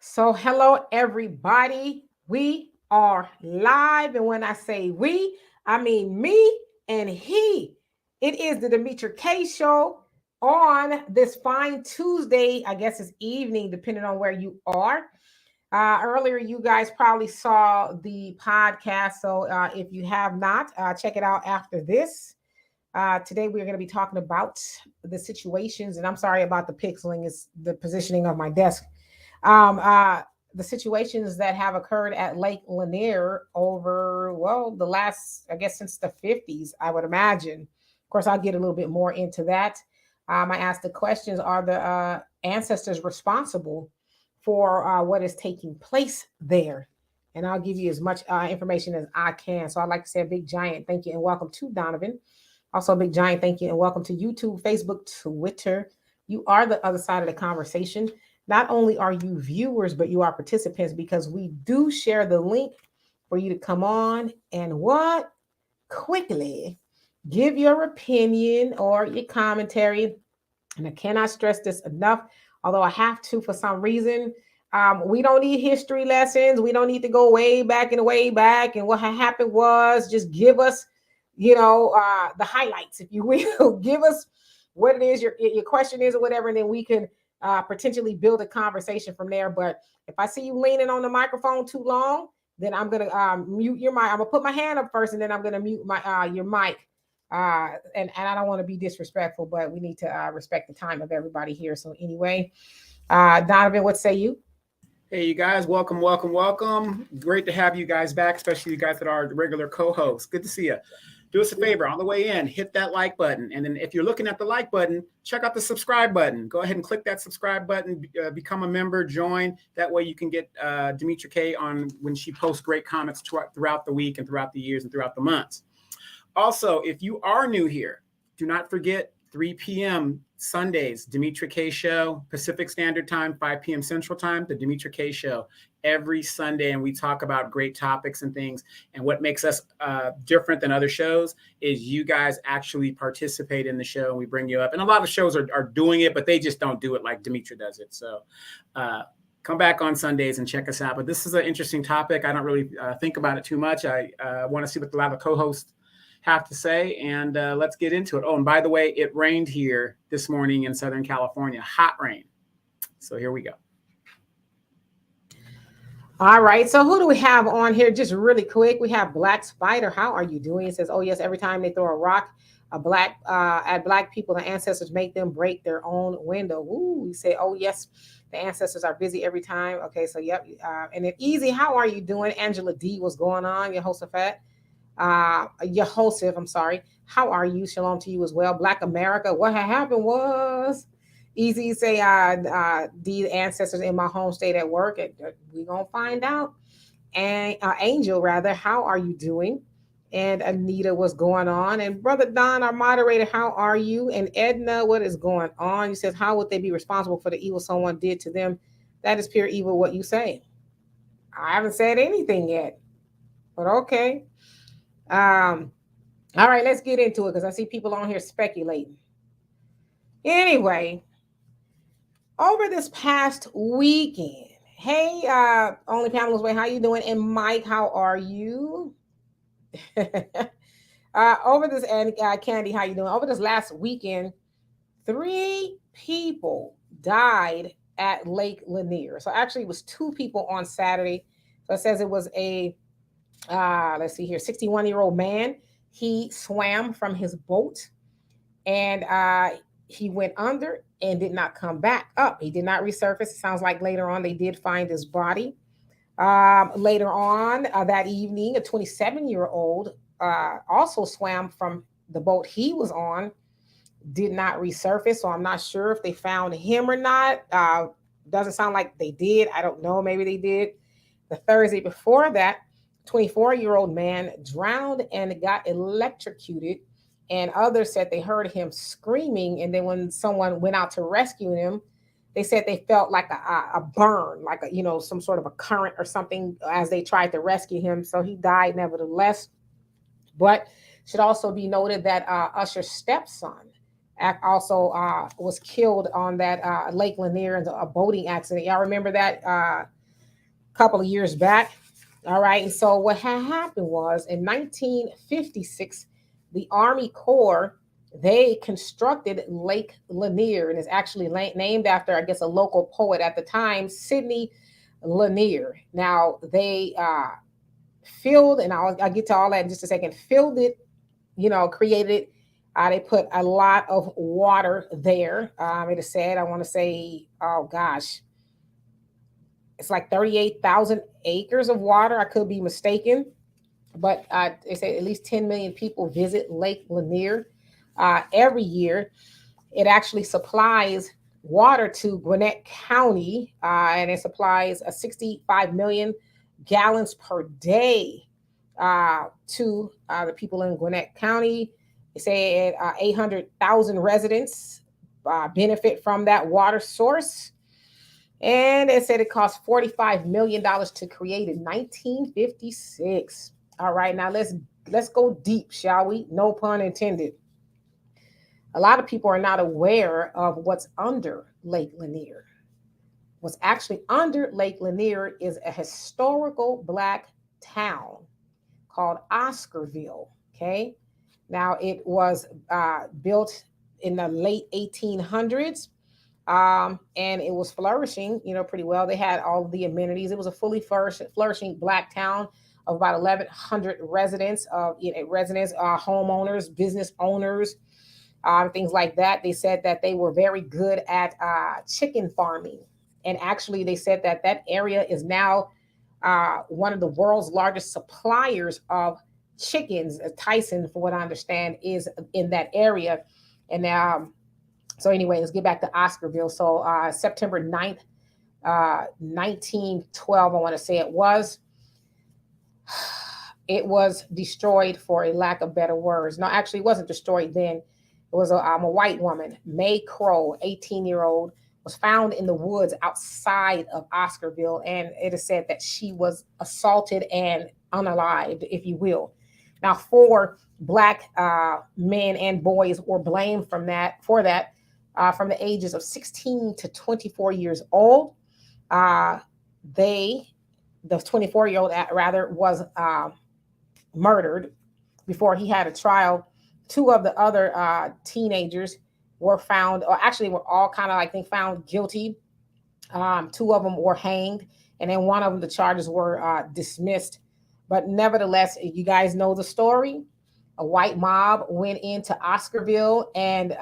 So, hello, everybody. We are live. And when I say we, I mean me and he. It is the Demetra K Show on this fine Tuesday. I guess it's evening, depending on where you are. Earlier, you guys probably saw the podcast. So, if you have not, check it out after this. Today, we're going to be talking about the situations, and I'm sorry about the pixeling, it's the positioning of my desk um, uh, the situations that have occurred at Lake Lanier over, well, the last, I guess, since the 50s, I would imagine. Of course, I'll get a little bit more into that. I asked the questions: are the ancestors responsible for what is taking place there? And I'll give you as much information as I can. So I'd like to say a big giant thank you and welcome to Donovan. Also, a big giant thank you and welcome to YouTube, Facebook, Twitter. You are the other side of the conversation. Not only are you viewers, but you are participants because we do share the link for you to come on and what? Quickly give your opinion or your commentary. And I cannot stress this enough, although I have to for some reason. We don't need history lessons. We don't need to go way back and way back. And what happened was just give us, the highlights, if you will. Give us what it is your question is or whatever, and then we can potentially build a conversation from there. But if I see you leaning on the microphone too long, then I'm gonna mute your mic. I'm gonna put my hand up first, and then I'm gonna mute my your mic. And I don't want to be disrespectful, but we need to respect the time of everybody here. So anyway, Donovan, what say you? Hey, you guys, welcome, welcome, welcome. Great to have you guys back, especially you guys that are the regular co-hosts. Good to see you. Do us a favor on the way in, hit that like button. And then if you're looking at the like button, check out the subscribe button. Go ahead and click that subscribe button, become a member, join. That way you can get Demetra K on when she posts great comments throughout the week and throughout the years and throughout the months. Also, if you are new here, do not forget 3 p.m. Sundays, Demetra K Show, Pacific Standard Time, 5 p.m. Central Time, the Demetra K Show, every Sunday. And we talk about great topics and things. And what makes us different than other shows is you guys actually participate in the show and we bring you up. And a lot of shows are doing it, but they just don't do it like Demetra does it. So come back on Sundays and check us out. But this is an interesting topic. I don't really think about it too much. I want to see what a lot of co-hosts have to say, and let's get into it. Oh, and by the way, it rained here this morning in Southern California, hot rain. So here we go. All right. So who do we have on here? Just really quick. We have Black Spider. How are you doing? It says, oh yes, every time they throw a rock at black people, the ancestors make them break their own window. Ooh, we say, oh yes, the ancestors are busy every time. Okay, so yep. And then Easy, how are you doing? Angela D, what's going on? Yehoshaphat. Yehoseph, I'm sorry. How are you? Shalom to you as well. Black America. What had happened was Easy say the ancestors in my home state at work. We gonna find out. And Angel, rather, how are you doing? And Anita, what's going on? And Brother Don, our moderator, how are you? And Edna, what is going on? You says, how would they be responsible for the evil someone did to them? That is pure evil, what you say. I haven't said anything yet, but okay. All right, let's get into it because I see people on here speculating. Anyway, over this past weekend, hey, Only Pamela's Way, how you doing? And Mike, how are you? Over this, and Candy, how you doing? Over this last weekend, 3 people died at Lake Lanier. So actually, it was 2 people on Saturday. So it says it was a let's see here, 61-year-old man. He swam from his boat and he went under and did not come back up. He did not resurface. It sounds like later on they did find his body. Later on that evening, a 27-year-old also swam from the boat he was on, did not resurface. So I'm not sure if they found him or not. Doesn't sound like they did. I don't know. Maybe they did. The Thursday before that, 24-year-old man drowned and got electrocuted. And others said they heard him screaming. And then when someone went out to rescue him, they said they felt like a burn, like some sort of a current or something as they tried to rescue him. So he died nevertheless. But should also be noted that Usher's stepson also was killed on that Lake Lanier in a boating accident. Y'all remember that couple of years back? All right. And so what had happened was in 1956, the Army Corps, they constructed Lake Lanier, and it's actually named after, I guess, a local poet at the time, Sidney Lanier. Now they filled, and I'll get to all that in just a second, filled it, created it. They put a lot of water there. It is said, I want to say, oh gosh, it's like 38,000 acres of water. I could be mistaken, but they say at least 10 million people visit Lake Lanier every year. It actually supplies water to Gwinnett County, and it supplies 65 million gallons per day to the people in Gwinnett County. They say 800,000 residents benefit from that water source. And it said it cost $45 million to create in 1956. All right, now let's go deep, shall we? No pun intended. A lot of people are not aware of what's under Lake Lanier. What's actually under Lake Lanier is a historical Black town called Oscarville. Okay, now it was built in the late 1800s. And it was flourishing, pretty well. They had all of the amenities. It was a fully flourishing Black town of about 1,100 residents, homeowners, business owners, things like that. They said that they were very good at chicken farming. And actually, they said that that area is now one of the world's largest suppliers of chickens. Tyson, for what I understand, is in that area. And so anyway, let's get back to Oscarville. So September 9th, 1912, I want to say it was destroyed, for a lack of better words. No, actually, it wasn't destroyed then. It was a white woman, May Crow, 18-year-old, was found in the woods outside of Oscarville. And it is said that she was assaulted and unalived, if you will. Now, 4 Black men and boys were blamed for that, from the ages of 16 to 24 years old. The 24-year-old rather was murdered before he had a trial. 2 of the other teenagers were found, or actually were all kind of like they found guilty. 2 of them were hanged, and then 1 of them, the charges were dismissed. But nevertheless, you guys know the story. A white mob went into Oscarville and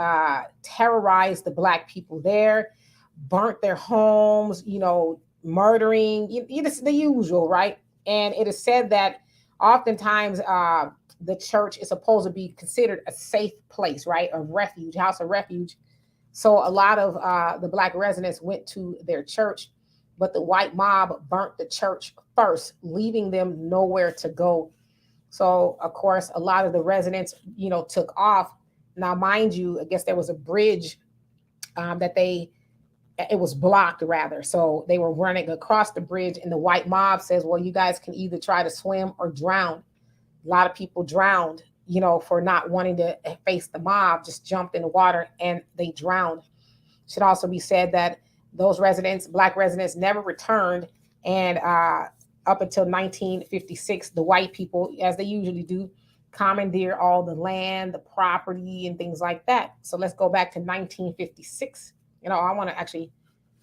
terrorized the Black people there, burnt their homes, murdering, the usual, right? And it is said that oftentimes the church is supposed to be considered a safe place, right? A refuge, house of refuge. So a lot of the Black residents went to their church, but the white mob burnt the church first, leaving them nowhere to go. So, of course, a lot of the residents, took off. Now, mind you, I guess there was a bridge it was blocked rather. So they were running across the bridge, and the white mob says, well, you guys can either try to swim or drown. A lot of people drowned, for not wanting to face the mob, just jumped in the water and they drowned. It should also be said that those residents, Black residents, never returned. And up until 1956, the white people, as they usually do, commandeer all the land, the property, and things like that. So let's go back to 1956. I want to actually,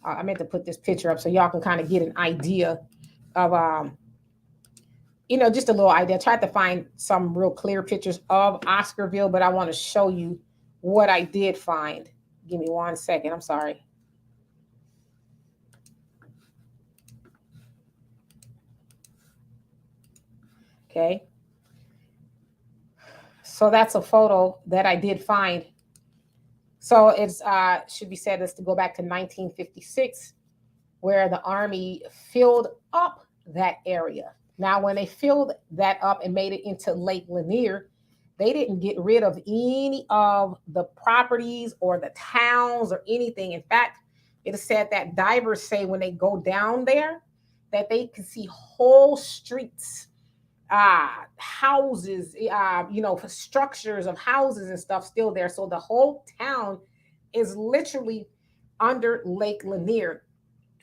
I meant to put this picture up so y'all can kind of get an idea of, just a little idea. I tried to find some real clear pictures of Oscarville, but I want to show you what I did find. Give me 1 second. I'm sorry. Okay. So that's a photo that I did find. So it's should be said is to go back to 1956, where the Army filled up that area. Now, when they filled that up and made it into Lake Lanier, they didn't get rid of any of the properties or the towns or anything. In fact, it is said that divers say when they go down there that they can see whole streets houses, structures of houses and stuff still there. So the whole town is literally under Lake Lanier.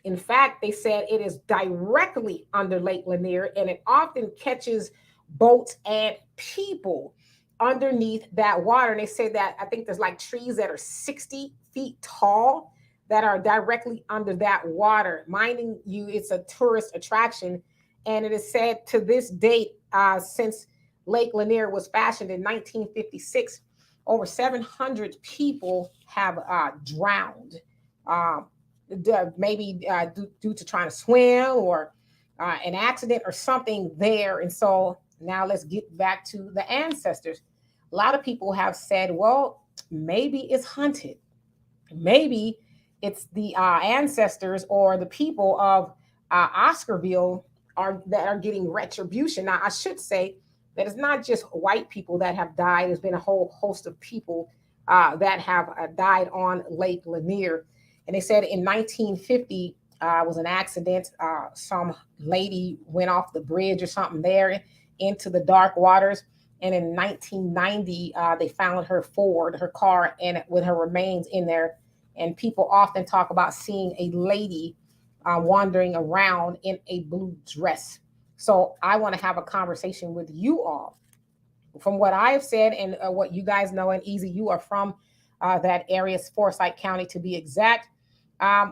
In fact, they said it is directly under Lake Lanier, and it often catches boats and people underneath that water. And they say that I think there's like trees that are 60 feet tall that are directly under that water. Minding you, it's a tourist attraction. And it is said to this date, since Lake Lanier was fashioned in 1956, over 700 people have drowned. Um, Maybe due to trying to swim or an accident or something there. And so now let's get back to the ancestors. A lot of people have said, well, maybe it's hunted. Maybe it's the ancestors or the people of Oscarville that are getting retribution. Now, I should say that it's not just white people that have died. There's been a whole host of people that have died on Lake Lanier. And they said in 1950 was an accident. Some lady went off the bridge or something there into the dark waters. And in 1990, they found her Ford, her car, and with her remains in there. And people often talk about seeing a lady wandering around in a blue dress. So I want to have a conversation with you all. From what I have said and what you guys know, and Easy, you are from that area, Forsyth County to be exact.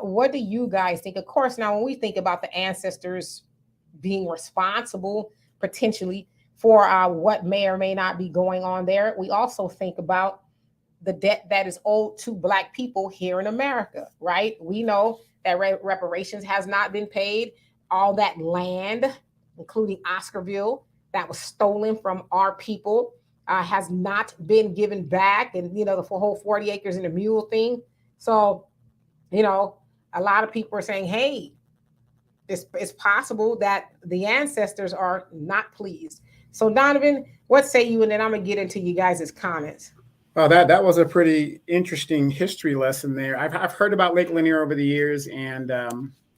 What do you guys think? Of course, now when we think about the ancestors being responsible potentially for what may or may not be going on there, we also think about the debt that is owed to Black people here in America, right? We know that reparations has not been paid. All that land, including Oscarville, that was stolen from our people, has not been given back. And, the whole 40 acres and a mule thing. So, a lot of people are saying, hey, it's possible that the ancestors are not pleased. So, Donovan, what say you? And then I'm going to get into you guys' comments. Oh, that was a pretty interesting history lesson there. I've heard about Lake Lanier over the years, and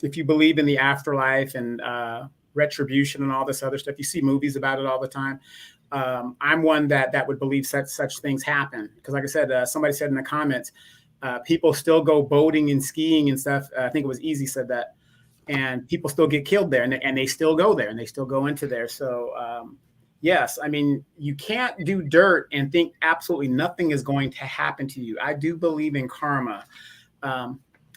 if you believe in the afterlife and retribution and all this other stuff, you see movies about it all the time. I'm one that would believe such things happen because, like I said, somebody said in the comments, people still go boating and skiing and stuff. I think it was Easy said that, and people still get killed there, and they still go there, and they still go into there. So. Yes, I mean, you can't do dirt and think absolutely nothing is going to happen to you. I do believe in karma.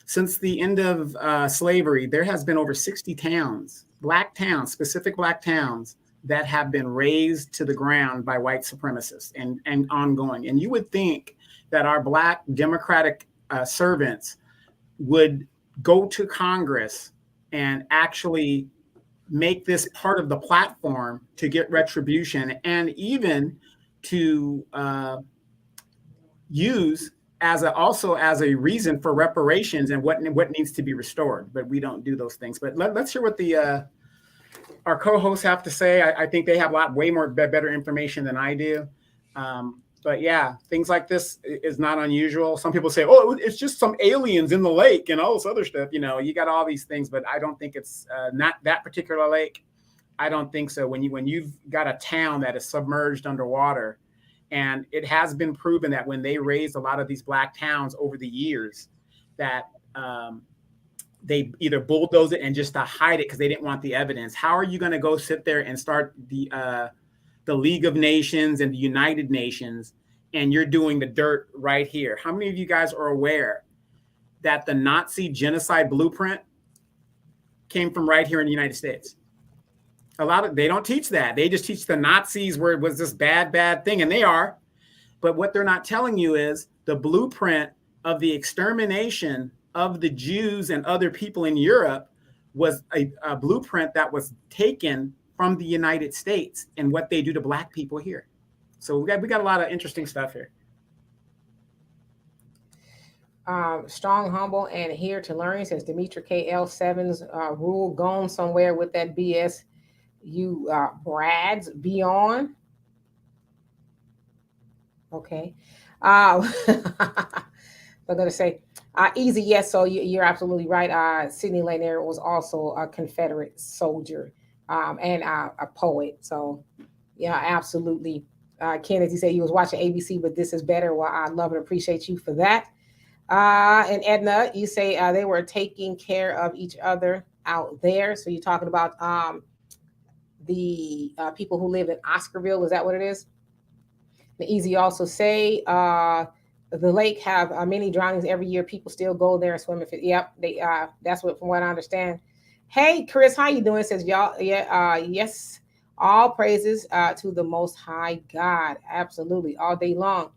Since the end of slavery, there has been over 60 towns, Black towns, specific Black towns that have been razed to the ground by white supremacists and ongoing. And you would think that our Black Democratic servants would go to Congress and actually make this part of the platform to get retribution and even to use also as a reason for reparations and what needs to be restored. But we don't do those things. But let's hear what our co-hosts have to say. I think they have way more better information than I do. But yeah, things like this is not unusual. Some people say, oh, it's just some aliens in the lake and all this other stuff. You got all these things, but I don't think it's not that particular lake. I don't think so. When you've got a town that is submerged underwater, and it has been proven that when they raised a lot of these Black towns over the years, that they either bulldoze it and just to hide it because they didn't want the evidence. How are you going to go sit there and start the League of Nations and the United Nations, and you're doing the dirt right here? How many of you guys are aware that the Nazi genocide blueprint came from right here in the United States? They don't teach that. They just teach the Nazis where it was this bad thing, and they are. But what they're not telling you is the blueprint of the extermination of the Jews and other people in Europe was a blueprint that was taken from the United States and what they do to Black people here. So we got a lot of interesting stuff here. Strong, humble, and here to learn, says Demetra KL7's rule gone somewhere with that BS. You brads be on. Okay. I'm going to say Easy, yes. So you're absolutely right. Sidney Lanier was also a Confederate soldier. and a poet. So, yeah, absolutely. Kenneth, he said he was watching ABC, but this is better. Well, I love and appreciate you for that. And Edna, you say they were taking care of each other out there. So you're talking about the people who live in Oscarville. Is that what it is? The Easy also say the lake have many drownings every year. People still go there and swim. If it, yep, they that's what from what I understand. Hey, Chris, how you doing? It says y'all, yeah, yes, all praises to the Most High God, absolutely, all day long.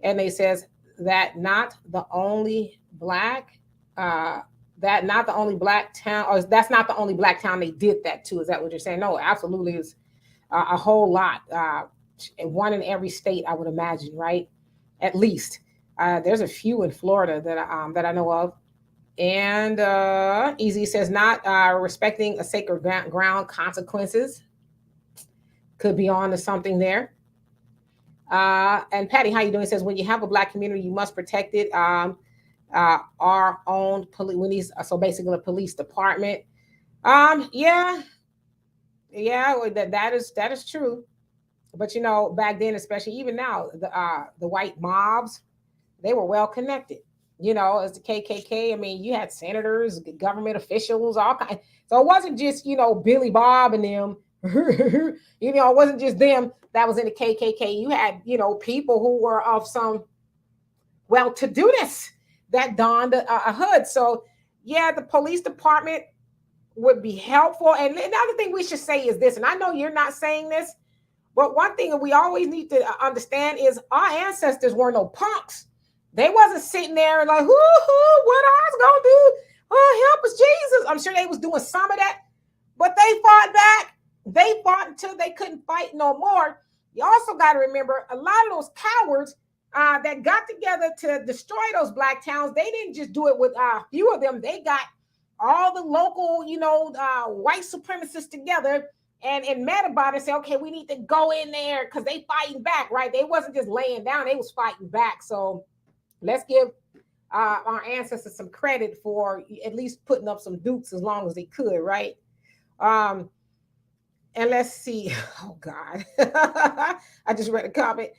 And they says that not the only black, uh, that not the only black town, or that's not the only black town they did that to. Is that what you're saying? No, absolutely is a whole lot. One in every state, I would imagine, right? At least. There's a few in Florida that I know of. And Easy says not respecting a sacred ground consequences could be on to something there. And Patty, how you doing? Says when you have a black community, you must protect it. Our own police. We need so basically a police department. Yeah, yeah, well, that is true. But back then, especially even now, the white mobs, they were well connected. As the KKK. I mean, you had senators, government officials, all kinds. So it wasn't just Billy Bob and them. It wasn't just them that was in the KKK. You had people who were of some well-to-do-ness that donned a hood. So yeah, the police department would be helpful. And another thing we should say is this, and I know you're not saying this, but one thing that we always need to understand is our ancestors were no punks. They wasn't sitting there and like, what I was gonna do? Oh, help us, Jesus. I'm sure they was doing some of that, but they fought back. They fought until they couldn't fight no more. You also got to remember a lot of those cowards that got together to destroy those black towns. They didn't just do it with a few of them. They got all the local, white supremacists together and met about it and say, okay, we need to go in there because they fighting back, right? They wasn't just laying down, they was fighting back. So let's give our ancestors some credit for at least putting up some dukes as long as they could, right? And let's see. Oh God, I just read a comment.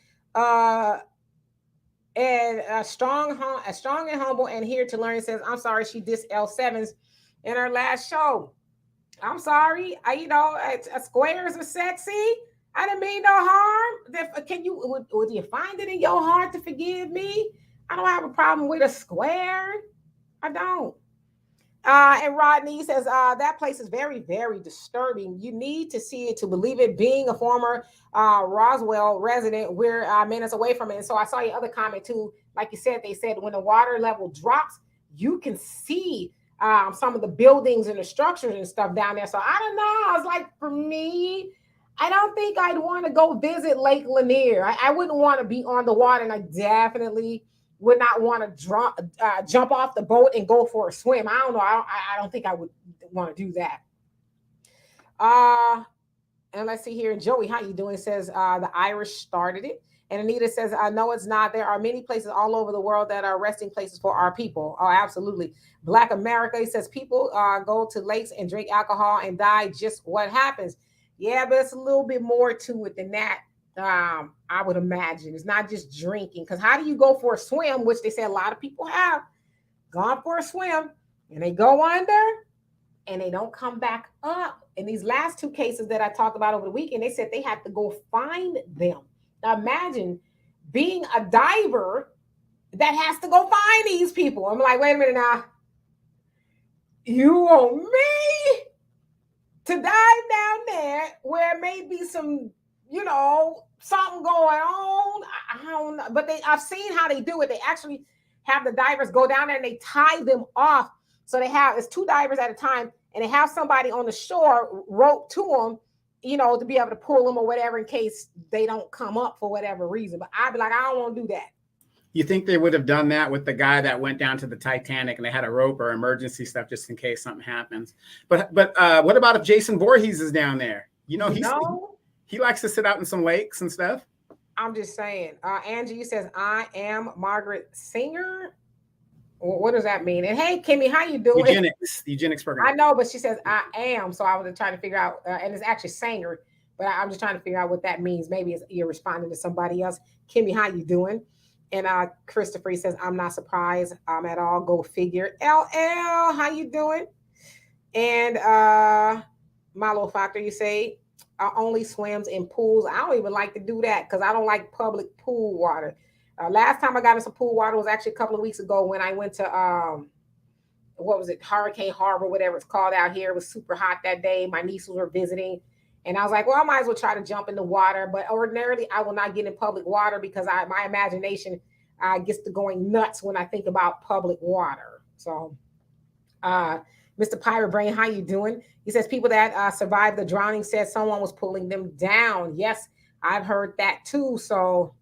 And strong and humble and here to learn says, I'm sorry she dissed L7s in her last show. I'm sorry. Squares are sexy. I didn't mean no harm. Would you find it in your heart to forgive me? I don't have a problem with a square. I don't. And Rodney says that place is very, very disturbing. You need to see it to believe it. Being a former Roswell resident, we're minutes away from it. And so I saw your other comment too. Like you said, they said when the water level drops, you can see some of the buildings and the structures and stuff down there. So I don't know. I was like, for me, I don't think I'd want to go visit Lake Lanier. I wouldn't want to be on the water, and I definitely would not want to jump off the boat and go for a swim. I don't know. I don't think I would want to do that. And let's see here. Joey, how you doing? It says the Irish started it. And Anita says, no, it's not. There are many places all over the world that are resting places for our people. Oh, absolutely. Black America, he says, people go to lakes and drink alcohol and die. Just what happens. Yeah, but it's a little bit more to it than that. I would imagine it's not just drinking, because how do you go for a swim, which they say a lot of people have gone for a swim and they go under and they don't come back up. In these last two cases that I talked about over the weekend, they said they had to go find them. Now imagine being a diver that has to go find these people. I'm like, wait a minute now, you want me to dive down there where may be some something going on. I don't know. But I've seen how they do it. They actually have the divers go down there and they tie them off. So it's two divers at a time, and they have somebody on the shore rope to them, to be able to pull them or whatever in case they don't come up for whatever reason. But I'd be like, I don't want to do that. You think they would have done that with the guy that went down to the Titanic and they had a rope or emergency stuff just in case something happens? But what about if Jason Voorhees is down there? He likes to sit out in some lakes and stuff. I'm just saying. Angie says, I am Margaret Singer. What does that mean? And hey, Kimmy, how you doing? Eugenics I program. know, but she says I am. So I was trying to figure out, and it's actually Sanger, but I'm just trying to figure out what that means. Maybe you're responding to somebody else. Kimmy, how you doing? And Christopher says I'm not surprised at all. Go figure. LL, how you doing? And Milo Factor, you say only swims in pools. I don't even like to do that because I don't like public pool water. Last time I got in some pool water was actually a couple of weeks ago when I went to what was it, Hurricane Harbor, whatever it's called out here. It was super hot that day. My nieces were visiting. And I was like, well, I might as well try to jump in the water. But ordinarily, I will not get in public water because my imagination gets to going nuts when I think about public water. So, Mr. Pirate Brain, how you doing? He says people that survived the drowning said someone was pulling them down. Yes, I've heard that too. So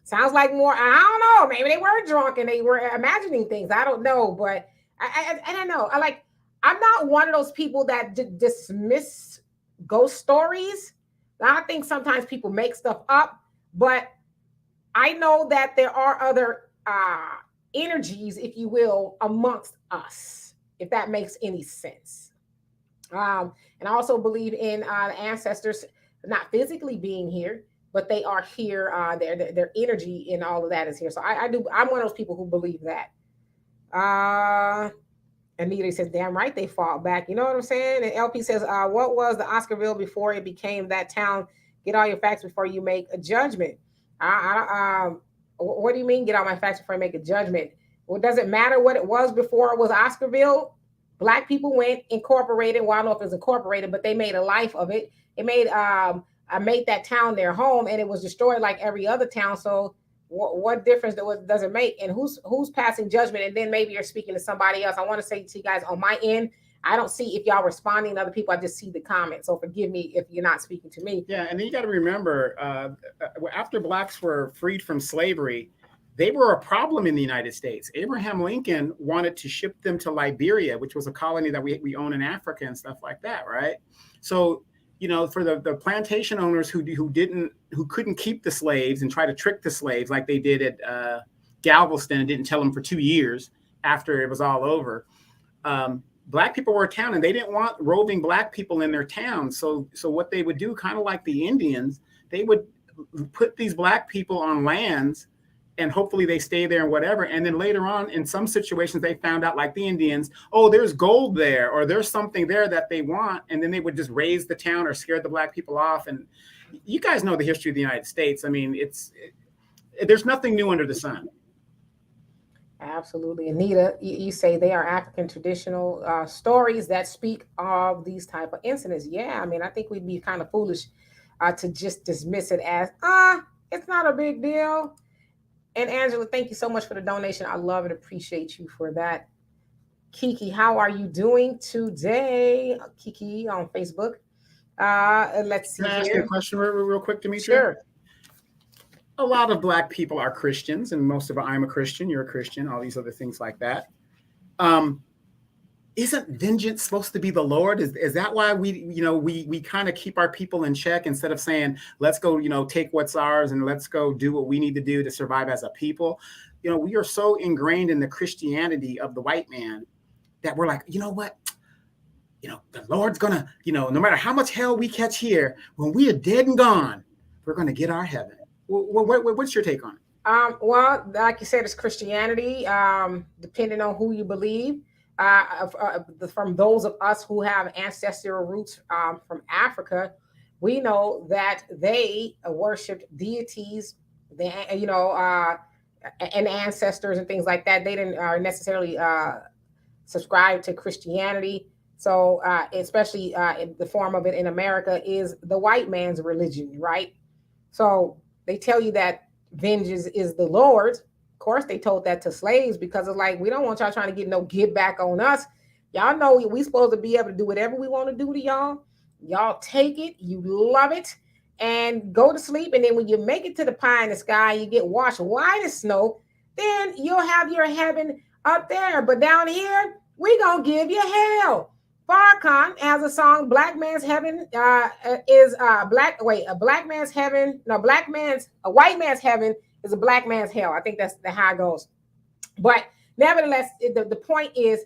sounds like more. I don't know. Maybe they were drunk and they were imagining things. I don't know, but I don't know. I'm not one of those people that dismiss ghost stories. I think sometimes people make stuff up, but I know that there are other energies, if you will, amongst us, if that makes any sense. And I also believe in the ancestors not physically being here, but they are here. Their energy and all of that is here. So I do. I'm one of those people who believe that. Anita says, "Damn right, they fought back." You know what I'm saying? And LP says, "What was the Oscarville before it became that town? Get all your facts before you make a judgment." What do you mean? Get all my facts before I make a judgment? Well, does it matter what it was before it was Oscarville? Black people went incorporated. Well, I don't know if it was incorporated, but they made a life of it. It made I made that town their home, and it was destroyed like every other town. So what difference does it make? And who's passing judgment? And then maybe you're speaking to somebody else. I want to say to you guys on my end, I don't see if y'all responding to other people. I just see the comments. So forgive me if you're not speaking to me. Yeah, and then you got to remember, after blacks were freed from slavery, they were a problem in the United States. Abraham Lincoln wanted to ship them to Liberia, which was a colony that we own in Africa and stuff like that, right? So, for the plantation owners who couldn't keep the slaves and try to trick the slaves like they did at Galveston and didn't tell them for 2 years after it was all over. Black people were a town, and they didn't want roving black people in their town. So what they would do, kind of like the Indians, they would put these black people on lands, and hopefully they stay there and whatever. And then later on, in some situations, they found out, like the Indians, oh, there's gold there, or there's something there that they want. And then they would just raise the town or scare the black people off. And you guys know the history of the United States. I mean, there's nothing new under the sun. Absolutely. Anita, you say they are African traditional stories that speak of these type of incidents. Yeah, I mean, I think we'd be kind of foolish to just dismiss it as, it's not a big deal. And Angela, thank you so much for the donation. I love and appreciate you for that. Kiki, how are you doing today? Kiki on Facebook. Let's see. Can I ask you a question real quick, Demetria? Sure. A lot of black people are Christians, and most of I'm a Christian, you're a Christian, all these other things like that. Isn't vengeance supposed to be the Lord? Is that why we kind of keep our people in check instead of saying, let's go, take what's ours and let's go do what we need to do to survive as a people? We are so ingrained in the Christianity of the white man that we're like, you know what? The Lord's gonna, no matter how much hell we catch here, when we are dead and gone, we're going to get our heaven. What's your take on it? Well, like you said, it's Christianity, depending on who you believe. From those of us who have ancestral roots from Africa, we know that they worshipped deities, and ancestors and things like that. They didn't necessarily subscribe to Christianity. So, especially in the form of it in America, is the white man's religion, right? So they tell you that vengeance is the Lord's. Of course, they told that to slaves because it's like, we don't want y'all trying to get no get back on us. Y'all know we supposed to be able to do whatever we want to do to y'all. Y'all take it, you love it, and go to sleep. And then when you make it to the pie in the sky, you get washed white as snow, then you'll have your heaven up there. But down here, we gonna give you hell. Farrakhan has a song, Black Man's Heaven is a white man's heaven is a black man's hell. I think that's how it goes. But Nevertheless, the point is,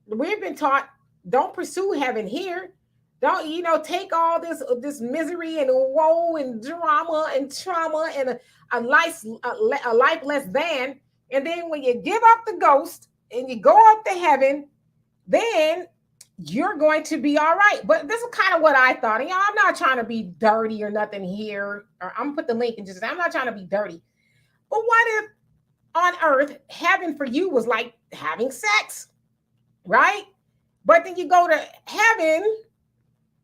we've been taught, don't pursue heaven here. Don't, take all this misery and woe and drama and trauma and a life less than. And then when you give up the ghost and you go up to heaven, then you're going to be all right. But this is kind of what I thought. And I'm not trying to be dirty or nothing here. Or I'm gonna put the link in just. I'm not trying to be dirty. But what if on earth heaven for you was like having sex, right? But then you go to heaven,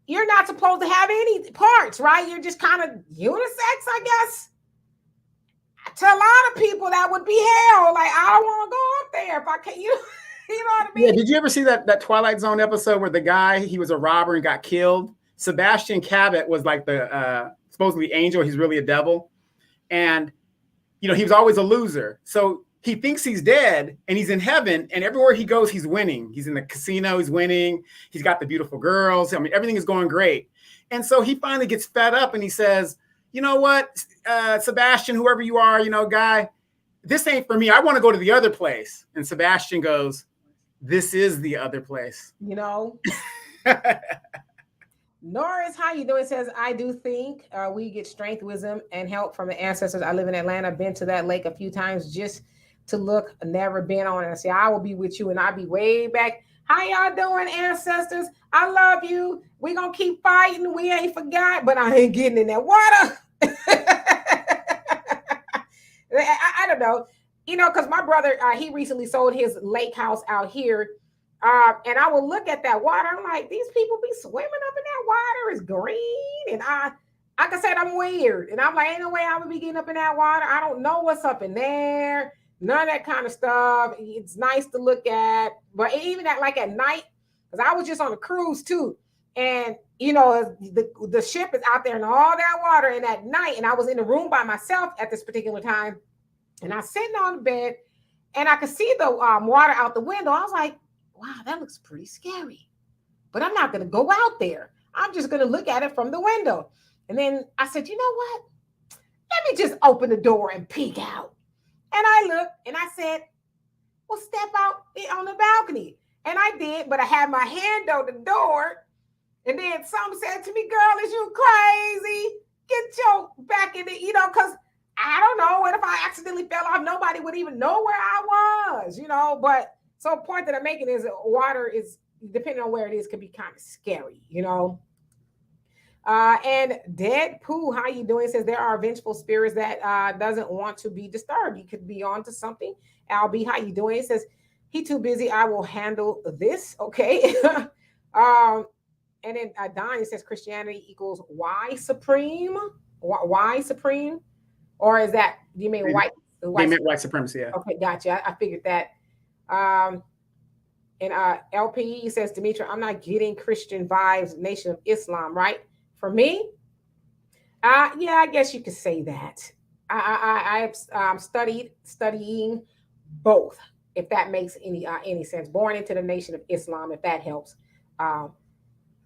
you're not supposed to have any parts, right? You're just kind of unisex, I guess. To a lot of people, that would be hell. Like, I don't want to go up there if I can't. You know what I mean? Yeah. Did you ever see that Twilight Zone episode where the guy, he was a robber and got killed? Sebastian Cabot was like the supposedly angel. He's really a devil, and he was always a loser. So he thinks he's dead, and he's in heaven, and everywhere he goes, he's winning. He's in the casino, he's winning. He's got the beautiful girls. I mean, everything is going great. And so he finally gets fed up, and he says, "You know what, Sebastian, whoever you are, guy, this ain't for me. I want to go to the other place." And Sebastian goes, "This is the other place." Norris, how you doing? Says, I do think we get strength, wisdom, and help from the ancestors. I live in Atlanta. Been to that lake a few times just to look. Never been on it. I say, I will be with you, and I'll be way back. How y'all doing, ancestors? I love you. We gonna keep fighting. We ain't forgot, but I ain't getting in that water. I don't know, because my brother, he recently sold his lake house out here. And I will look at that water. I'm like, these people be swimming up in that water. It's green. And like I said, I'm weird. And I'm like, ain't no way I would be getting up in that water. I don't know what's up in there. None of that kind of stuff. It's nice to look at. But even at night, because I was just on a cruise too. And, the ship is out there in all that water. And at night, and I was in the room by myself at this particular time. And I was sitting on the bed and I could see the water out the window. I was like, wow, that looks pretty scary. But I'm not going to go out there. I'm just going to look at it from the window. And then I said, you know what? Let me just open the door and peek out. And I looked and I said, well, step out on the balcony. And I did, but I had my hand on the door. And then some said to me, girl, is you crazy? Get your back in the, because I don't know. What if I accidentally fell off? Nobody would even know where I was, but so a point that I'm making is water is, depending on where it is, can be kind of scary, And Dead Pooh, how you doing? Says there are vengeful spirits that doesn't want to be disturbed. You could be on to something. Albie, how you doing? It says he too busy. I will handle this. Okay. And then Donnie says Christianity equals why supreme? Why supreme? Or is that, do you mean white? They meant white supremacy. Yeah. Okay, gotcha. I figured that. And LPE says, Demetra, I'm not getting Christian vibes, Nation of Islam, right? For me, yeah, I guess you could say that. I'm studying both, if that makes any sense. Born into the Nation of Islam, if that helps.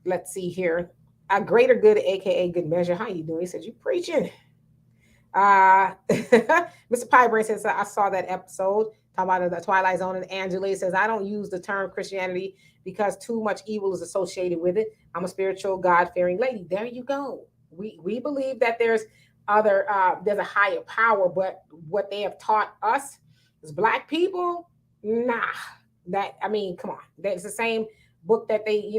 Let's see here. A greater good, aka good measure. How you doing? He says, you preaching. Mr. Pybrain says, I saw that episode talking about the Twilight Zone, and Angela says, I don't use the term Christianity because too much evil is associated with it. I'm a spiritual, God-fearing lady. There you go. We believe that there's a higher power, but what they have taught us as Black people, nah. Come on. That's the same book that they,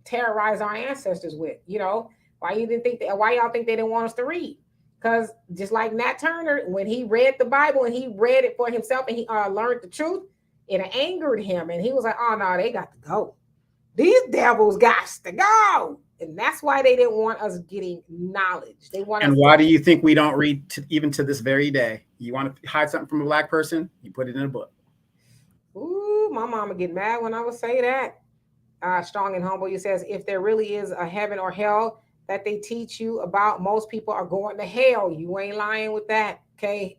terrorize our ancestors with. Why y'all think they didn't want us to read? Because just like Nat Turner, when he read the Bible and he read it for himself and he learned the truth, it angered him. And he was like, oh, no, they got to go. These devils got to go. And that's why they didn't want us getting knowledge. They want. And why do you think we don't read even to this very day? You want to hide something from a Black person? You put it in a book. Ooh, my mama get mad when I would say that. Strong and Humble, you says, if there really is a heaven or hell that they teach you about, most people are going to hell. You ain't lying with that, okay?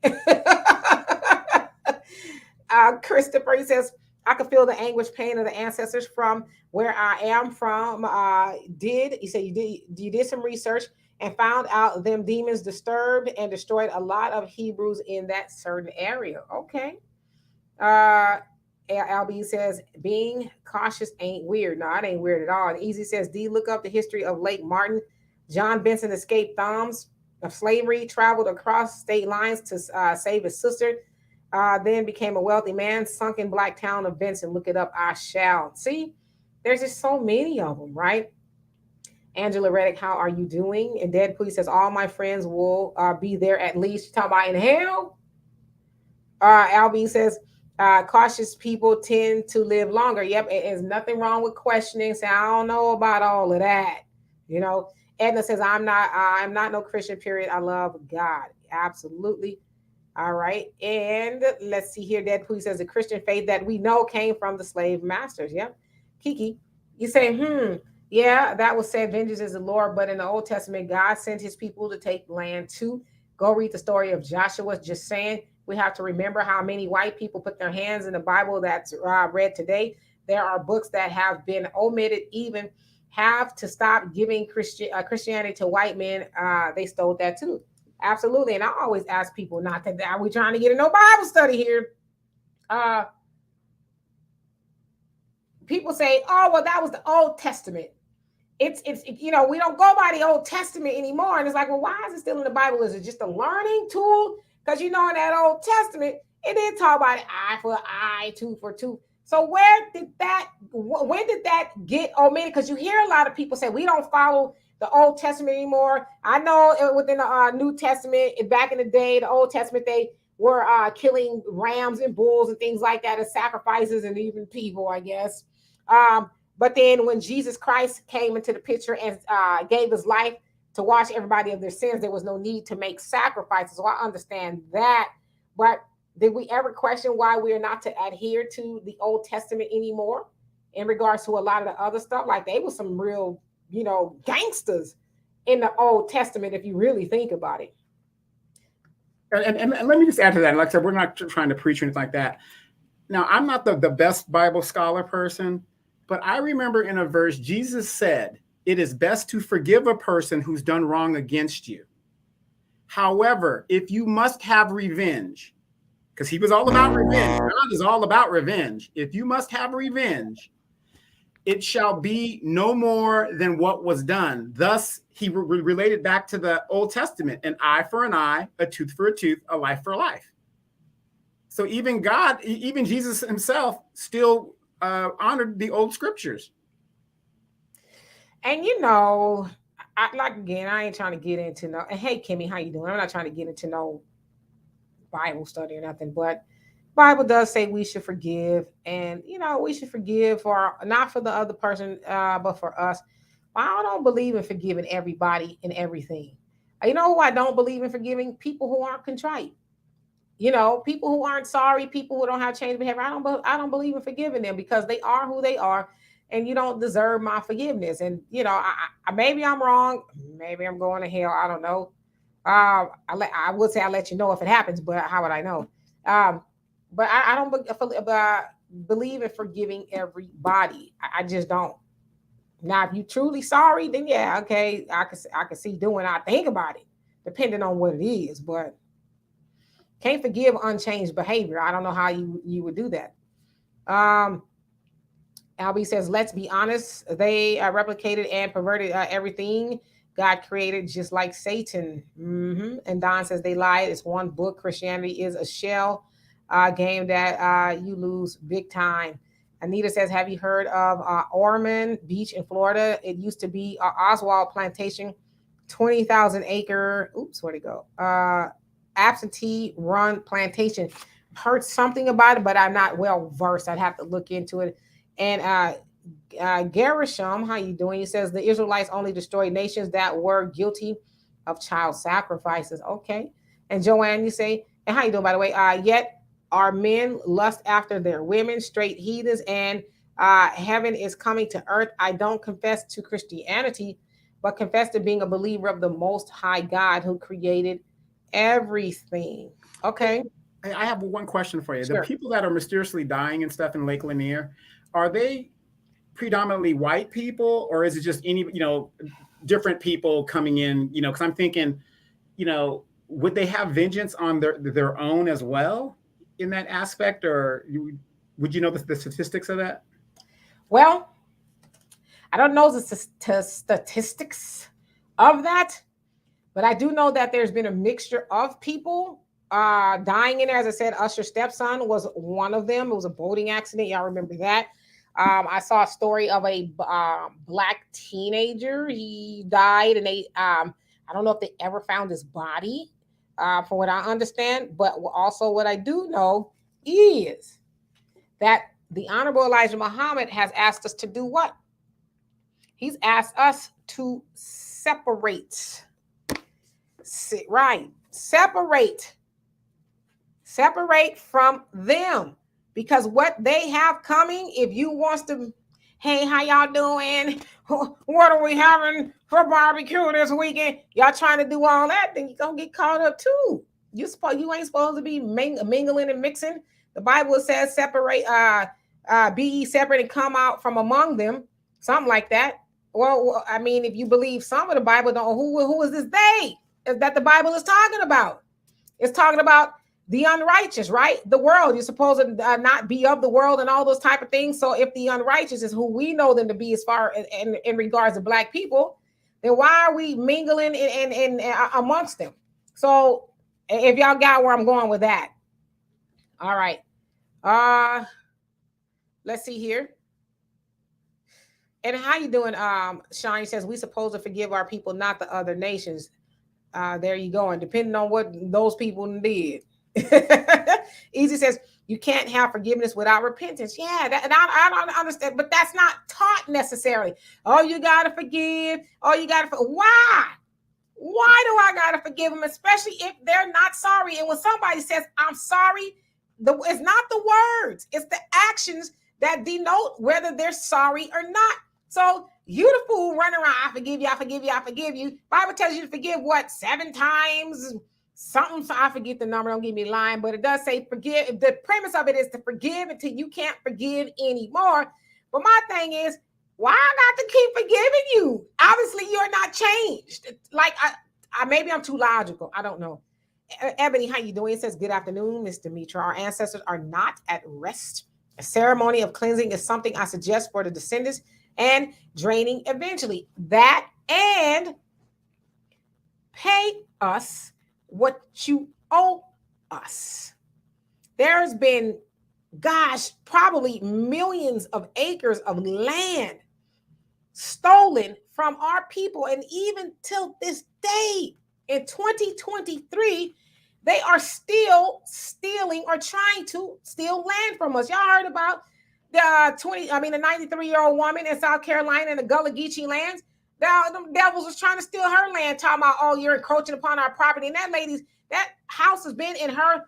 Christopher, he says, I could feel the anguish, pain of the ancestors from where I am from. He said you did some research and found out them demons disturbed and destroyed a lot of Hebrews in that certain area. Okay. Uh, LB says being cautious ain't weird. No, it ain't weird at all. And Easy says D, look up the history of Lake Martin. John Benson escaped thumbs of slavery, traveled across state lines to save his sister, then became a wealthy man, sunk in black town of Benson. Look it up. I shall. See, there's just so many of them, right? Angela Reddick, how are you doing? And Deadpool says, all my friends will be there at least. Talk about in hell. Albie says, cautious people tend to live longer. Yep, it is nothing wrong with questioning. Say, I don't know about all of that. You know, Edna says, I'm not no Christian, period. I love God. Absolutely. All right. And let's see here. Deadpool says, the Christian faith that we know came from the slave masters. Yep. Kiki, you say, yeah, that was said, vengeance is the Lord. But in the Old Testament, God sent his people to take land too. Go read the story of Joshua. Just saying, we have to remember how many white people put their hands in the Bible that's read today. There are books that have been omitted, even have to stop giving Christianity to white men. They stole that too. Absolutely. And I always ask people not to, are we trying to get in no Bible study here? People say, oh, well, that was the Old Testament. It's we don't go by the Old Testament anymore. And it's like, well, why is it still in the Bible? Is it just a learning tool? Because in that Old Testament, it did talk about eye for eye, tooth for tooth. So when did that get omitted? Because you hear a lot of people say we don't follow the Old Testament anymore. I know within the New Testament, back in the day, the Old Testament, they were killing rams and bulls and things like that as sacrifices, and even people, I guess. But then when Jesus Christ came into the picture and gave his life to wash everybody of their sins, there was no need to make sacrifices. So I understand that. But did we ever question why we are not to adhere to the Old Testament anymore in regards to a lot of the other stuff? Like they were some real, gangsters in the Old Testament, if you really think about it. And let me just add to that. Like I said, we're not trying to preach or anything like that. Now, I'm not the best Bible scholar person, but I remember in a verse, Jesus said, it is best to forgive a person who's done wrong against you. However, if you must have revenge, because he was all about revenge, God is all about revenge. If you must have revenge, it shall be no more than what was done. Thus, he related back to the Old Testament, an eye for an eye, a tooth for a tooth, a life for a life. So even God, even Jesus himself still honored the old scriptures. And I ain't trying to get into no. And hey, Kimmy, how you doing? I'm not trying to get into no Bible study or nothing, but Bible does say we should forgive, and we should forgive for not for the other person, but for us. I don't believe in forgiving everybody and everything. You know who I don't believe in forgiving? People who aren't contrite. People who aren't sorry, people who don't have changed behavior. I don't believe in forgiving them because they are who they are, and you don't deserve my forgiveness. And maybe I'm wrong, maybe I'm going to hell. I don't know. I would say I'll let you know if it happens, but how would I know? But I don't believe in forgiving everybody. I just don't. Now, if you truly sorry, then yeah, okay, I can see doing. I think about it, depending on what it is, but. Can't forgive unchanged behavior. I don't know how you would do that. Albie says, let's be honest. They replicated and perverted everything God created, just like Satan. And Don says they lied. It's one book. Christianity is a shell game that you lose big time. Anita says, have you heard of Ormond Beach in Florida? It used to be Oswald Plantation, 20,000 acre. Oops, where'd it go? Absentee run plantation. Heard something about it, but I'm not well versed. I'd have to look into it. And Gershom, how you doing? He says the Israelites only destroyed nations that were guilty of child sacrifices. Okay. And Joanne, you say, and how you doing, by the way? Yet our men lust after their women, straight heathens, and heaven is coming to earth. I don't confess to Christianity, but confess to being a believer of the Most High God who created everything. Okay. I have one question for you. Sure. The people that are mysteriously dying and stuff in Lake Lanier, are they predominantly white people, or is it just any, different people coming in, because I'm thinking, would they have vengeance on their own as well in that aspect, or would you know the statistics of that? Well, I don't know the statistics of that, but I do know that there's been a mixture of people dying in there. As I said, Usher's stepson was one of them. It was a boating accident. Y'all remember that? I saw a story of a black teenager. He died, and I don't know if they ever found his body, from what I understand. But also, what I do know is that the Honorable Elijah Muhammad has asked us to do what? He's asked us to separate. Right. Separate from them, because what they have coming, if you wants to, hey, how y'all doing? What are we having for barbecue this weekend? Y'all trying to do all that, then you're going to get caught up too. You ain't supposed to be mingling and mixing. The Bible says separate, be ye separate and come out from among them. Something like that. Well, I mean, if you believe some of the Bible, don't, who is this they that the Bible is talking about? It's talking about the unrighteous, right? The world. You're supposed to not be of the world and all those type of things. So if the unrighteous is who we know them to be as far in regards to black people, then why are we mingling in amongst them? So if y'all got where I'm going with that. All right. Let's see here. And how you doing? Sean says we supposed to forgive our people, not the other nations. There you go. And depending on what those people did. Easy says you can't have forgiveness without repentance. Yeah, and I don't understand, but that's not taught necessarily. Oh, you gotta forgive. Oh, you gotta. Why? Why do I gotta forgive them, especially if they're not sorry? And when somebody says I'm sorry, it's not the words; it's the actions that denote whether they're sorry or not. So you the fool running around, I forgive you, I forgive you, I forgive you. Bible tells you to forgive what, 7 times? Something, so I forget the number, don't give me a line, but it does say forgive. The premise of it is to forgive until you can't forgive anymore. But my thing is, why I got to keep forgiving you? Obviously, you're not changed. Like, I maybe I'm too logical. I don't know. Ebony, how you doing? It says, good afternoon, Miss Demetra. Our ancestors are not at rest. A ceremony of cleansing is something I suggest for the descendants, and draining eventually. That and pay us what you owe us. There's been, gosh, probably millions of acres of land stolen from our people. And even till this day, in 2023, they are still stealing or trying to steal land from us. Y'all heard about the 93-year-old woman in South Carolina in the Gullah Geechee lands? The devils was trying to steal her land, talking about, oh, you're encroaching upon our property. And that house has been in her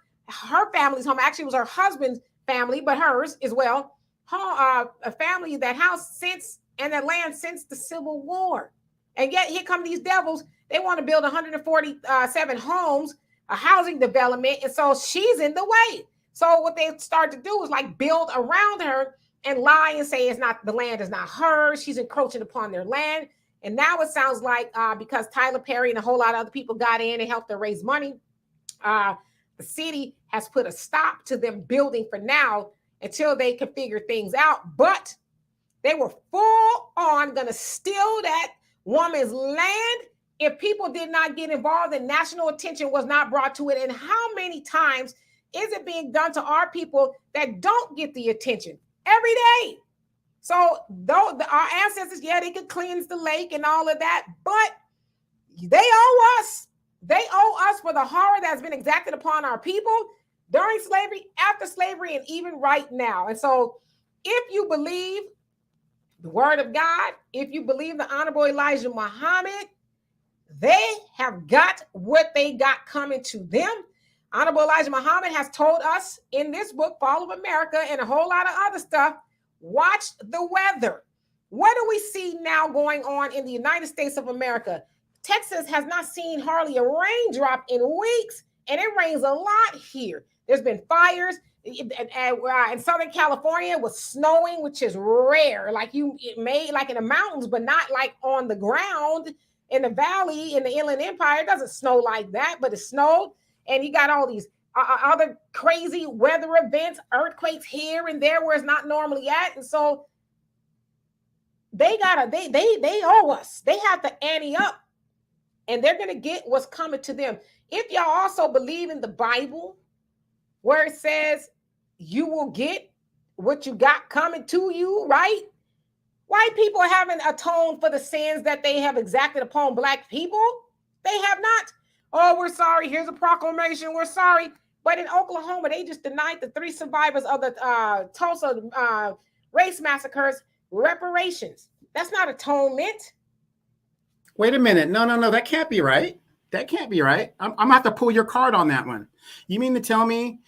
family's home. Actually, it was her husband's family, but hers as well. A family, that house and that land since the Civil War. And yet here come these devils. They want to build 147 homes, a housing development. And so she's in the way. So what they start to do is like build around her and lie and say the land is not hers. She's encroaching upon their land. And now it sounds like because Tyler Perry and a whole lot of other people got in and helped them raise money, the city has put a stop to them building for now until they can figure things out. But they were full on going to steal that woman's land if people did not get involved and national attention was not brought to it. And how many times is it being done to our people that don't get the attention every day? So though our ancestors, they could cleanse the lake and all of that, but they owe us. They owe us for the horror that's been exacted upon our people during slavery, after slavery, and even right now. And so if you believe the word of God, if you believe the Honorable Elijah Muhammad, they have got what they got coming to them. Honorable Elijah Muhammad has told us in this book, Fall of America, and a whole lot of other stuff, watch the weather. What do we see now going on in the United States of America? Texas has not seen hardly a raindrop in weeks, and it rains a lot here. There's been fires. In Southern California, it was snowing, which is rare. Like it made like in the mountains, but not like on the ground in the valley in the Inland Empire. It doesn't snow like that, but it snowed. And you got all these other crazy weather events, earthquakes here and there where it's not normally at. And so they owe us. They have to ante up, and they're going to get what's coming to them. If y'all also believe in the Bible, where it says you will get what you got coming to you, right? White people haven't atoned for the sins that they have exacted upon black people. They have not. Oh, we're sorry. Here's a proclamation. We're sorry. But in Oklahoma, they just denied the 3 survivors of the Tulsa race massacres reparations. That's not atonement. Wait a minute. No. That can't be right. That can't be right. I'm going to have to pull your card on that one. You mean to tell me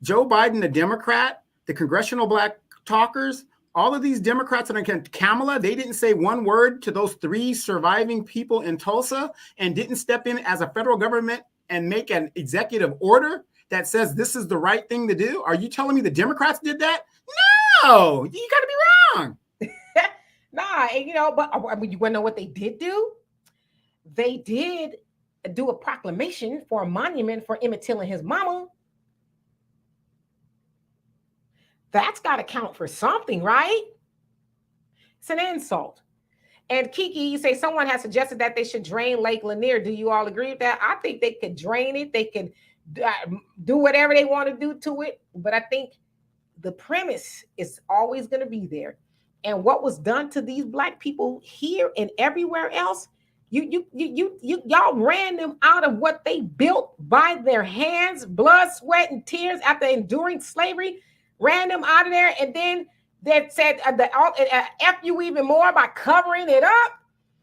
Joe Biden, the Democrat, the congressional black talkers, all of these Democrats and Kamala, they didn't say one word to those 3 surviving people in Tulsa and didn't step in as a federal government and make an executive order that says this is the right thing to do? Are you telling me the Democrats did that? No, you got to be wrong. Nah, but you want to know what they did do? They did do a proclamation for a monument for Emmett Till and his mama. That's got to count for something, right? It's an insult. And Kiki, you say someone has suggested that they should drain Lake Lanier. Do you all agree with that? I think they could drain it. They could do whatever they want to do to it. But I think the premise is always going to be there. And what was done to these black people here and everywhere else, y'all ran them out of what they built by their hands, blood, sweat, and tears after enduring slavery. Ran them out of there, and then they said F you even more by covering it up.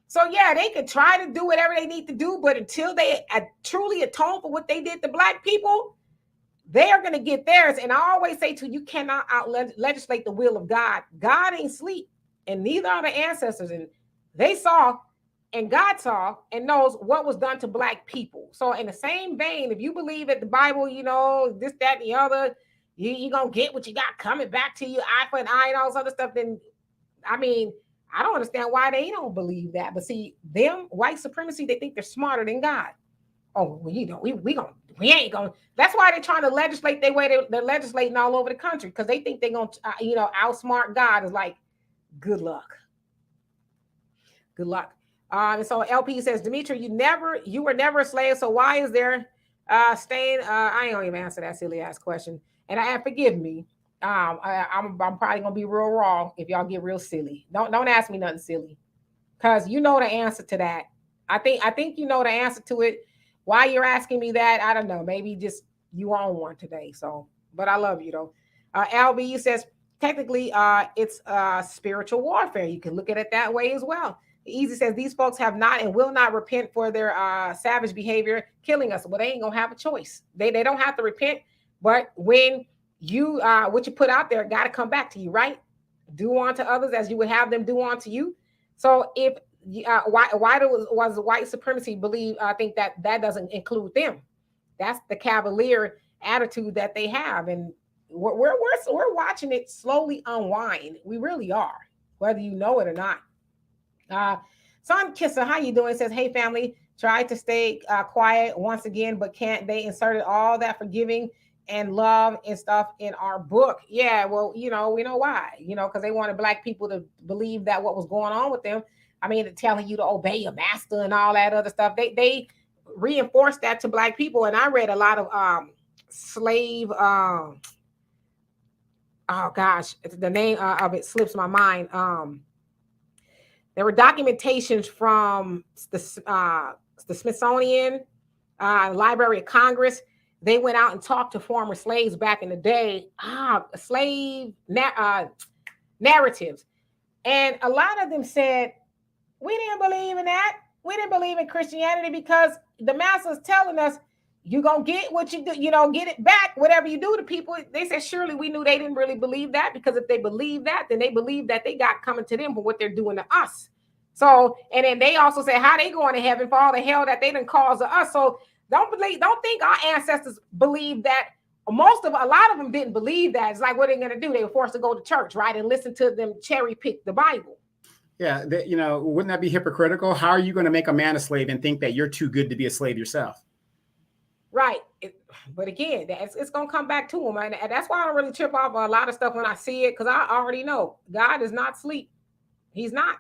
So yeah, they could try to do whatever they need to do, but until they truly atone for what they did to black people, they are going to get theirs. And I always say to you, cannot legislate the will of God. God ain't sleep, and neither are the ancestors. And they saw, and God saw, and knows what was done to black people. So in the same vein, if you believe that the Bible, this, that, and the other, you're going to get what you got coming back to you, eye for an eye and all this other stuff, then, I don't understand why they don't believe that. But see, them, white supremacy, they think they're smarter than God. Oh, well, we ain't going to. That's why they're trying to legislate their way. They're legislating all over the country because they think they're going to, outsmart God. Is like, good luck. Good luck. And so LP says, Demetri, you were never a slave. So why is there staying? I ain't gonna even answer that silly ass question. And forgive me. I'm probably gonna be real raw if y'all get real silly. Don't ask me nothing silly, because you know the answer to that. I think you know the answer to it. Why you're asking me that, I don't know. Maybe just you on one today. So, but I love you though. LB says technically it's spiritual warfare. You can look at it that way as well. Easy says these folks have not and will not repent for their savage behavior, killing us. Well, they ain't gonna have a choice. They don't have to repent. But when you what you put out there got to come back to you, right? Do unto others as you would have them do unto you. So if why does white supremacy believe? I think that doesn't include them. That's the cavalier attitude that they have, and we're watching it slowly unwind. We really are, whether you know it or not. Son Kisser, how you doing? Says, hey family, tried to stay quiet once again, but can't. They inserted all that forgiving and love and stuff in our book. Yeah, well, we know why, because they wanted black people to believe that what was going on with them. Telling you to obey your master and all that other stuff. They reinforced that to black people. And I read a lot of slave. Oh gosh, the name of it slips my mind. There were documentations from the Smithsonian, Library of Congress. They went out and talked to former slaves back in the day, slave narratives. And a lot of them said, we didn't believe in that. We didn't believe in Christianity because the master's telling us you're going to get what you do, get it back, whatever you do to people. They said, surely we knew they didn't really believe that, because if they believe that, then they believe that they got coming to them for what they're doing to us. So, and then they also say how they going to heaven for all the hell that they didn't cause to us. So don't think our ancestors believe that a lot of them didn't believe that. It's like, what are they going to do? They were forced to go to church, right? And listen to them cherry pick the Bible. Yeah. Wouldn't that be hypocritical? How are you going to make a man a slave and think that you're too good to be a slave yourself? Right. But again, it's going to come back to him. And that's why I don't really trip off a lot of stuff when I see it, because I already know God is not asleep. He's not.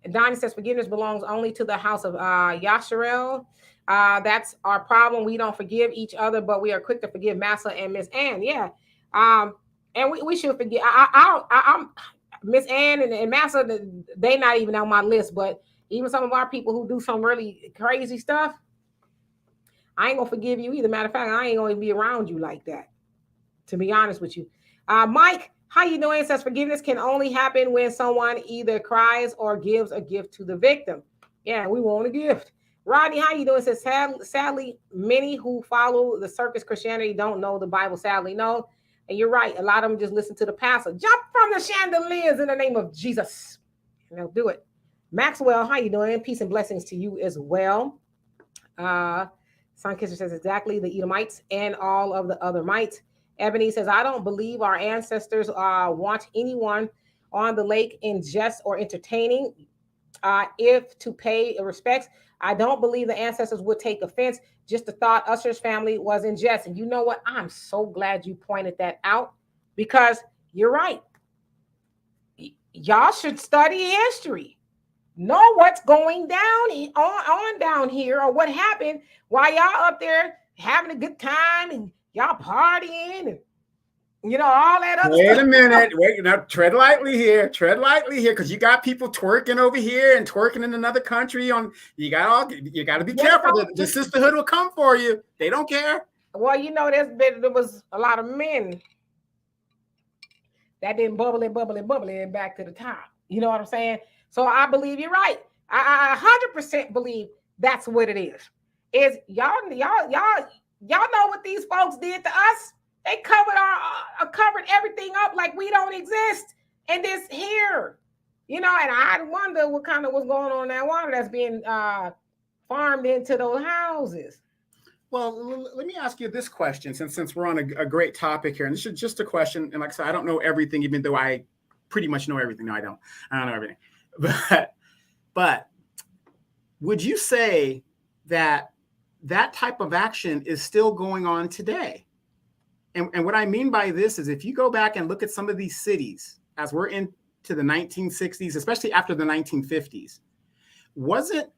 And Donnie says forgiveness belongs only to the house of Yasharel. That's our problem. We don't forgive each other, but we are quick to forgive Massa and Miss Ann. Yeah. And we should forgive. I'm Miss Ann and Massa, they not even on my list, but even some of our people who do some really crazy stuff, I ain't gonna forgive you either. Matter of fact, I ain't gonna be around you like that, to be honest with you. Mike, how you doing? It says forgiveness can only happen when someone either cries or gives a gift to the victim. Yeah, we want a gift. Rodney, how you doing? It says sadly, many who follow the circus Christianity don't know the Bible. Sadly, no. And you're right. A lot of them just listen to the pastor. Jump from the chandeliers in the name of Jesus. And they'll do it. Maxwell, how you doing? Peace and blessings to you as well. Sunkisser says exactly, the Edomites and all of the other mites. Ebony says, I don't believe our ancestors want anyone on the lake in jest or entertaining. If to pay respects, I don't believe the ancestors would take offense. Just the thought Usher's family was in jest. And you know what? I'm so glad you pointed that out, because you're right. Y'all should study history. Know what's going down on down here, or what happened while y'all up there having a good time and y'all partying and all that other stuff. Wait a minute. Tread lightly here, because you got people twerking over here and twerking in another country. You got to be careful. The sisterhood will come for you. They don't care. Well, there was a lot of men that didn't bubble back to the top. You know what I'm saying? So I believe you're right. I 100% believe that's what it is. Is y'all know what these folks did to us? They covered everything up like we don't exist, and this here, And I wonder what kind of what's going on in that water that's being farmed into those houses. Well, let me ask you this question, since we're on a great topic here, and this is just a question. And like I said, I don't know everything, even though I pretty much know everything. No, I don't know everything. But would you say that type of action is still going on today? And what I mean by this is, if you go back and look at some of these cities as we're into the 1960s, especially after the 1950s, wasn't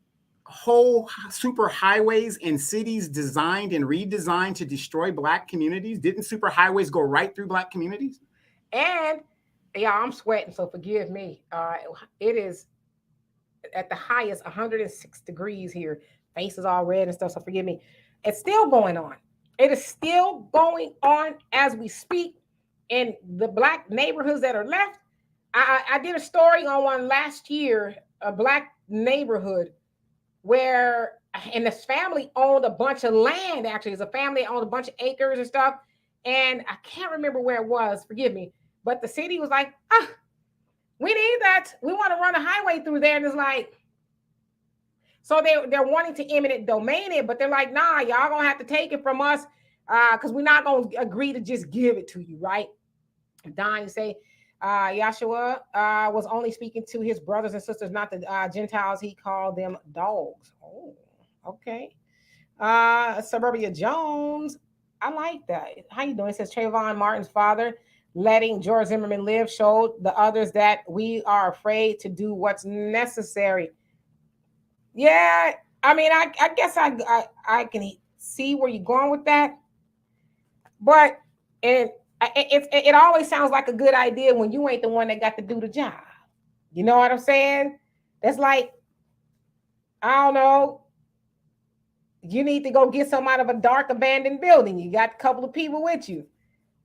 whole super highways and cities designed and redesigned to destroy Black communities? Didn't super highways go right through Black communities? And yeah, I'm sweating, so forgive me. It is at the highest 106 degrees here. Face is all red and stuff, so forgive me. It's still going on. It is still going on as we speak in the Black neighborhoods that are left. I did a story on one last year, a Black neighborhood where, and this family owned a bunch of land. Actually, it's a family that owned a bunch of acres and stuff. And I can't remember where it was, forgive me. But the city was like, we need that. We want to run a highway through there. And it's like, so they're wanting to eminent domain it, but they're like, nah, y'all gonna have to take it from us, because we're not gonna agree to just give it to you, right? Don, you say, Yahshua was only speaking to his brothers and sisters, not the Gentiles. He called them dogs. Oh, okay. Suburbia Jones, I like that. How you doing? It says Trayvon Martin's father letting George Zimmerman live showed the others that we are afraid to do what's necessary. Yeah, I mean, I guess I can see where you're going with that, but it always sounds like a good idea when you ain't the one that got to do the job. You know what I'm saying? That's like, I don't know, you need to go get some out of a dark abandoned building. You got a couple of people with you.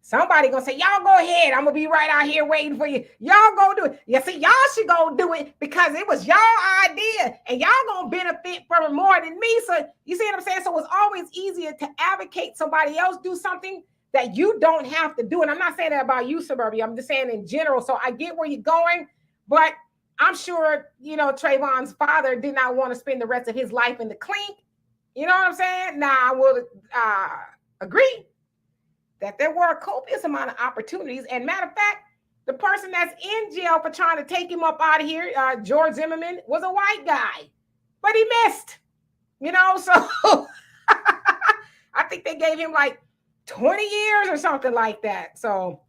Somebody gonna say, y'all go ahead. I'm gonna be right out here waiting for you. Y'all go do it. Yeah, see, y'all should go do it because it was y'all idea, and y'all gonna benefit from it more than me. So you see what I'm saying? So it's always easier to advocate somebody else do something that you don't have to do. And I'm not saying that about you, Suburbia. I'm just saying in general. So I get where you're going, but I'm sure, Trayvon's father did not want to spend the rest of his life in the clink. You know what I'm saying? Now I will agree. that there were a copious amount of opportunities. And matter of fact, the person that's in jail for trying to take him up out of here, George Zimmerman, was a white guy, but he missed, so I think they gave him like 20 years or something like that. So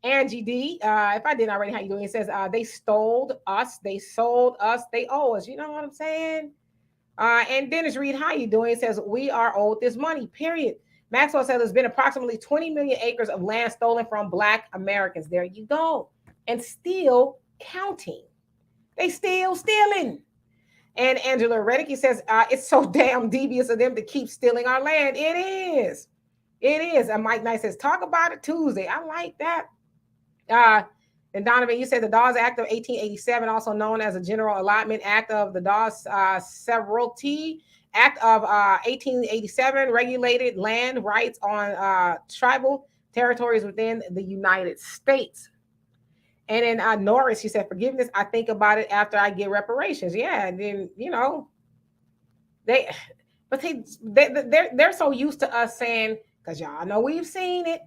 Angie D, if I didn't already, how you doing? It says they stole us, they sold us, they owe us. You know what I'm saying? And Dennis Reed, how you doing? It says we are owed this money, period. Maxwell says there's been approximately 20 million acres of land stolen from Black Americans. There you go. And still counting. They still stealing. And Angela Reddick, he says, it's so damn devious of them to keep stealing our land. It is. It is. And Mike Knight says, talk about it Tuesday. I like that. And Donovan, you said the Dawes Act of 1887, also known as the General Allotment Act of the Dawes Severalty Act of 1887, regulated land rights on tribal territories within the United States. And then Norris, she said, forgiveness, I think about it after I get reparations. Yeah, and then, they're so used to us saying, because y'all know we've seen it.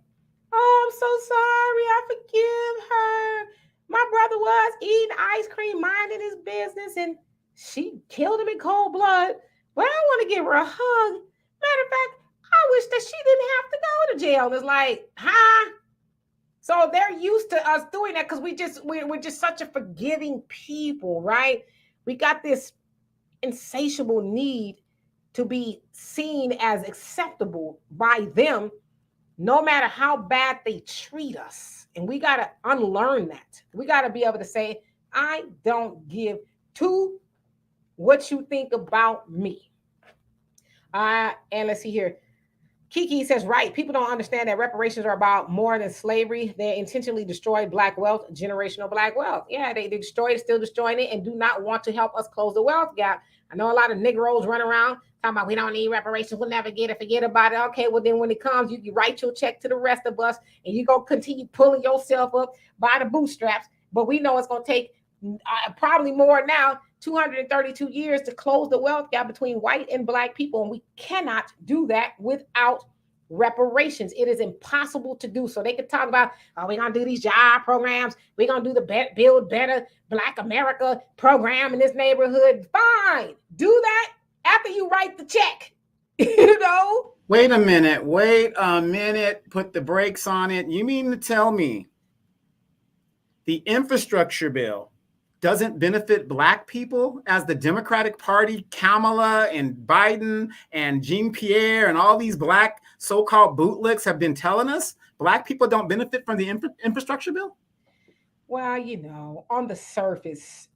Oh, I'm so sorry. I forgive her. My brother was eating ice cream, minding his business, and she killed him in cold blood. But I want to give her a hug. Matter of fact, I wish that she didn't have to go to jail. It's like, huh? So they're used to us doing that because we're just such a forgiving people, right? We got this insatiable need to be seen as acceptable by them, no matter how bad they treat us. And we got to unlearn that. We got to be able to say, I don't give two what you think about me. And let's see here. Kiki says, right, people don't understand that reparations are about more than slavery. They intentionally destroyed Black wealth, generational Black wealth. Yeah, they destroyed it, still destroying it, and do not want to help us close the wealth gap. I know a lot of Negroes run around talking about we don't need reparations, we'll never get it, forget about it. Okay, well then when it comes, you write your check to the rest of us, and you go continue pulling yourself up by the bootstraps. But we know it's going to take probably more now, 232 years to close the wealth gap between white and Black people. And we cannot do that without reparations. It is impossible to do. So they can talk about, oh, we're going to do these job programs. We're going to do the Build Better Black America program in this neighborhood. Fine. Do that after you write the check. Wait a minute. Put the brakes on it. You mean to tell me the infrastructure bill doesn't benefit Black people, as the Democratic Party, Kamala and Biden and Jean-Pierre and all these Black so-called bootlicks have been telling us? Black people don't benefit from the infrastructure bill? Well, on the surface,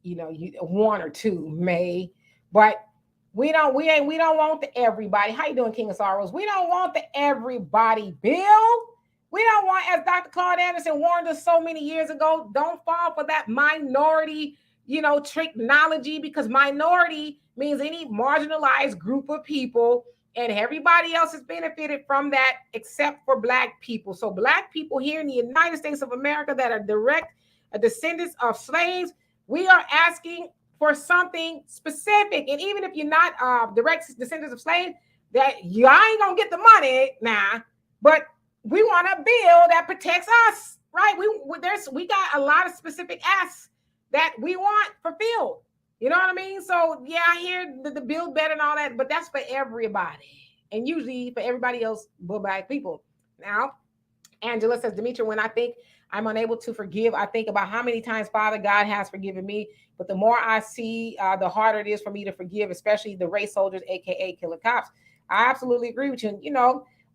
one or two may, but we don't want the everybody. How you doing, King of Sorrows? We don't want the everybody bill. We don't want, as Dr. Claude Anderson warned us so many years ago, don't fall for that minority, technology, because minority means any marginalized group of people, and everybody else has benefited from that except for Black people. So Black people here in the United States of America that are direct descendants of slaves, we are asking for something specific. And even if you're not direct descendants of slaves, that you ain't gonna get the money now, but we want a bill that protects us, right? We got a lot of specific asks that we want fulfilled. You know what I mean? So yeah, I hear the Build Better and all that, but that's for everybody, and usually for everybody else but Black people. Now, Angela says, Demetra, when I think I'm unable to forgive, I think about how many times Father God has forgiven me. But the more I see, the harder it is for me to forgive, especially the race soldiers, aka killer cops. I absolutely agree with you.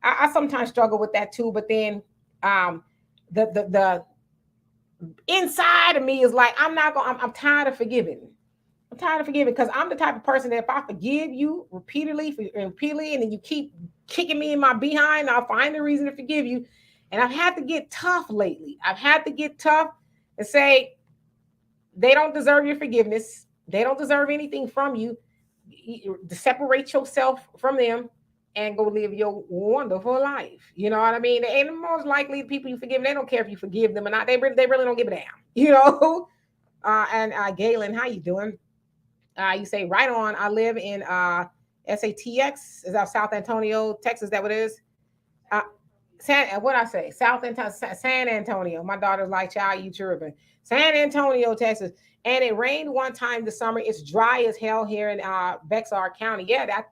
I sometimes struggle with that too, but then the inside of me is like, I'm tired of forgiving. I'm tired of forgiving because I'm the type of person that if I forgive you repeatedly, and then you keep kicking me in my behind, I'll find a reason to forgive you. And I've had to get tough lately. I've had to get tough and say, they don't deserve your forgiveness. They don't deserve anything from you. To separate yourself from them and go live your wonderful life. You know what I mean? And most likely the people you forgive, they don't care if you forgive them or not. They really don't give a damn, And Galen, how you doing? You say, right on. I live in SATX. Is that South Antonio, Texas? That what it is? What I say? San Antonio. My daughter's like, child, you tripping. San Antonio, Texas. And it rained one time this summer. It's dry as hell here in Bexar County. Yeah, that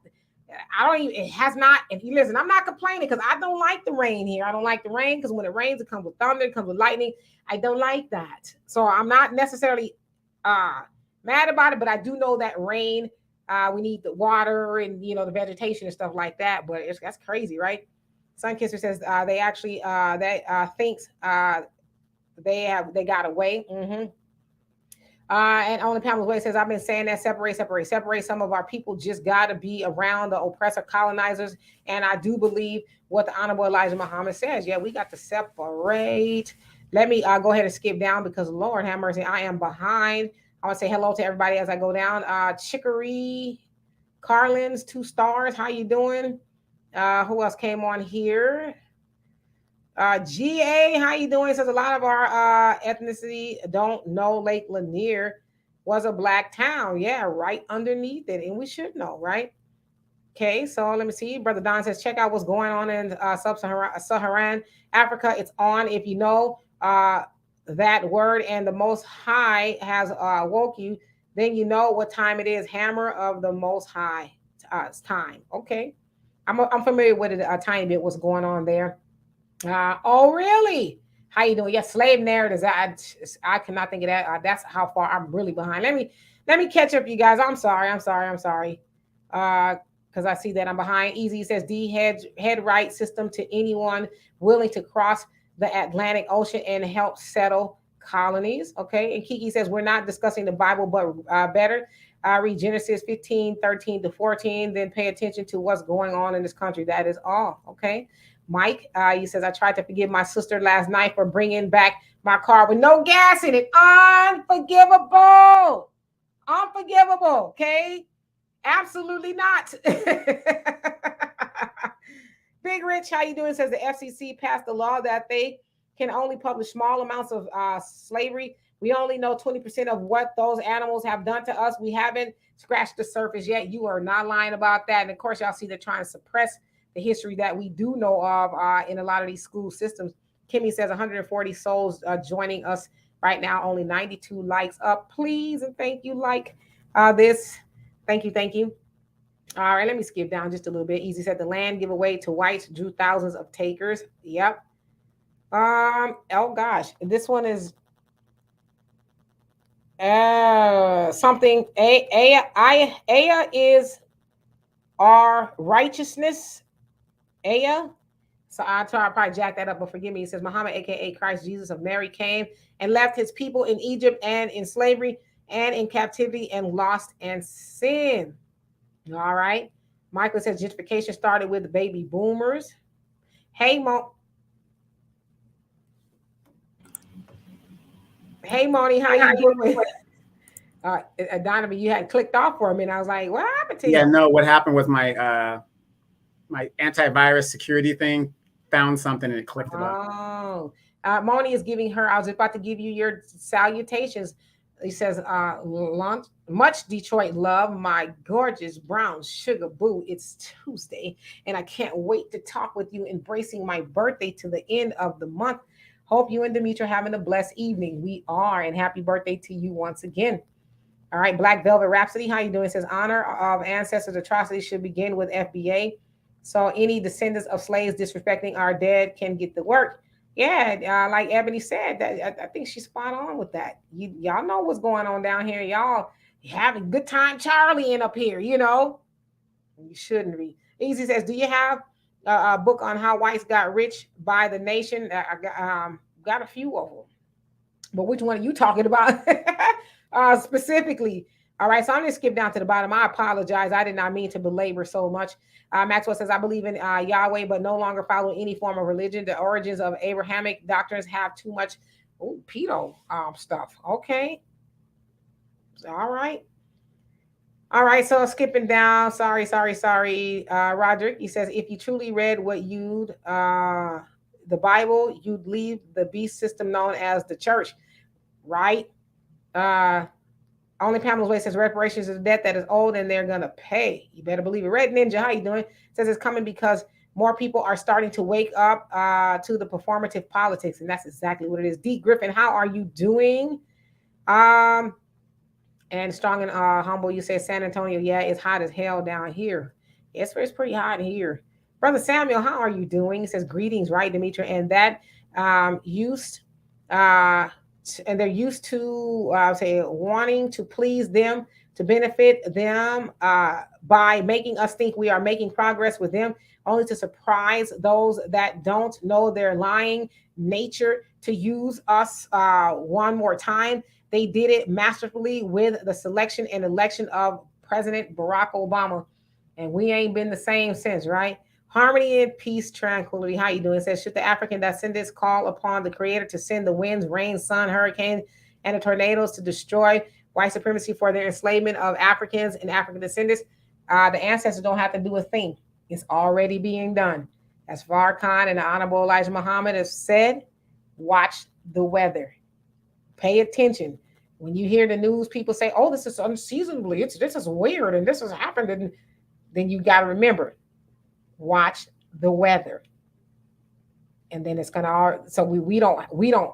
I don't even, it has not. If you listen, I'm not complaining because I don't like the rain here. I don't like the rain because when it rains, it comes with thunder, it comes with lightning. I don't like that. So I'm not necessarily uh mad about it, but I do know that rain, we need the water and the vegetation and stuff like that. But that's crazy, right? Sunkisser says they actually they thinks they got away. And only Pamela's Way says, I've been saying that separate. Some of our people just got to be around the oppressor colonizers. And I do believe what the Honorable Elijah Muhammad says. Yeah, we got to separate. Let me go ahead and skip down because Lord have mercy, I am behind. I want to say hello to everybody as I go down. Chicory Carlins, 2 stars. How you doing? Who else came on here? GA, how you doing? Says a lot of our ethnicity don't know Lake Lanier was a black town. Yeah, right underneath it. And we should know, right? Okay, so let me see. Brother Don says, check out what's going on in Sub-Saharan Africa. It's on. If you know that word and the Most High has woke you, then you know what time it is. Hammer of the Most High time. Okay, I'm familiar with it a tiny bit. What's going on there? Oh, really? How you doing? Yeah, slave narratives. I cannot think of that. That's how far I'm really behind. Let me catch up, you guys. I'm sorry. Because I see that I'm behind. Easy says head right system to anyone willing to cross the Atlantic Ocean and help settle colonies. Okay. And Kiki says we're not discussing the Bible, but better. Read Genesis 15:13-14. Then pay attention to what's going on in this country. That is all. Okay. Mike, he says, I tried to forgive my sister last night for bringing back my car with no gas in it. Unforgivable. Okay? Absolutely not. Big Rich, how you doing? Says the FCC passed a law that they can only publish small amounts of slavery. We only know 20% of what those animals have done to us. We haven't scratched the surface yet. You are not lying about that. And of course, y'all see they're trying to suppress the history that we do know of in a lot of these school systems. Kimmy says 140 souls joining us right now. Only 92 likes up. Please and thank you. Like this. Thank you. All right, let me skip down just a little bit. Easy said the land giveaway to whites drew thousands of takers. Yep. Oh gosh, this one is something. Aya is our righteousness. Aya. So I probably jack that up, but forgive me. It says Muhammad, aka Christ Jesus of Mary, came and left his people in Egypt and in slavery and in captivity and lost and sin. All right. Michael says gentrification started with the baby boomers. Hey, Moni, how you doing? Donovan, you had clicked off for a minute. I was like, what happened to you? Yeah, no, what happened was my my antivirus security thing found something and it clicked it up. Oh, Moni is giving her, I was about to give you your salutations. He says, much Detroit love, my gorgeous brown sugar boo. It's Tuesday, and I can't wait to talk with you, embracing my birthday to the end of the month. Hope you and Demetra are having a blessed evening. We are, and happy birthday to you once again. All right, Black Velvet Rhapsody, how you doing? It says, honor of ancestors' atrocities should begin with FBA. So any descendants of slaves disrespecting our dead can get the work. Yeah, like Ebony said, that I think she's spot on with that. Y'all know what's going on down here. Y'all having a good time Charlieing up here, You shouldn't be. Easy says, do you have a book on how whites got rich by the nation? I got a few of them. But which one are you talking about specifically? All right, so I'm going to skip down to the bottom. I apologize. I did not mean to belabor so much. Maxwell says, I believe in Yahweh, but no longer follow any form of religion. The origins of Abrahamic doctrines have too much pedo stuff. Okay. All right. So skipping down. Sorry. Roderick, he says, if you truly read what you'd, the Bible, you'd leave the beast system known as the church, right? Only Pamela's Way says reparations is a debt that is old and they're gonna pay. You better believe it. Red Ninja, how you doing? Says it's coming because more people are starting to wake up to the performative politics, and that's exactly what it is. D. Griffin, how are you doing? Um, and strong and humble, you said San Antonio. Yeah, it's hot as hell down here. It's pretty hot here. Brother Samuel, how are you doing? He says greetings, right, Demetra? And that used uh, and they're used to say wanting to please them, to benefit them by making us think we are making progress with them, only to surprise those that don't know their lying nature to use us one more time. They did it masterfully with the selection and election of President Barack Obama, and we ain't been the same since, right? Harmony and peace, tranquility. How you doing? It says, should the African descendants call upon the Creator to send the winds, rain, sun, hurricane, and the tornadoes to destroy white supremacy for their enslavement of Africans and African descendants? The ancestors don't have to do a thing. It's already being done. As Farrakhan and the Honorable Elijah Muhammad have said, watch the weather. Pay attention. When you hear the news, people say, "Oh, this is unseasonably. This is weird, and this has happened." And then you got to remember, watch the weather, and then it's gonna. So we don't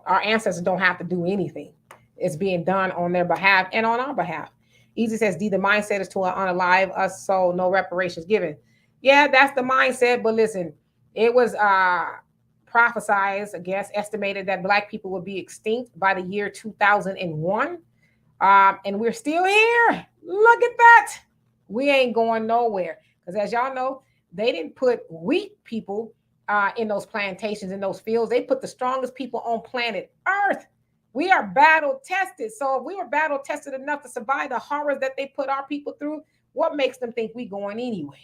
our ancestors don't have to do anything. It's being done on their behalf and on our behalf. Easy says, "D, the mindset is to unalive us, so no reparations given." Yeah, that's the mindset. But listen, it was prophesied, I guess, estimated that Black people would be extinct by the year 2001. And we're still here. Look at that. We ain't going nowhere. Because as y'all know, they didn't put weak people in those plantations, in those fields. They put the strongest people on planet Earth. We are battle tested. So if we were battle tested enough to survive the horrors that they put our people through, what makes them think we going anywhere?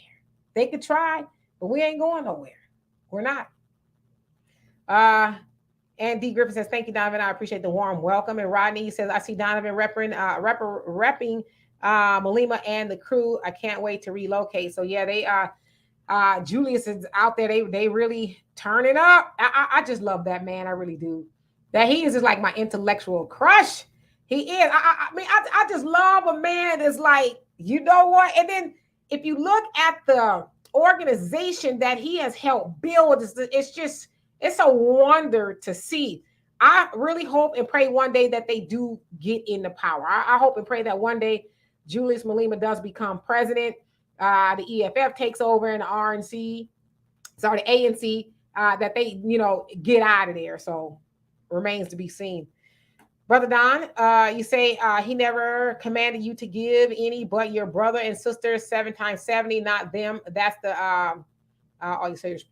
They could try, but we ain't going nowhere. We're not. And D. Griffin says, thank you, Donovan. I appreciate the warm welcome. And Rodney says, I see Donovan repping Malima and the crew. I can't wait to relocate. So yeah, they Julius is out there. They really turn it up. I just love that man. I really do. That he is just like my intellectual crush. He is. I mean, I just love a man that's like, you know what? And then if you look at the organization that he has helped build, it's a wonder to see. I really hope and pray one day that they do get into power. I hope and pray that one day Julius Malema does become president. The EFF takes over and the ANC, the ANC, that they, get out of there. So remains to be seen. Brother Don, you say he never commanded you to give any but your brother and sister 7 times 70, not them. That's the all you say is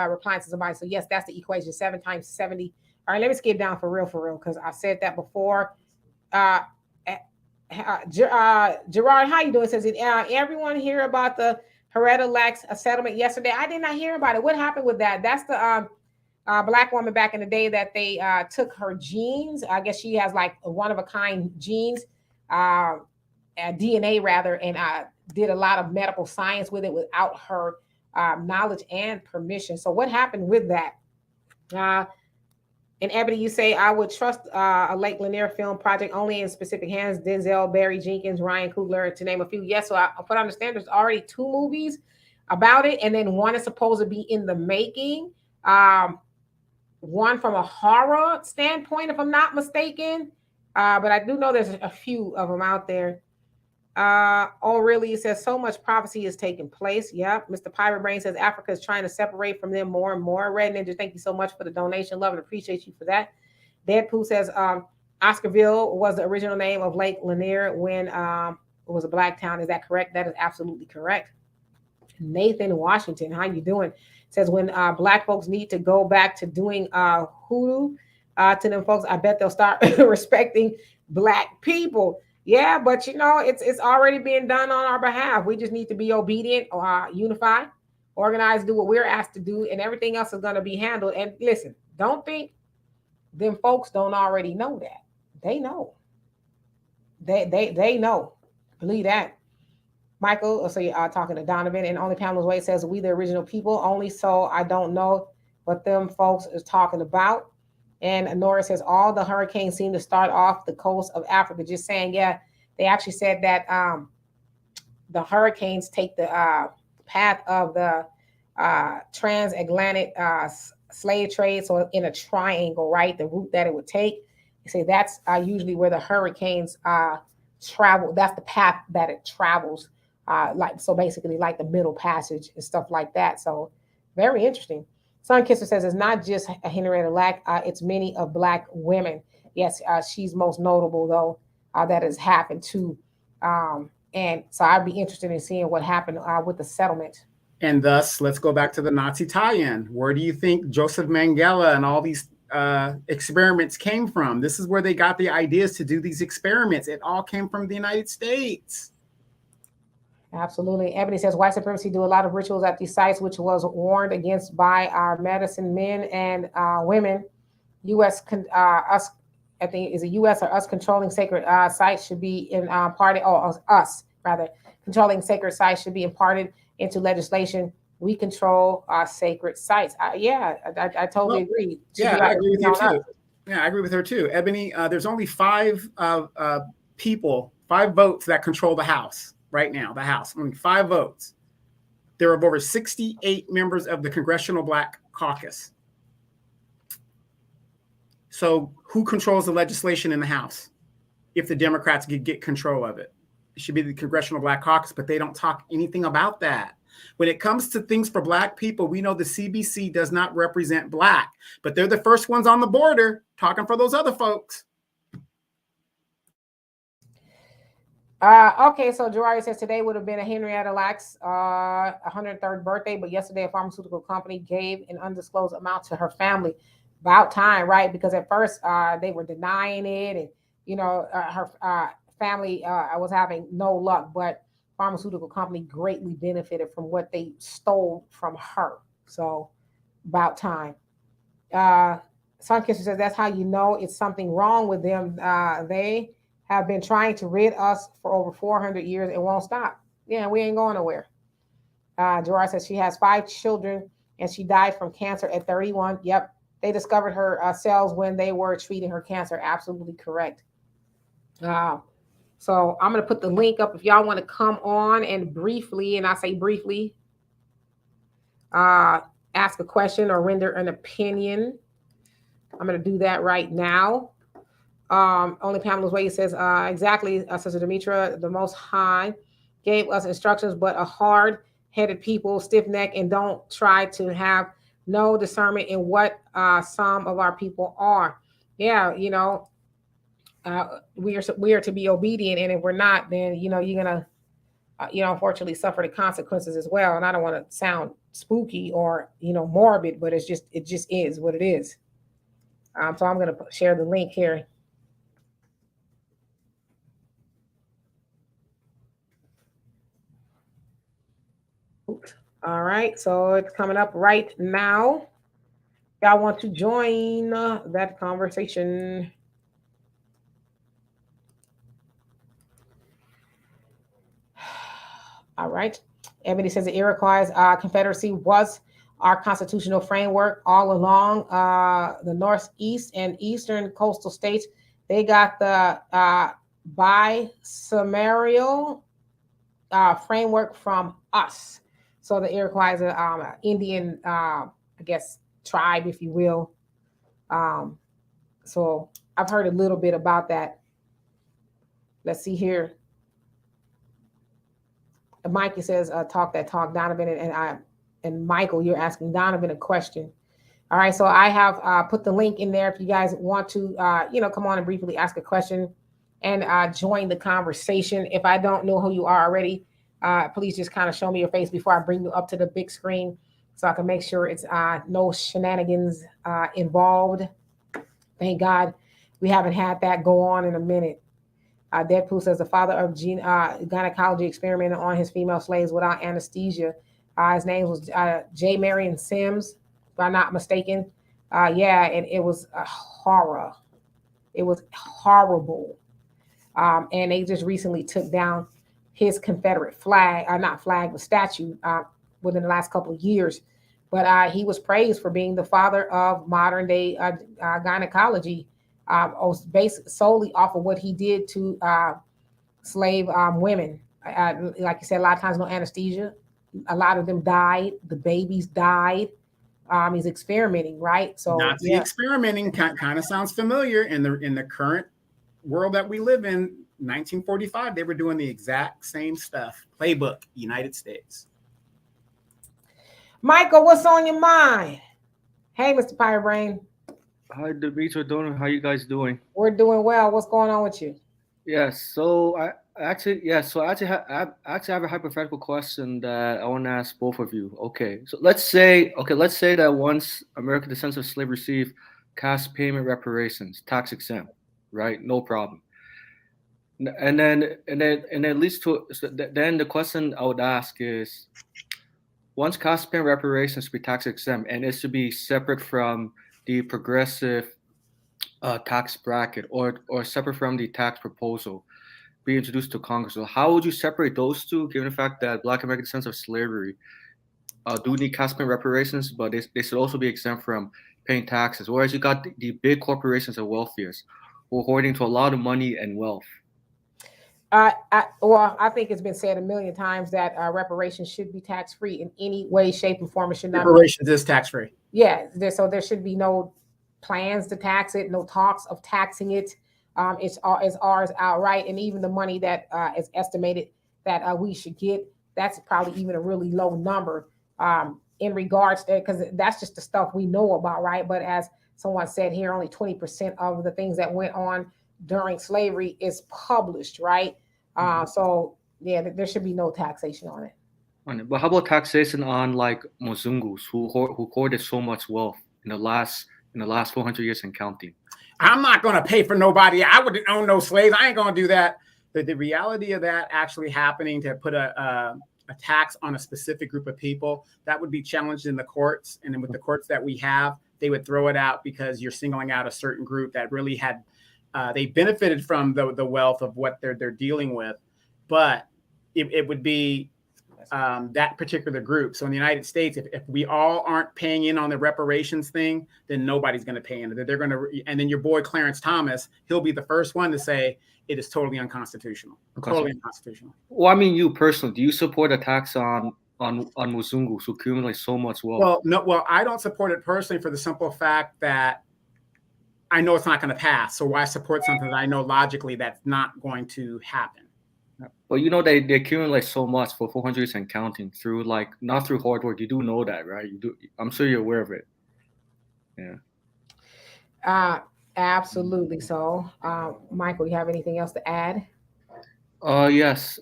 replying to somebody. So yes, that's the equation, 7 times 70. All right, let me skip down for real, because I said that before. Gerard, how you doing? Says, everyone hear about the Heretta Lax settlement yesterday? I did not hear about it. What happened with that? That's the Black woman back in the day that they took her genes. I guess she has like one-of-a-kind genes, DNA rather, and did a lot of medical science with it without her knowledge and permission. So what happened with that? And Ebony, you say, I would trust a Lake Lanier film project only in specific hands. Denzel, Barry Jenkins, Ryan Coogler, to name a few. Yes, so what I understand, there's already 2 movies about it, and then one is supposed to be in the making. One from a horror standpoint, if I'm not mistaken. But I do know there's a few of them out there. Oh, really? It says so much prophecy is taking place. Yep. Mr. Pirate Brain says Africa is trying to separate from them more and more. Red Ninja, thank you so much for the donation. Love and appreciate you for that. Deadpool says Oscarville was the original name of Lake Lanier when it was a black town. Is that correct? That is absolutely correct. Nathan Washington, how you doing? Says when Black folks need to go back to doing hoodoo to them folks, I bet they'll start respecting Black people. Yeah, but it's already being done on our behalf. We just need to be obedient, unify, organize, do what we're asked to do, and everything else is going to be handled. And listen, don't think them folks don't already know that. They know. They know. Believe that. Michael, so talking to Donovan, and only Pamela's Way says we the original people only. So I don't know what them folks is talking about. And Nora says all the hurricanes seem to start off the coast of Africa. Just saying, yeah, they actually said that the hurricanes take the path of the transatlantic slave trade. So in a triangle, right? The route that it would take. You say that's usually where the hurricanes travel. That's the path that it travels. Like so, basically, like the Middle Passage and stuff like that. So, very interesting. Sun Kisser says it's not just a Henrietta Lack, it's many of Black women. Yes, she's most notable though. That has happened too. And so I'd be interested in seeing what happened with the settlement. And thus, let's go back to the Nazi tie-in. Where do you think Joseph Mengele and all these experiments came from? This is where they got the ideas to do these experiments. It all came from the United States. Absolutely. Ebony says white supremacy do a lot of rituals at these sites, which was warned against by our medicine men and women. U.S. Us, I think, is it U.S. or us controlling sacred sites should be imparted, or us rather, controlling sacred sites should be imparted into legislation. We control our sacred sites. I totally agree. Yeah, I agree with you too. Yeah, I agree with her too. Ebony, there's only five people, 5 votes that control the House right now. The House, only 5 votes. There are over 68 members of the Congressional Black Caucus. So who controls the legislation in the House? If the Democrats could get control of it, it should be the Congressional Black Caucus, but they don't talk anything about that. When it comes to things for Black people, we know the CBC does not represent Black, but they're the first ones on the border talking for those other folks. Okay, so Gerard says today would have been a Henrietta Lacks 103rd birthday, but yesterday a pharmaceutical company gave an undisclosed amount to her family. About time, right? Because at first they were denying it, and her family was having no luck, but pharmaceutical company greatly benefited from what they stole from her. So about time. Sunkisser says that's how you know it's something wrong with them. They have been trying to rid us for over 400 years and won't stop. Yeah, we ain't going nowhere. Gerard says she has 5 children and she died from cancer at 31. Yep. They discovered her cells when they were treating her cancer. Absolutely correct. So I'm going to put the link up if y'all want to come on and briefly, and I say briefly, ask a question or render an opinion. I'm going to do that right now. Only Pamela's Way says, exactly, Sister Demetra, the Most High gave us instructions, but a hard-headed people, stiff-necked, and don't try to have no discernment in what some of our people are. Yeah, we are to be obedient, and if we're not, then you're gonna unfortunately suffer the consequences as well. And I don't want to sound spooky or morbid, but it just is what it is. So I'm gonna share the link here. Oops. All right, so it's coming up right now. Y'all want to join that conversation? All right. Ebony says the Iroquois Confederacy was our constitutional framework all along. The Northeast and Eastern coastal states, they got the bicameral framework from us. So the Iroquois are Indian, I guess, tribe, if you will. So I've heard a little bit about that. Let's see here. Mikey says, talk that talk, Donovan, and Michael, you're asking Donovan a question. All right, so I have put the link in there if you guys want to, come on and briefly ask a question and join the conversation. If I don't know who you are already, please just kind of show me your face before I bring you up to the big screen so I can make sure it's no shenanigans involved. Thank God we haven't had that go on in a minute. Deadpool says the father of gynecology experimented on his female slaves without anesthesia. His name was J. Marion Sims, if I'm not mistaken. And it was a horror. It was horrible. And they just recently took down his Confederate flag, not flag, but statue within the last couple of years. But he was praised for being the father of modern day gynecology. Based solely off of what he did to slave women. Like you said, a lot of times no anesthesia. A lot of them died. The babies died. He's experimenting, right? So Nazi experimenting kind of sounds familiar in the current world that we live in. 1945, they were doing the exact same stuff. Playbook, United States. Michael, what's on your mind? Hey, Mr. Pirate Brain. Hi, Demetra, Donor. How you guys doing? We're doing well. What's going on with you? Yes. So I actually have a hypothetical question that I want to ask both of you. Okay. So let's say that once American descendants of slavery receive cash payment reparations, tax exempt, right? No problem. And then leads to then the question I would ask is, once cash payment reparations be tax exempt and it's to be separate from the progressive tax bracket or separate from the tax proposal be introduced to Congress. So how would you separate those two, given the fact that Black American descendants of slavery do need cash payment reparations, but they should also be exempt from paying taxes, whereas you got the big corporations and wealthiest who are hoarding to a lot of money and wealth? I think it's been said a million times that reparations should be tax-free in any way, shape, and form. It should not. Reparations is tax-free. Yeah, so there should be no plans to tax it, no talks of taxing it. It's ours outright, and even the money that is estimated that we should get, that's probably even a really low number in regards to, because that's just the stuff we know about, right? But as someone said here, only 20% of the things that went on during slavery is published, right? So yeah, there should be no taxation on it. But how about taxation on like Mozungus who hoarded so much wealth in the last 400 years and counting? I'm not going to pay for nobody. I wouldn't own no slaves. I ain't going to do that. The reality of that actually happening, to put a tax on a specific group of people, that would be challenged in the courts. And then with the courts that we have, they would throw it out because you're singling out a certain group that really had they benefited from the wealth of what they're dealing with, but it would be that particular group. So in the United States, if we all aren't paying in on the reparations thing, then nobody's going to pay in. They're going to, and then your boy Clarence Thomas, he'll be the first one to say it is totally unconstitutional. Totally unconstitutional. Well, I mean, you personally, do you support a tax on Muzungus who accumulate so much wealth? Well, no. Well, I don't support it personally for the simple fact that I know it's not going to pass. So why support something that I know logically that's not going to happen? But you know, they accumulate so much for 400 years and counting through, like, not through hard work. You do know that, right? You do. I'm sure you're aware of it. Yeah. Absolutely. So, Michael, you have anything else to add? Yes.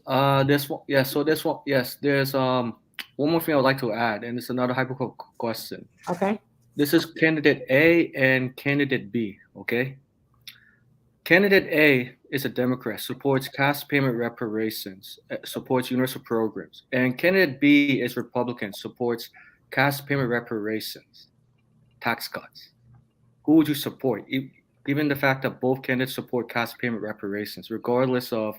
This one. Yes. So this one. Yes. There's one more thing I would like to add, and it's another hypothetical question. Okay. This is candidate A and candidate B, okay? Candidate A is a Democrat, supports cash payment reparations, supports universal programs. And candidate B is Republican, supports cash payment reparations, tax cuts. Who would you support, given the fact that both candidates support cash payment reparations, regardless of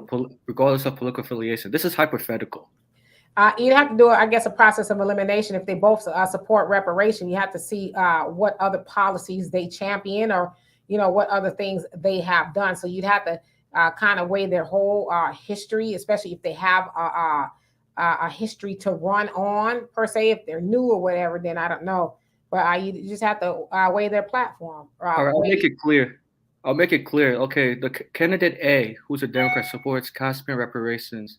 political affiliation? This is hypothetical. You'd have to do, I guess, a process of elimination. If they both support reparation, you have to see what other policies they champion, or what other things they have done. So you'd have to kind of weigh their whole history, especially if they have a history to run on, per se. If they're new or whatever, then I don't know. But you just have to weigh their platform. All right, I'll make it clear. Okay, the candidate A, who's a Democrat, supports cash payment reparations,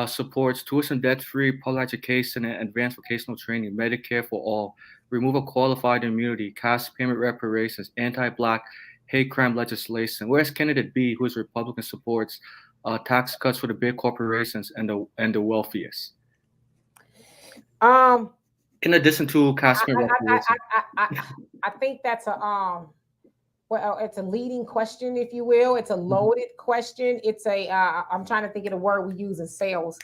supports tuition debt-free public education and advanced vocational training, Medicare for all, removal of qualified immunity, cash payment reparations, anti-Black hate crime legislation. Whereas candidate B, who is Republican, supports tax cuts for the big corporations and the wealthiest. In addition to cash payment reparations. I think that's it's a leading question, if you will. It's a loaded question. It's I'm trying to think of the word we use in sales.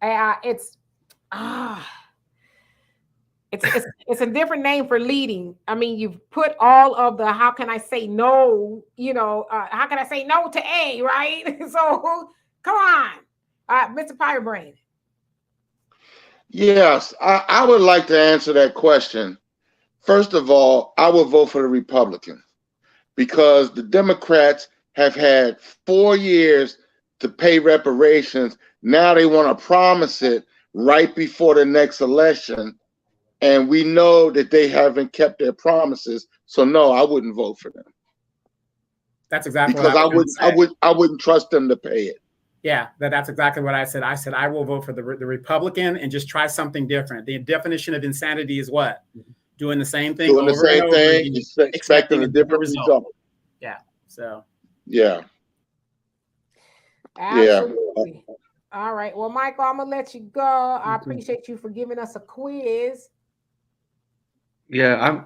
It's a different name for leading. I mean, you've put all of the, how can I say no, how can I say no to A, right? So come on, Mr. Pirate Brain. Yes, I would like to answer that question. First of all, I would vote for the Republican, because the Democrats have had 4 years to pay reparations. Now they want to promise it right before the next election, and we know that they haven't kept their promises. So no, I wouldn't vote for them. That's exactly because what I was going to say. I wouldn't trust them to pay it. Yeah, that's exactly what I said. I said I will vote for the Republican and just try something different. The definition of insanity is what? Doing the same thing Doing the over same and over thing, again, expecting a different result. Yeah. So. Yeah. Absolutely. Yeah. All right. Well, Michael, I'm gonna let you go. I appreciate you for giving us a quiz. Yeah,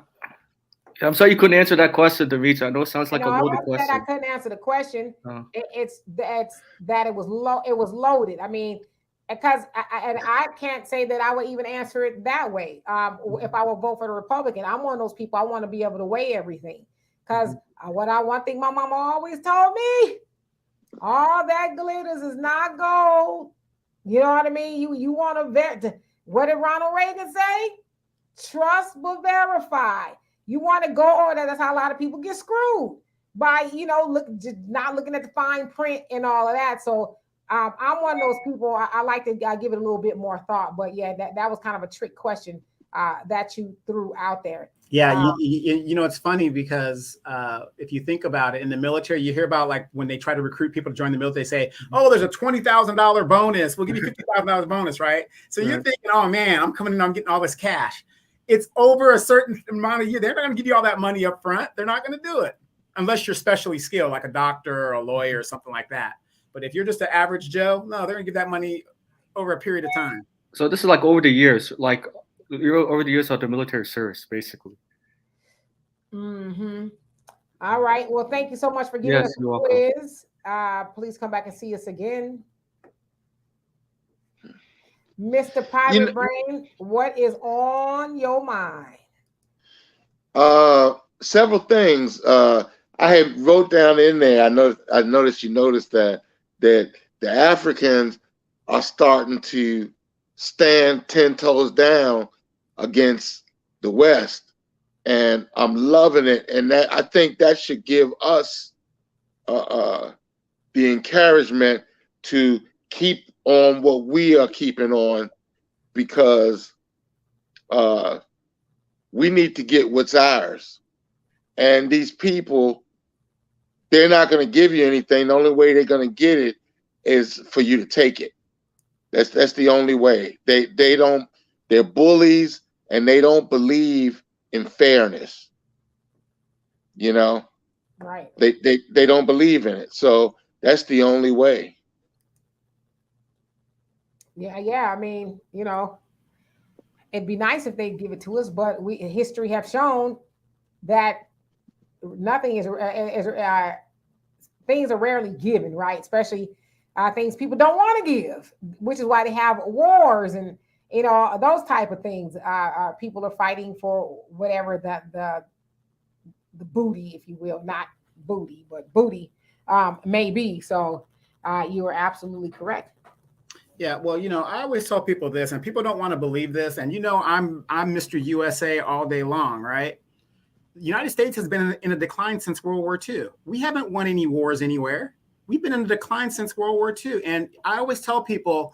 I'm sorry you couldn't answer that question, Demetra. I know it sounds like a loaded question. I couldn't answer the question. It's that it was low. It was loaded. I mean, because I can't say that I would even answer it that way. If I would vote for the Republican, I'm one of those people. I want to be able to weigh everything. Because one thing my mama always told me, all that glitters is not gold. You know what I mean? You want to vet. What did Ronald Reagan say? Trust but verify. You want to go over that. That's how a lot of people get screwed by, just not looking at the fine print and all of that. So I'm one of those people. I like to give it a little bit more thought. But yeah, that was kind of a trick question that you threw out there. Yeah, it's funny because if you think about it, in the military, you hear about like when they try to recruit people to join the military, they say, "Oh, there's a $20,000 bonus. We'll give you $50,000 bonus, right?" So you're thinking, "Oh man, I'm coming in, I'm getting all this cash." It's over a certain amount of years. They're not going to give you all that money up front. They're not going to do it unless you're specially skilled, like a doctor or a lawyer or something like that. But if you're just an average Joe, no, they're going to give that money over a period of time. So this is like over the years, like over the years of the military service, basically. Mm-hmm. All right. Well, thank you so much for giving us a quiz. Please come back and see us again. Mr. Pirate Brain, what is on your mind? Several things. I had wrote down in there. I noticed you noticed that the Africans are starting to stand 10 toes down against the West, and I'm loving it. And that I think that should give us the encouragement to keep on what we are keeping on, because we need to get what's ours. And these people, they're not going to give you anything. The only way they're going to get it is for you to take it. That's the only way. They're bullies, and they don't believe in fairness. Right. They don't believe in it. So that's the only way. Yeah. I mean, it'd be nice if they give it to us, but history have shown that nothing is things are rarely given, right? Especially things people don't want to give, which is why they have wars and those type of things. People are fighting for whatever the booty, if you will, not booty, but booty may be. So you are absolutely correct. Yeah, well, I always tell people this, and people don't want to believe this. And I'm Mr. USA all day long, right? The United States has been in a decline since World War II. We haven't won any wars anywhere. We've been in a decline since World War II. And I always tell people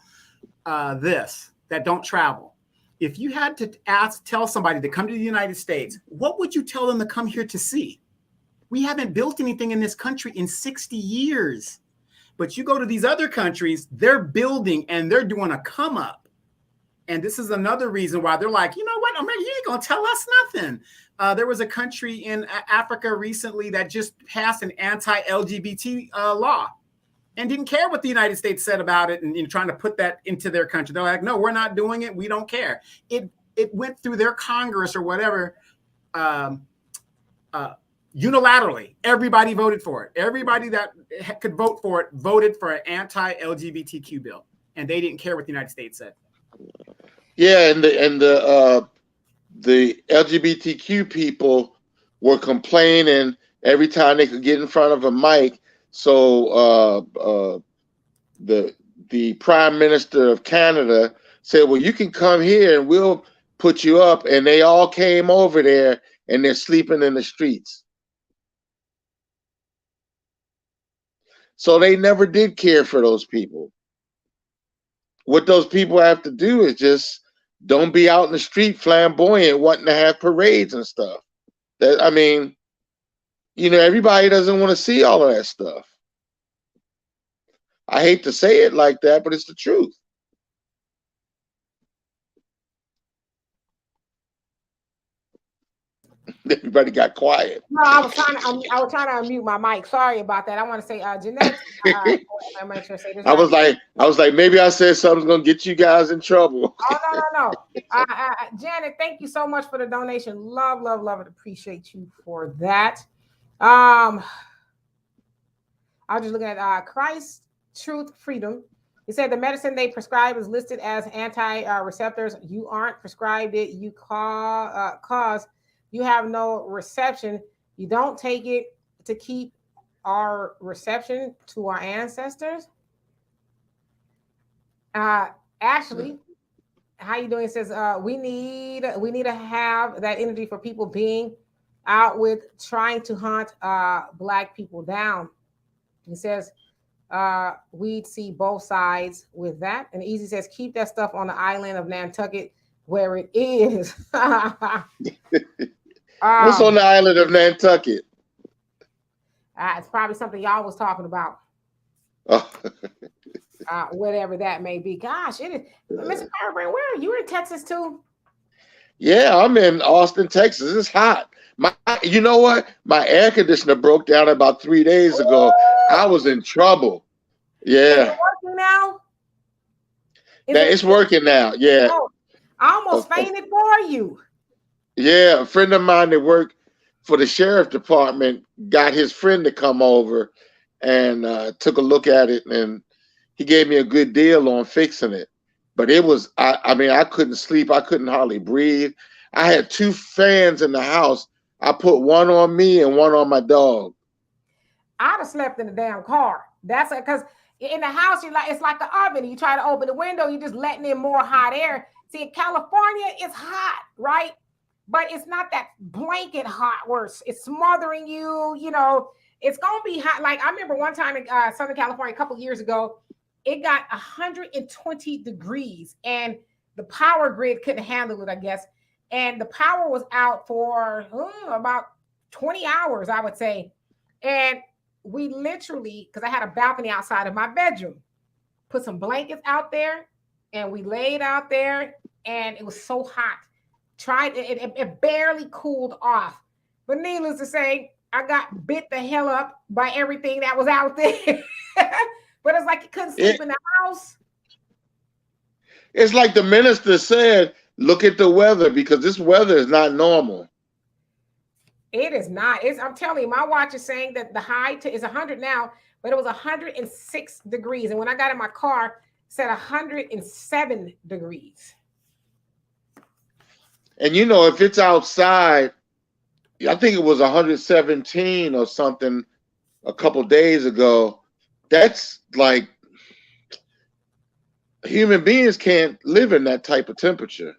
this, that don't travel. If you had to tell somebody to come to the United States, what would you tell them to come here to see? We haven't built anything in this country in 60 years. But you go to these other countries, they're building and they're doing a come up. And this is another reason why they're like, you know what, America, you ain't going to tell us nothing. There was a country in Africa recently that just passed an anti-LGBT law and didn't care what the United States said about it, and trying to put that into their country. They're like, no, we're not doing it. We don't care. It went through their Congress or whatever unilaterally. Everybody voted for it. Everybody that could vote for it voted for an anti-LGBTQ bill, and they didn't care what the United States said. Yeah, and the LGBTQ people were complaining every time they could get in front of a mic. So the Prime Minister of Canada said, well, you can come here and we'll put you up. And they all came over there, and they're sleeping in the streets. So they never did care for those people. what those people have to do is just don't be out in the street flamboyant, wanting to have parades and stuff. That I mean, everybody doesn't want to see all of that stuff. I hate to say it like that, but it's the truth. Everybody got quiet. No, I was trying to unmute my mic. Sorry about that. I want to say, Jeanette. I'm make sure I say this. I was like, maybe I said something's gonna get you guys in trouble. Oh no. Janet, thank you so much for the donation. Love it. Appreciate you for that. I was just looking at Christ, Truth, Freedom. He said the medicine they prescribe is listed as anti-receptors. You aren't prescribed it. You cause you have no reception. You don't take it to keep our reception to our ancestors. Ashley, how you doing? It says we need to have that energy for people being out with trying to hunt Black people down. He says we'd see both sides with that. And Easy says keep that stuff on the island of Nantucket where it is. What's on the island of Nantucket? It's probably something y'all was talking about. Oh. Whatever that may be. Gosh, it is. Mr. Firebrand, where are you? In Texas too? Yeah, I'm in Austin, Texas. It's hot. You know what? My air conditioner broke down about 3 days ago. Ooh. I was in trouble. Yeah. Is it working now? It's working now. Yeah. Oh, I almost fainted for you. Yeah, a friend of mine that worked for the sheriff department got his friend to come over and took a look at it, and he gave me a good deal on fixing it. But it was, I mean, I couldn't sleep. I couldn't hardly breathe. I had 2 fans in the house. I put one on me and one on my dog. I'd have slept in the damn car. That's because in the house, it's like an oven. You try to open the window, you're just letting in more hot air. See, in California, it's hot, right? But it's not that blanket hot where it's smothering you. It's going to be hot. Like I remember one time in Southern California a couple of years ago, it got 120 degrees and the power grid couldn't handle it, I guess. And the power was out for about 20 hours, I would say. And we literally, because I had a balcony outside of my bedroom, put some blankets out there and we laid out there and it was so hot. It barely cooled off. But needless to say, I got bit the hell up by everything that was out there. But it's like you couldn't sleep in the house. It's like the minister said, look at the weather because this weather is not normal. It is not. I'm telling you, my watch is saying that the high is 100 now, but it was 106 degrees. And when I got in my car, it said 107 degrees. And if it's outside, I think it was 117 or something a couple days ago. That's like human beings can't live in that type of temperature.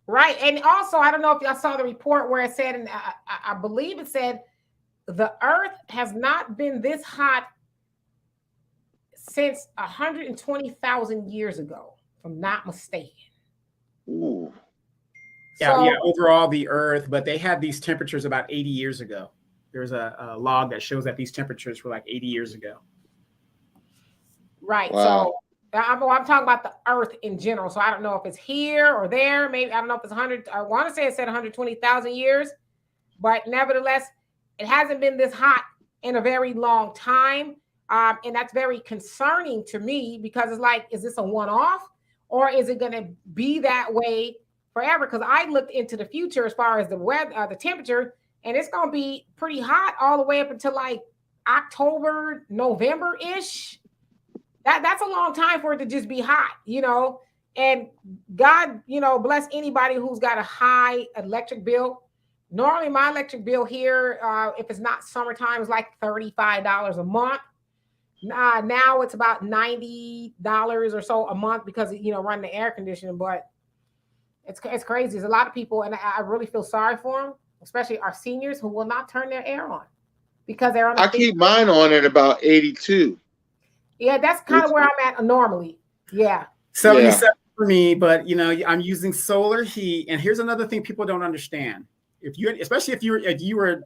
Right. And also, I don't know if y'all saw the report where it said, and I believe it said, the earth has not been this hot since 120,000 years ago, if I'm not mistaken. Ooh. Yeah, overall the earth, but they had these temperatures about 80 years ago. There's a log that shows that these temperatures were like 80 years ago. Right. Wow. So I'm talking about the earth in general. So I don't know if it's here or there. Maybe I don't know if it's 100. I want to say it said 120,000 years, but nevertheless, it hasn't been this hot in a very long time. And that's very concerning to me because it's like, is this a one-off or is it going to be that way forever? Because I looked into the future as far as the weather, the temperature, and it's going to be pretty hot all the way up until like October, November-ish. That's a long time for it to just be hot, and God, bless anybody who's got a high electric bill. Normally my electric bill here, if it's not summertime, is like $35 a month. Now it's about $90 or so a month because, running the air conditioning, but it's crazy. There's a lot of people, and I really feel sorry for them, especially our seniors who will not turn their air on because they're on. I keep mine on at about 82. Yeah, that's kind of where I'm at normally. Yeah. 77 for me, but you know, I'm using solar heat. And here's another thing people don't understand. Especially if you were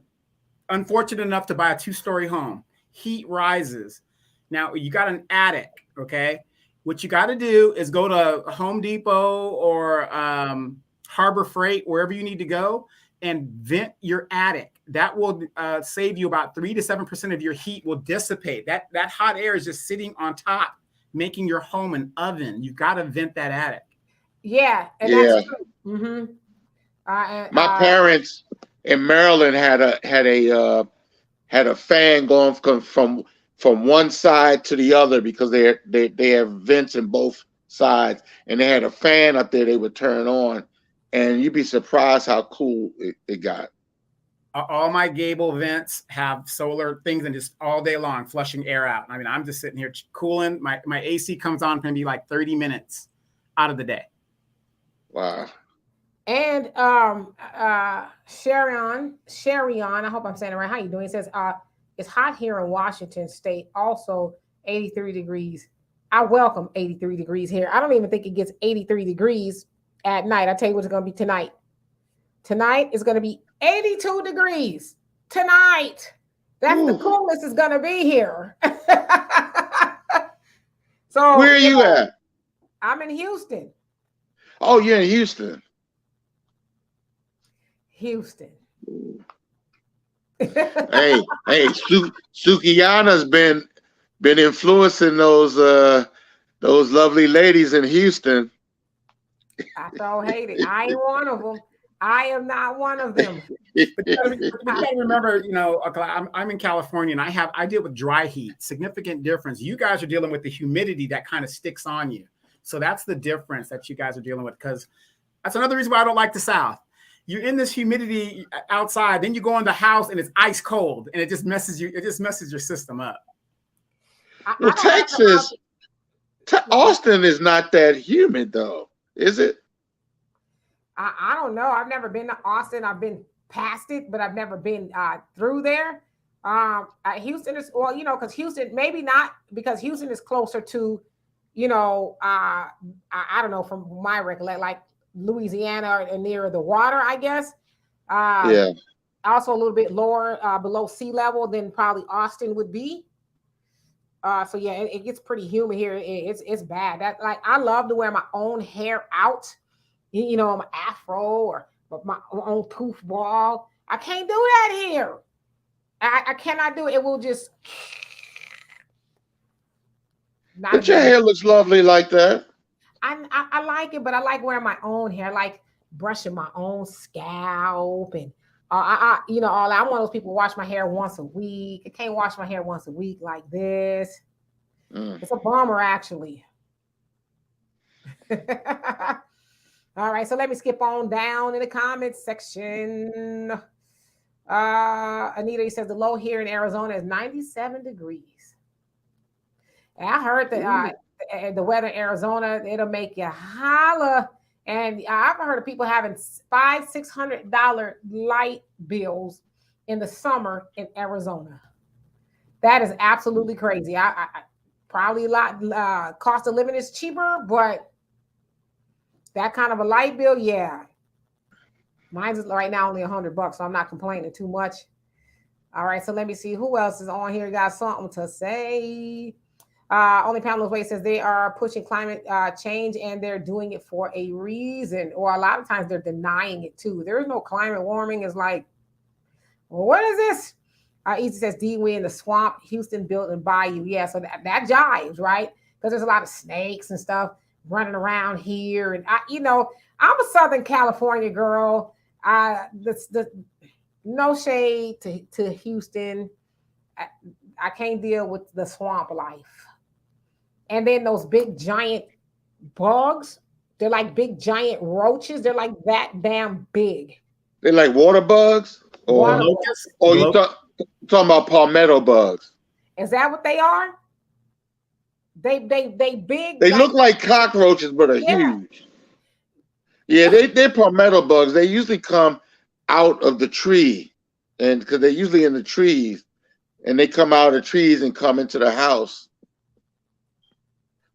unfortunate enough to buy a 2-story home, heat rises. Now you got an attic, okay? What you got to do is go to Home Depot or Harbor Freight, wherever you need to go, and vent your attic. That will save you about 3 to 7% of your heat will dissipate. That hot air is just sitting on top, making your home an oven. You got to vent that attic. Yeah, and that's true. Mm-hmm. My parents in Maryland had a fan going from one side to the other because they have vents in both sides, and they had a fan up there they would turn on, and you'd be surprised how cool it got. All my gable vents have solar things and just all day long flushing air out. I mean, I'm just sitting here cooling. My AC comes on for maybe like 30 minutes out of the day. Wow. And Sherion, I hope I'm saying it right. How you doing? It says it's hot here in Washington State, also 83 degrees. I welcome 83 degrees here. I don't even think it gets 83 degrees at night. I'll tell you what it's going to be tonight. Tonight is going to be 82 degrees. Tonight. That's the coolest it's going to be here. So where are you at? I'm in Houston. Oh, you're in Houston. Houston. hey, Sukiyana's been influencing those lovely ladies in Houston. I throw hate. I ain't one of them. I am not one of them. But you gotta remember, you know, I'm in California and I deal with dry heat. Significant difference. You guys are dealing with the humidity that kind of sticks on you. So that's the difference that you guys are dealing with. Because that's another reason why I don't like the South. You're in this humidity outside, then you go in the house and it's ice cold, and it just messes your system up. Well, Texas, Austin is not that humid though, is it? I don't know. I've never been to Austin. I've been past it, but I've never been through there. Houston is, well, you know, because Houston, maybe not, because Houston is closer to, you know, I don't know, from my recollection, like Louisiana or near the water, I guess. Yeah. Also a little bit lower below sea level than probably Austin would be. So yeah, it gets pretty humid here. It's bad. That, like, I love to wear my own hair out, you know, my afro or my own poof ball. I can't do that here. I cannot do it. It will just. But your hair looks lovely like that. I like it, but I like wearing my own hair, like brushing my own scalp, and you know, I'm one of those people who wash my hair once a week. I can't wash my hair once a week like this. It's a bummer, actually. All right, so let me skip on down in the comments section. Anita says the low here in Arizona is 97 degrees. And I heard that the weather in Arizona, it'll make you holla. And I've heard of people having $500-600 light bills in the summer in Arizona. That is absolutely crazy. I probably a lot cost of living is cheaper, but that kind of a light bill, yeah. Mine's right now only $100, so I'm not complaining too much. All right, so let me see who else is on here. Got something to say. Only Pamela's Way says they are pushing climate change and they're doing it for a reason, or a lot of times they're denying it too. There is no climate warming. It's like, well, what is this? Easy says we in the swamp, Houston built and bayou. Yeah, so that jives, right? Because there's a lot of snakes and stuff running around here, and you know, I'm a Southern California girl. No shade to Houston. I can't deal with the swamp life. And then those big giant bugs, they're like big giant roaches. They're like that damn big. They're like water bugs? Or you talking about palmetto bugs? Is that what they are? They big. They look like cockroaches, but are huge. Yeah, they're palmetto bugs. They usually come out of the tree, and because they're usually in the trees, and they come out of trees and come into the house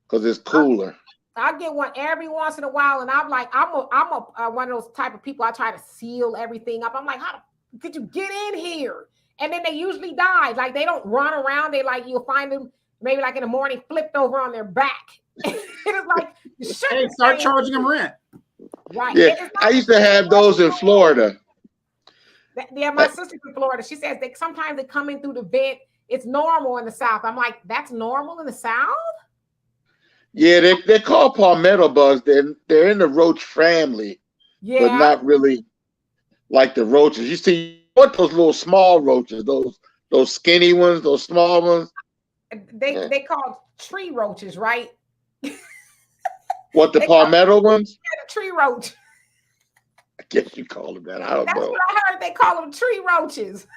because it's cooler. I get one every once in a while, and I'm like, I'm one of those type of people. I try to seal everything up. I'm like, how did you get in here? And then they usually die. Like they don't run around. They like you'll find them maybe like in the morning flipped over on their back. It's like hey, start charging them rent. Right. Yeah, I used to have those in Florida. Yeah, my sister's in Florida. She says sometimes they come in through the vent. It's normal in the South. I'm like, that's normal in the South? Yeah, they're called palmetto bugs. They're in the roach family, but not really like the roaches. You see, what those little small roaches, those skinny ones, those small ones. They call tree roaches, right? What, the palmetto ones? Yeah, the tree roach. I guess you call them that. I don't know. That's what I heard. They call them tree roaches.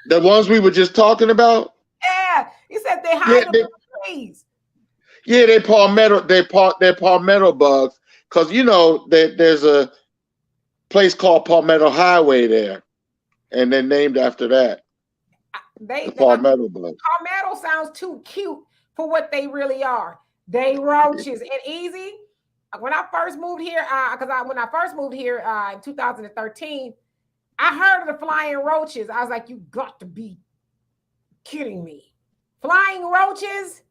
The ones we were just talking about? Yeah, he said they hide in the trees. Yeah, they're palmetto bugs. Because you know there's a place called Palmetto Highway there, and they're named after that. The palmetto bugs. Palmetto sounds too cute for what they really are. They roaches. And easy. When I first moved here, when I first moved here in 2013, I heard of the flying roaches. I was like, you got to be kidding me. Flying roaches?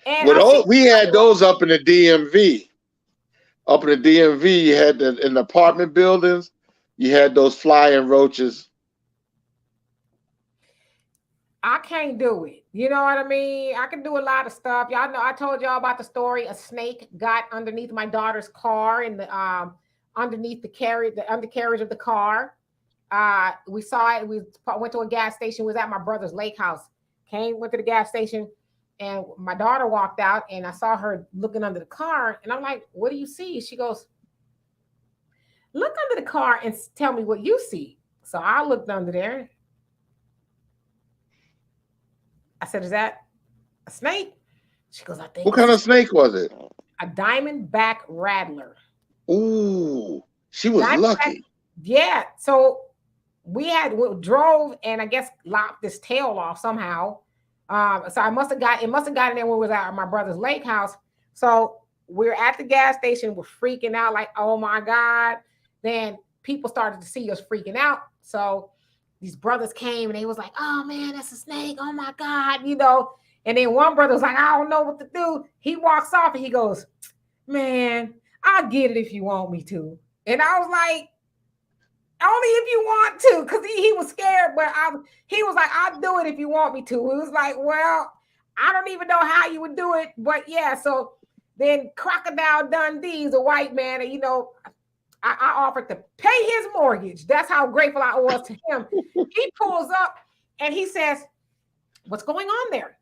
And we had those up in the DMV. Up in the DMV, you had in the apartment buildings, you had those flying roaches. I can't do it. You know what I mean? I can do a lot of stuff. Y'all know I told y'all about the story. A snake got underneath my daughter's car in the underneath the undercarriage of the car. We saw it. We went to a gas station. Was at my brother's lake house. Went to the gas station, and my daughter walked out, and I saw her looking under the car, and I'm like, "What do you see?" She goes, "Look under the car and tell me what you see." So I looked under there. I said, "Is that a snake?" She goes, "I think." What kind of snake was it? A diamondback rattler. Ooh, she was lucky. Yeah. So we drove and I guess lopped this tail off somehow. So it must have gotten there when we was at my brother's lake house. So we're at the gas station. We're freaking out like, oh my God. Then people started to see us freaking out. So these brothers came and they was like, oh man, that's a snake. Oh my God, you know. And then one brother was like, I don't know what to do. He walks off and he goes, man, I'll get it if you want me to. And I was like, only if you want to, because he was scared, but he was like, I'll do it if you want me to. It was like, well, I don't even know how you would do it, but yeah. So then Crocodile Dundee's a white man, and you know, I offered to pay his mortgage. That's how grateful I was to him. He pulls up and he says, what's going on there?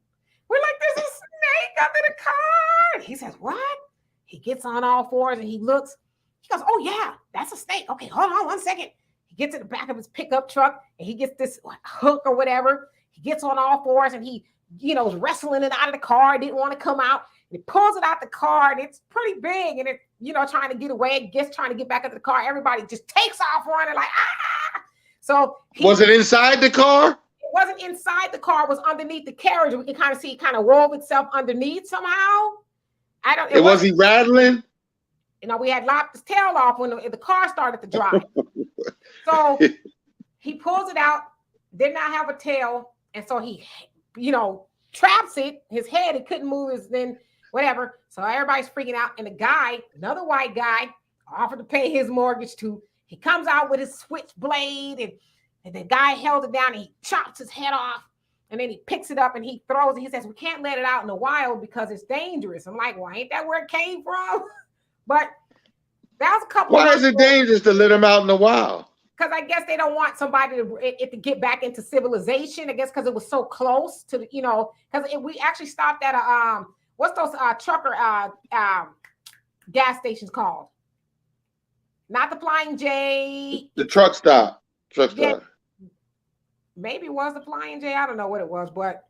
We're like, there's a snake under the car. He says, what? He gets on all fours and he looks. He goes, oh yeah, that's a snake. Okay, hold on 1 second. He gets in the back of his pickup truck and he gets this hook or whatever. He gets on all fours and he, you know, is wrestling it out of the car. Didn't want to come out. And he pulls it out the car and it's pretty big and it, you know, trying to get away. Trying to get back into the car. Everybody just takes off running like, ah. So was it inside the car? It wasn't inside the car. It was underneath the carriage. We can kind of see it kind of wove itself underneath somehow. It was he rattling? You know, we had lopped his tail off when the car started to drive. So he pulls it out, did not have a tail. And so he, you know, traps it, his head, he couldn't move his, then whatever. So everybody's freaking out. And the guy, another white guy, offered to pay his mortgage too. He comes out with his switchblade and the guy held it down and he chops his head off. And then he picks it up and he throws it. He says, we can't let it out in the wild because it's dangerous. I'm like, well, ain't that where it came from? But that was a couple. Why is it dangerous to let him out in the wild? Because I guess they don't want somebody to get back into civilization. I guess because it was so close to, you know, because we actually stopped at a, what's those trucker gas stations called? Not the Flying J. The truck stop. Yeah, maybe it was the Flying J. I don't know what it was, but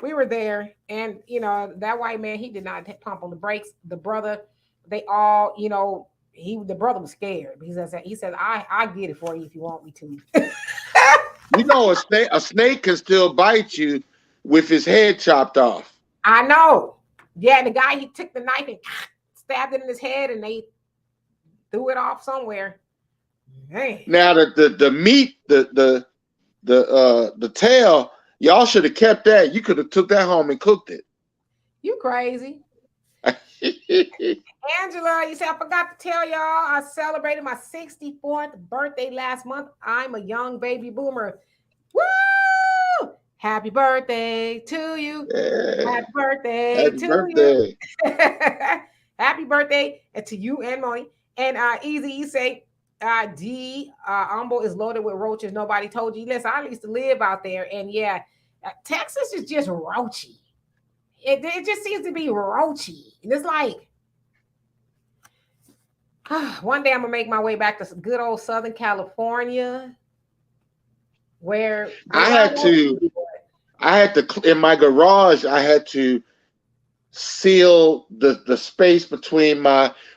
we were there. And, you know, that white man, he did not pump on the brakes. The brother, they all, you know, the brother was scared. He said, I get it for you if you want me to. You know, a snake can still bite you with his head chopped off. I know. Yeah, and the guy, he took the knife and stabbed it in his head, and they threw it off somewhere. Man. Now the meat, the tail, y'all should have kept that. You could have took that home and cooked it. You crazy. Angela, you said, I forgot to tell y'all, I celebrated my 64th birthday last month. I'm a young baby boomer. Woo! Happy birthday to you. Yeah. Happy birthday Happy to birthday. you. Happy birthday to you and Moe. And Easy, you say, Umbo is loaded with roaches. Nobody told you. Listen, I used to live out there, and yeah, Texas is just roachy. It just seems to be roachy. And it's like, one day I'm gonna make my way back to good old Southern California, where I had to in my garage. I had to seal the space between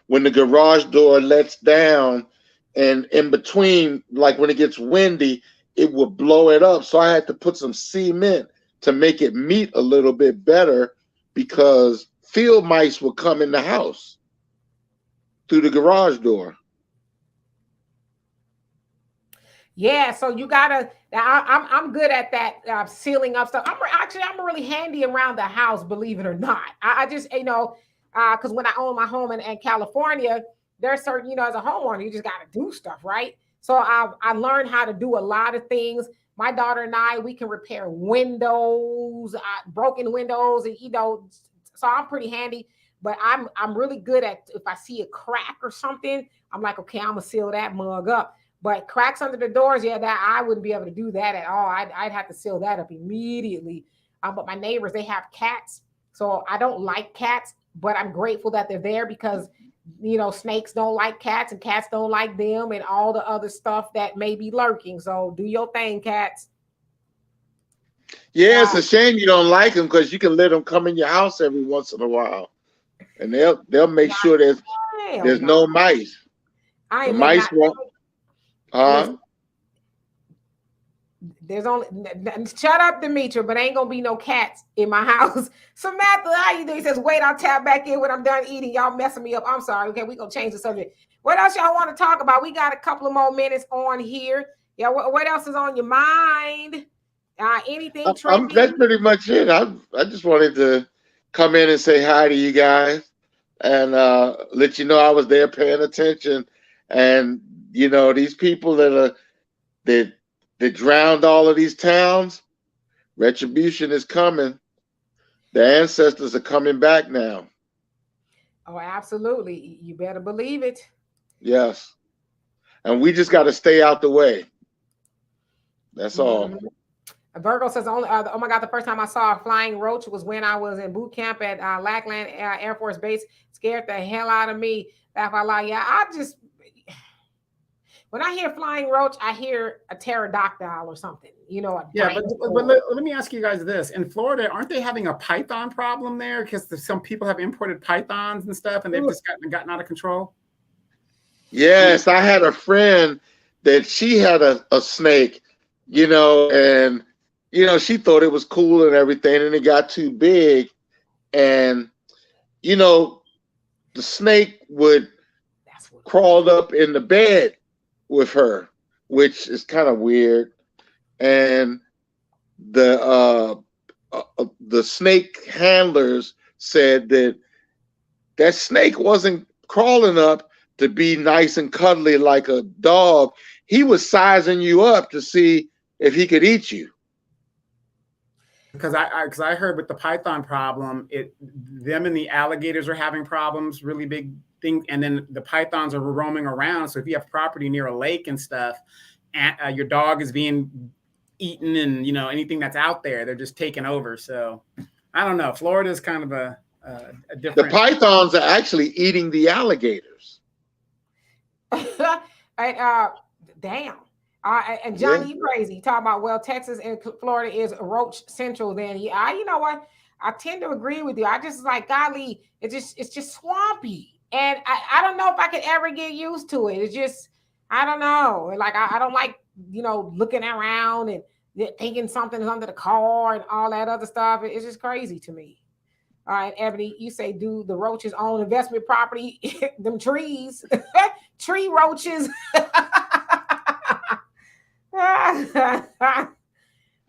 when the garage door lets down, and in between, like when it gets windy, it would blow it up. So I had to put some cement to make it meet a little bit better, because field mice would come in the house through the garage door. Yeah, so you gotta. I'm good at that, sealing up stuff. I'm really handy around the house, believe it or not. I just because when I own my home in California, there's certain, as a homeowner, you just gotta do stuff, right? So I learned how to do a lot of things. My daughter and I, we can repair windows, broken windows, and so I'm pretty handy. But I'm really good at, if I see a crack or something, I'm like, okay, I'm gonna seal that mug up. But cracks under the doors, yeah, that I wouldn't be able to do that at all. I'd have to seal that up immediately. But my neighbors, they have cats, so I don't like cats, but I'm grateful that they're there, because snakes don't like cats, and cats don't like them, and all the other stuff that may be lurking. So do your thing, cats. Yeah, it's a shame you don't like them, because you can let them come in your house every once in a while, and they'll make sure there's no mice. I ain't the mice won't. There's only, shut up, Demetra, but ain't gonna be no cats in my house. Samantha, how you do? He says, wait, I'll tap back in when I'm done eating. Y'all messing me up. I'm sorry. Okay, we're gonna change the subject. What else y'all want to talk about? We got a couple of more minutes on here. Yeah, what else is on your mind? Anything trendy? That's pretty much it. I just wanted to come in and say hi to you guys, and let you know I was there paying attention. And these people that drowned all of these towns, retribution is coming. The ancestors are coming back now. Oh, absolutely. You better believe it. Yes. And we just got to stay out the way. That's all. Virgo says, oh my God, the first time I saw a flying roach was when I was in boot camp at Lake Lanier Air Force Base. Scared the hell out of me. Yeah, when I hear flying roach, I hear a pterodactyl or something, Yeah, but let me ask you guys this. In Florida, aren't they having a python problem there? Because some people have imported pythons and stuff, and they've just gotten out of control. Yes, I had a friend that she had a snake, and she thought it was cool and everything, and it got too big, and the snake would crawl up in the bed with her, which is kind of weird. And the snake handlers said that snake wasn't crawling up to be nice and cuddly like a dog. He was sizing you up to see if he could eat you. Because I heard with the python problem, them and the alligators are having problems, really big thing, and then the pythons are roaming around. So if you have property near a lake and stuff, and your dog is being eaten, and anything that's out there, they're just taking over. So I don't know. Florida is kind of a different. The pythons are actually eating the alligators. Damn. And Johnny, you crazy. Talking about, Texas and Florida is roach central. Then you know what? I tend to agree with you. I just like, golly, it's just swampy, and I don't know if I could ever get used to it. It's just, I don't know. Like I don't like looking around and thinking something's under the car and all that other stuff. It's just crazy to me. All right, Ebony, you say, do the roaches own investment property? Them trees, tree roaches.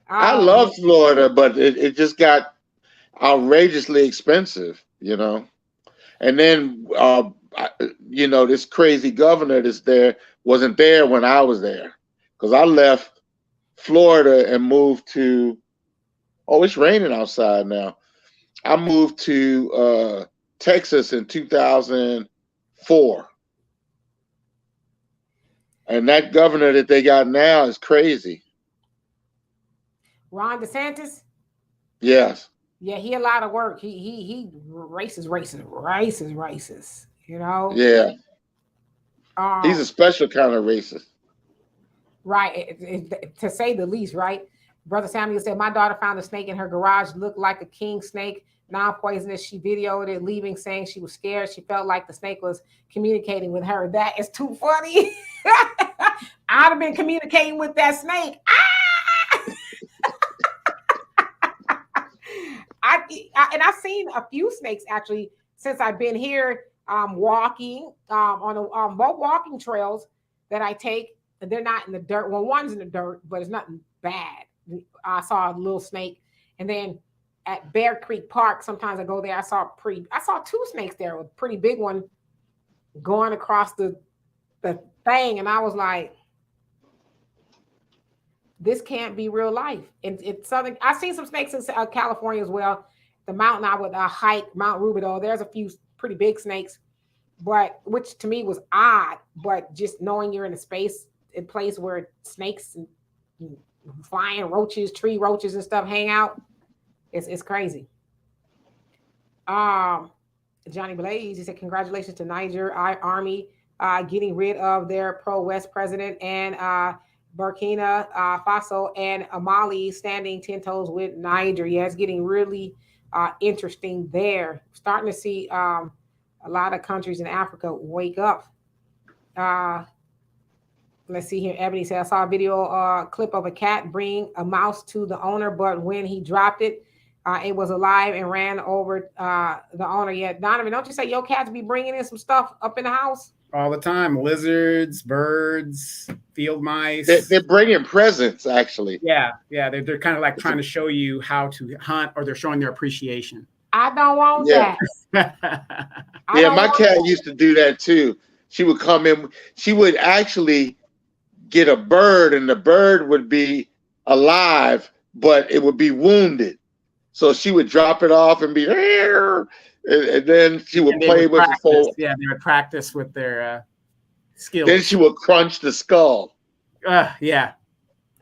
I Oh, love Florida, but it just got outrageously expensive, you know. And then, this crazy governor that's there wasn't there when I was there, because I left Florida and moved to. Oh, it's raining outside now. I moved to Texas in 2004, and that governor that they got now is crazy. Ron DeSantis. Yes. Yeah, he a lot of work. He races. You know. Yeah. He's a Um. special kind of racist. Right. To say the least. Right. Brother Samuel said, my daughter found a snake in her garage, looked like a king snake, non-poisonous. She videoed it leaving, saying she was scared. She felt like the snake was communicating with her. That is too funny. I'd have been communicating with that snake. And I've seen a few snakes actually since I've been here walking on both walking trails that I take. They're not in the dirt. Well, one's in the dirt, but it's nothing bad. I saw a little snake, and then at Bear Creek Park, sometimes I go there. I saw two snakes there, a pretty big one going across the thing, and I was like, this can't be real life. And it's something I've seen some snakes in California as well. The mountain I would hike, Mount Rubidoux, there's a few pretty big snakes, but which to me was odd. But just knowing you're in a place where snakes and flying roaches, tree roaches and stuff hang out, it's crazy. Johnny Blaze, he said, congratulations to Niger Army getting rid of their pro-West president, and Burkina Faso and Mali standing 10 toes with Niger. Yeah, it's getting really interesting there. Starting to see a lot of countries in Africa wake up. Let's see here. Ebony said, I saw a video clip of a cat bring a mouse to the owner, but when he dropped it, it was alive and ran over the owner. Yeah, Donovan, don't you say your cats be bringing in some stuff up in the house? All the time. Lizards, birds, field mice. They're bringing presents, actually. Yeah. They're kind of like trying to show you how to hunt, or they're showing their appreciation. I don't want that. Yeah, my cat used to do that too. She would come in. She would actually get a bird, and the bird would be alive, but it would be wounded. So she would drop it off and be there, and then she would play with the foal. Yeah, they would practice with their skills. Then she would crunch the skull. Yeah.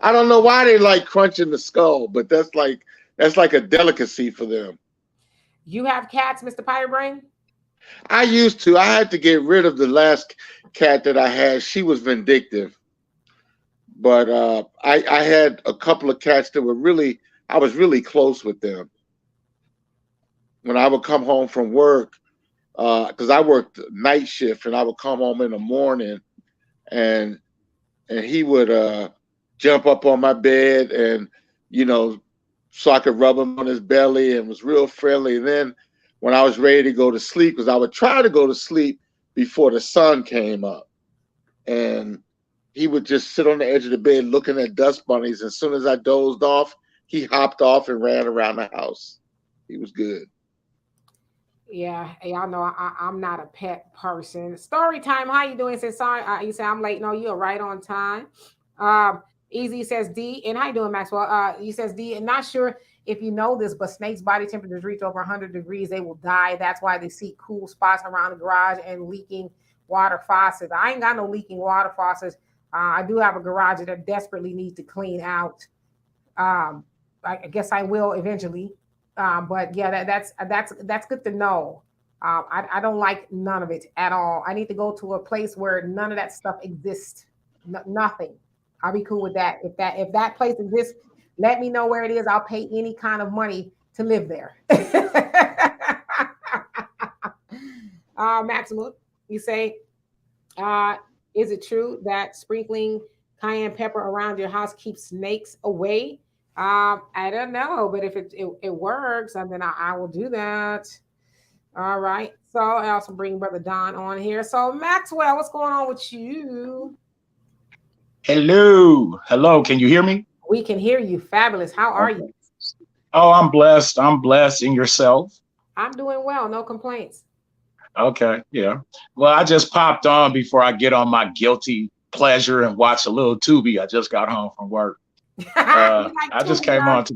I don't know why they like crunching the skull, but that's like a delicacy for them. You have cats, Mr. Pirebrain? I used to. I had to get rid of the last cat that I had. She was vindictive. But I had a couple of cats that were I was really close with them. When I would come home from work, because I worked night shift, and I would come home in the morning, and he would jump up on my bed, and so I could rub him on his belly, and was real friendly. And then when I was ready to go to sleep, because I would try to go to sleep before the sun came up, and he would just sit on the edge of the bed looking at dust bunnies. As soon as I dozed off, he hopped off and ran around the house. He was good. Yeah, y'all know I'm not a pet person. Story time. How you doing? Say sorry. You say I'm late. No, you're right on time. Easy says D. And how you doing, Maxwell? He says D. And not sure if you know this, but snakes' body temperatures reach over 100 degrees, they will die. That's why they seek cool spots around the garage and leaking water faucets. I ain't got no leaking water faucets. I do have a garage that desperately needs to clean out. I guess I will eventually. But yeah, that's good to know. I don't like none of it at all. I need to go to a place where none of that stuff exists. Nothing. I'll be cool with that. If that place exists, let me know where it is. I'll pay any kind of money to live there. Maximum, you say, is it true that sprinkling cayenne pepper around your house keeps snakes away? I don't know, but if it works, and then I will do that. All right. So I also bring Brother Don on here. So Maxwell, what's going on with you? Hello. Hello. Can you hear me? We can hear you. Fabulous. How are you? Okay. Oh, I'm blessed. I'm blessed. And yourself? I'm doing well. No complaints. Okay. Yeah. Well, I just popped on before I get on my guilty pleasure and watch a little Tubi. I just got home from work. You like I just Tubi, came huh? on to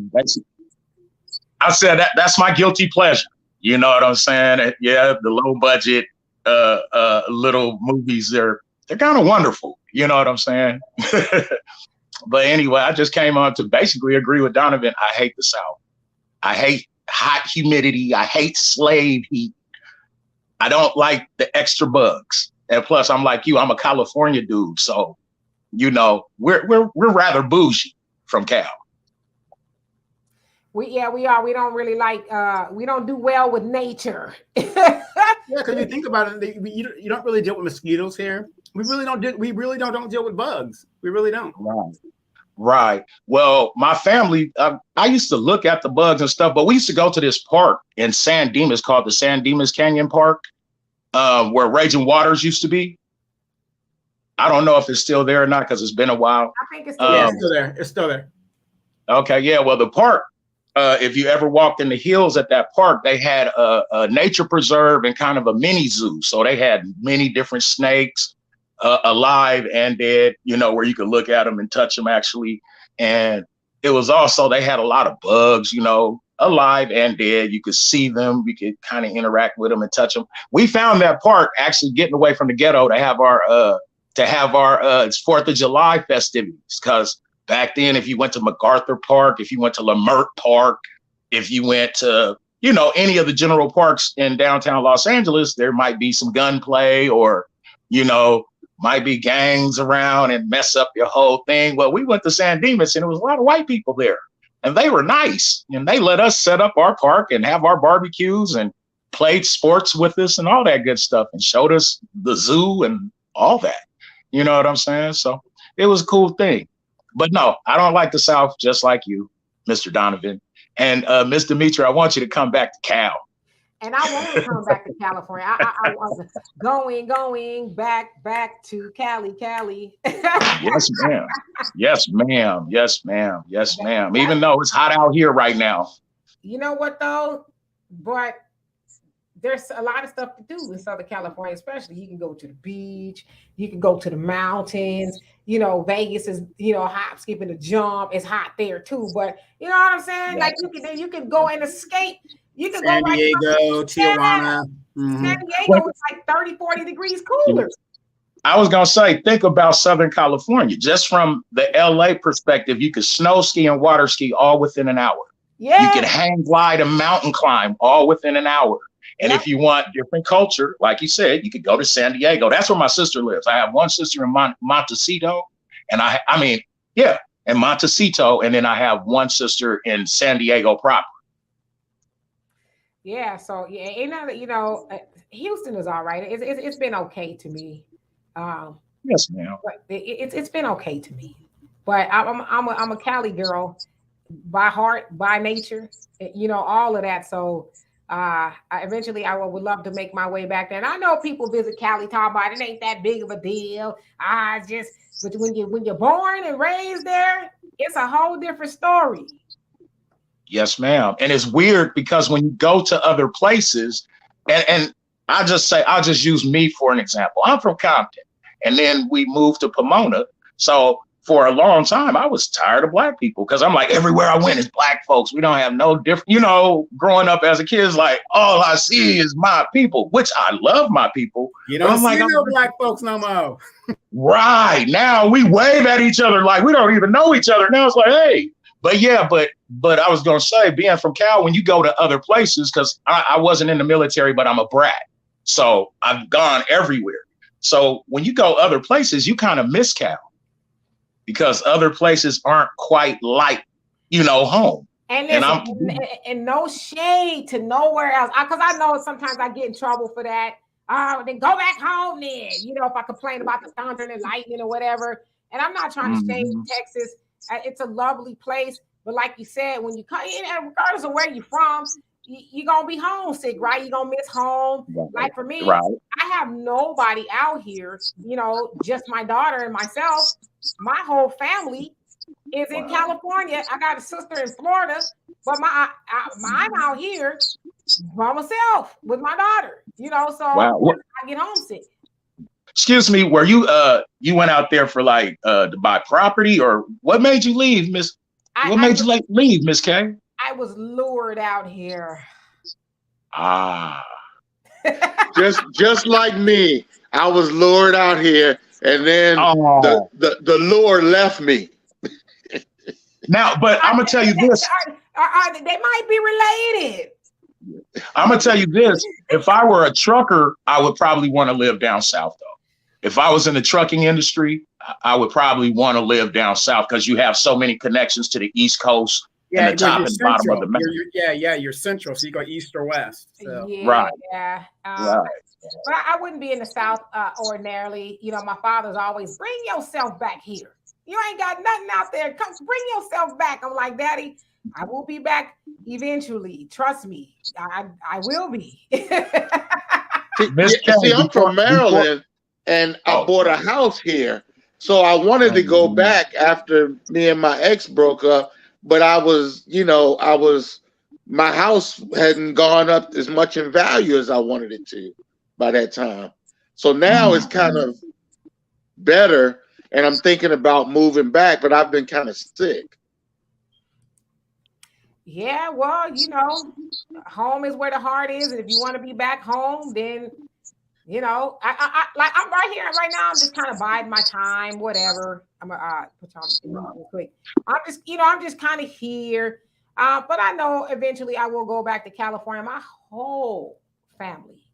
I said that's my guilty pleasure. You know what I'm saying? Yeah, the low budget little movies, they're kind of wonderful. You know what I'm saying? But anyway, I just came on to basically agree with Donovan. I hate the South. I hate hot humidity. I hate slave heat. I don't like the extra bugs. And plus, I'm like you. I'm a California dude, so you know we're rather bougie from Cal. We are. We don't really like. We don't do well with nature. Yeah, because you think about it, you don't really deal with mosquitoes here. We really don't deal with bugs. We really don't. Right. Right. Well, my family, I used to look at the bugs and stuff, but we used to go to this park in San Dimas called the San Dimas Canyon Park, where Raging Waters used to be. I don't know if it's still there or not because it's been a while. I think it's still Yeah, there. it's still there. It's still there. Okay. Yeah. Well, the park, if you ever walked in the hills at that park, they had a nature preserve and kind of a mini zoo. So they had many different snakes, alive and dead, you know, where you could look at them and touch them actually. And it was also, they had a lot of bugs, you know, alive and dead. You could see them, you could kind of interact with them and touch them. We found that park actually getting away from the ghetto to have our it's 4th of July festivities. Because back then, if you went to MacArthur Park, if you went to Lamert Park, if you went to, you know, any of the general parks in downtown Los Angeles, there might be some gunplay or, you know, might be gangs around and mess up your whole thing. Well, we went to San Dimas and there was a lot of white people there and they were nice and they let us set up our park and have our barbecues and played sports with us and all that good stuff and showed us the zoo and all that. You know what I'm saying? So it was a cool thing. But no, I don't like the South just like you, Mr. Donovan. And Ms. Dimitri, I want you to come back to Cal. And I want to come back to California. I was going back to Cali. Yes, ma'am. Yes, ma'am. Yes, ma'am. Yes, ma'am. Even though it's hot out here right now. You know what though? But there's a lot of stuff to do in Southern California, especially. You can go to the beach, you can go to the mountains. You know, Vegas is, you know, hop, skipping, a jump. It's hot there too. But you know what I'm saying? Yes. Like you can go and escape. You can San go right Diego, Tijuana. San Diego is like 30, 40 degrees cooler. I was going to say, think about Southern California. Just from the LA perspective, you could snow ski and water ski all within an hour. Yeah. You could hang glide and mountain climb all within an hour. And if you want different culture, like you said, you could go to San Diego. That's where my sister lives. I have one sister in Montecito, and in Montecito, and then I have one sister in San Diego proper. Yeah, so yeah, you know, Houston is all right. It's been okay to me. Yes, ma'am. But it's been okay to me. But I'm a Cali girl by heart, by nature, you know, all of that. So eventually I would love to make my way back there. And I know people visit Cali, talk about it ain't that big of a deal. But when you're born and raised there, it's a whole different story. Yes, ma'am. And it's weird because when you go to other places, and I'll just use me for an example. I'm from Compton, and then we moved to Pomona. So for a long time, I was tired of Black people because I'm like, everywhere I went is Black folks. We don't have no different, you know, growing up as a kid is like, all I see is my people, which I love my people. You don't see no Black folks no more. Right. Now we wave at each other like we don't even know each other. Now it's like, hey. But yeah, but I was going to say, being from Cal, when you go to other places, because I wasn't in the military, but I'm a brat. So I've gone everywhere. So when you go other places, you kind of miss Cal because other places aren't quite like, you know, home. And and no shade to nowhere else. Because I know sometimes I get in trouble for that. Then go back home then. You know, if I complain about the thunder and lightning or whatever. And I'm not trying to shade Texas. It's a lovely place, But like you said, when you come in, regardless of where you're from, you're gonna be homesick, right? You're gonna miss home. Like for me, Right. I have nobody out here, just my daughter and myself. My whole family is in California. I got a sister in Florida, but I'm out here by myself with my daughter, so I get homesick. Excuse me, were you you went out there for like to buy property, or what made you leave, Miss? What made you leave, Miss K? I was lured out here. Ah. just like me, I was lured out here, and then the lure left me. Now, but I'm gonna tell you this. They might be related. I'm gonna tell you this. If I were a trucker, I would probably want to live down south, though. If I was in the trucking industry, I would probably want to live down south because you have so many connections to the East Coast and the top and bottom of the mountain. You're central, so you go east or west. So. Yeah, right. Yeah. Right. But I wouldn't be in the South ordinarily. My father's always, bring yourself back here. You ain't got nothing out there. Come bring yourself back. I'm like, Daddy, I will be back eventually. Trust me. I will be. See, I'm from Maryland, and I bought a house here. So I wanted to go back after me and my ex broke up, but my house hadn't gone up as much in value as I wanted it to by that time. So now it's kind of better, and I'm thinking about moving back, but I've been kind of sick. Yeah, well, home is where the heart is, and if you want to be back home, then I like I'm right here right now. I'm just kind of biding my time, whatever. I'm gonna put y'all real quick. I'm just kind of here. But I know eventually I will go back to California. My whole family